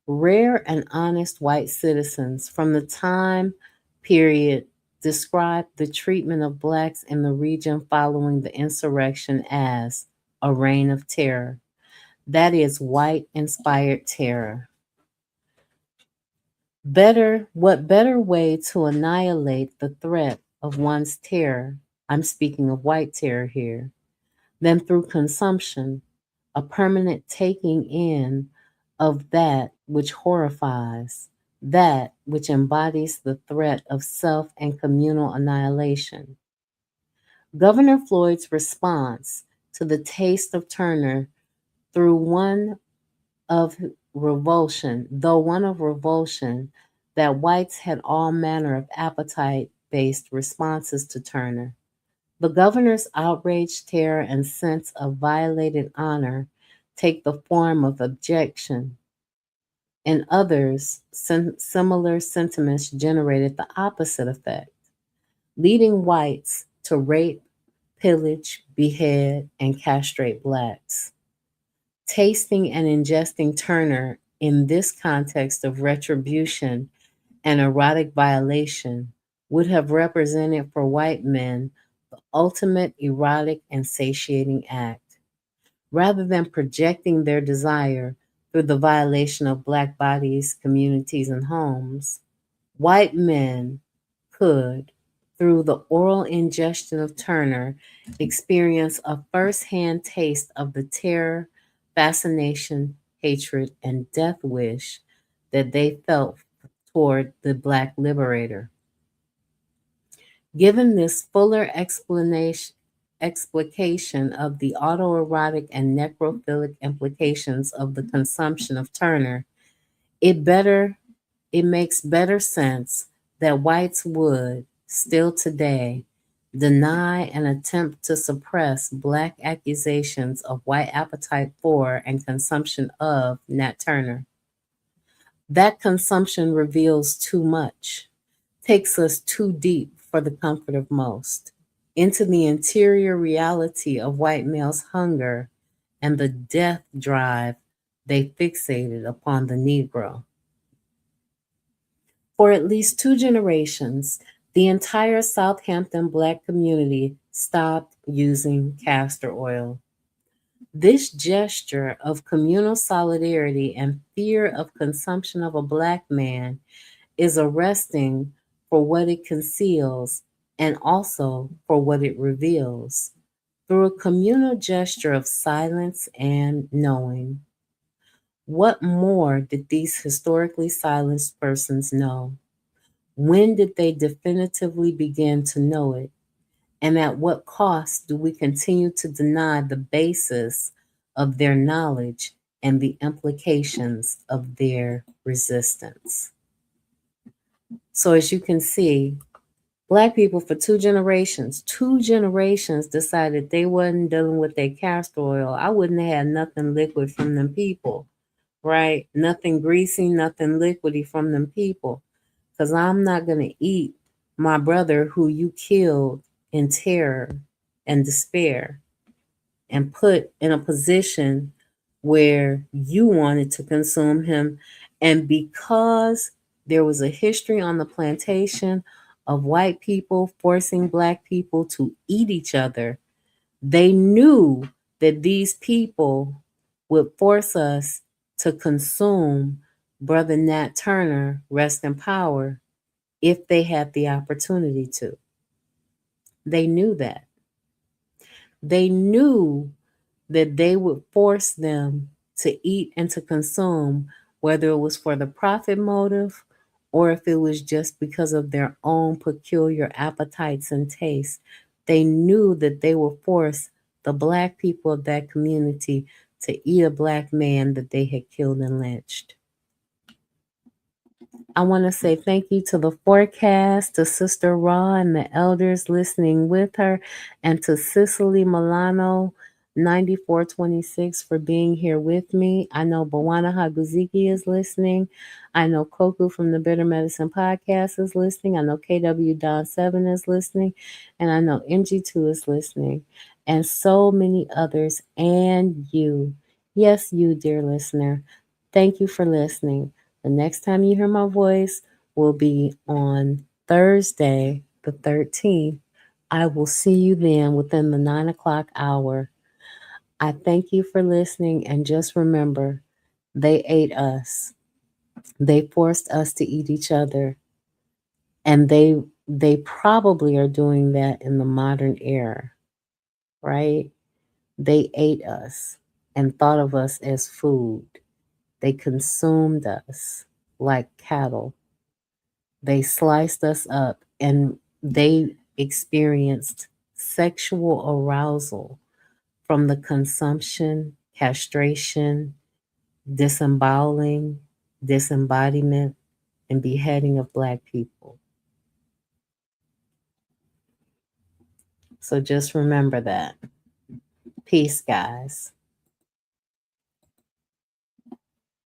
S1: Rare and honest white citizens from the time period described the treatment of blacks in the region following the insurrection as a reign of terror. That is white inspired terror. What better way to annihilate the threat of one's terror? I'm speaking of white terror here, than through consumption, a permanent taking in of that which horrifies, that which embodies the threat of self and communal annihilation. Governor Floyd's response to the taste of Turner through of one of revulsion, that whites had all manner of appetite based responses to Turner. The governor's outraged terror and sense of violated honor take the form of objection. In others, similar sentiments generated the opposite effect, leading whites to rape, pillage, behead, and castrate blacks. Tasting and ingesting Turner in this context of retribution and erotic violation would have represented for white men the ultimate erotic and satiating act. Rather than projecting their desire through the violation of black bodies, communities, and homes, white men could, through the oral ingestion of Turner, experience a first-hand taste of the terror, fascination, hatred, and death wish that they felt toward the black liberator. Given this fuller explication of the autoerotic and necrophilic implications of the consumption of Turner, it better it makes better sense that whites would, still today, deny and attempt to suppress black accusations of white appetite for and consumption of Nat Turner. That consumption reveals too much, takes us too deep for the comfort of most, into the interior reality of white males' hunger and the death drive they fixated upon the Negro. For at least 2 generations, the entire Southampton black community stopped using castor oil. This gesture of communal solidarity and fear of consumption of a black man is arresting for what it conceals and also for what it reveals. Through a communal gesture of silence and knowing, what more did these historically silenced persons know? When did they definitively begin to know it? And at what cost do we continue to deny the basis of their knowledge and the implications of their resistance? So, as you can see, black people for 2 generations decided they wasn't dealing with their castor oil. I wouldn't have had nothing liquid from them people, right? Nothing greasy, nothing liquidy from them people. Because I'm not going to eat my brother who you killed in terror and despair and put in a position where you wanted to consume him. And because there was a history on the plantation of white people forcing black people to eat each other, they knew that these people would force us to consume Brother Nat Turner, rest in power, if they had the opportunity to. They knew that. They knew that they would force them to eat and to consume, whether it was for the profit motive or if it was just because of their own peculiar appetites and tastes. They knew that they would force the black people of that community to eat a black man that they had killed and lynched. I want to say thank you to the forecast, to Sister Ra and the elders listening with her, and to Cicely Milano 9426 for being here with me. I know Bawana Haguziki is listening. I know Koku from the Bitter Medicine Podcast is listening. I know KW Don 7 is listening. And I know MG2 is listening. And so many others. And you. Yes, you, dear listener. Thank you for listening. The next time you hear my voice will be on Thursday, the 13th. I will see you then within the 9 o'clock hour. I thank you for listening, and just remember, they ate us. They forced us to eat each other, and they probably are doing that in the modern era, right? They ate us and thought of us as food. They consumed us like cattle. They sliced us up and they experienced sexual arousal from the consumption, castration, disemboweling, disembodiment, and beheading of Black people. So just remember that. Peace, guys.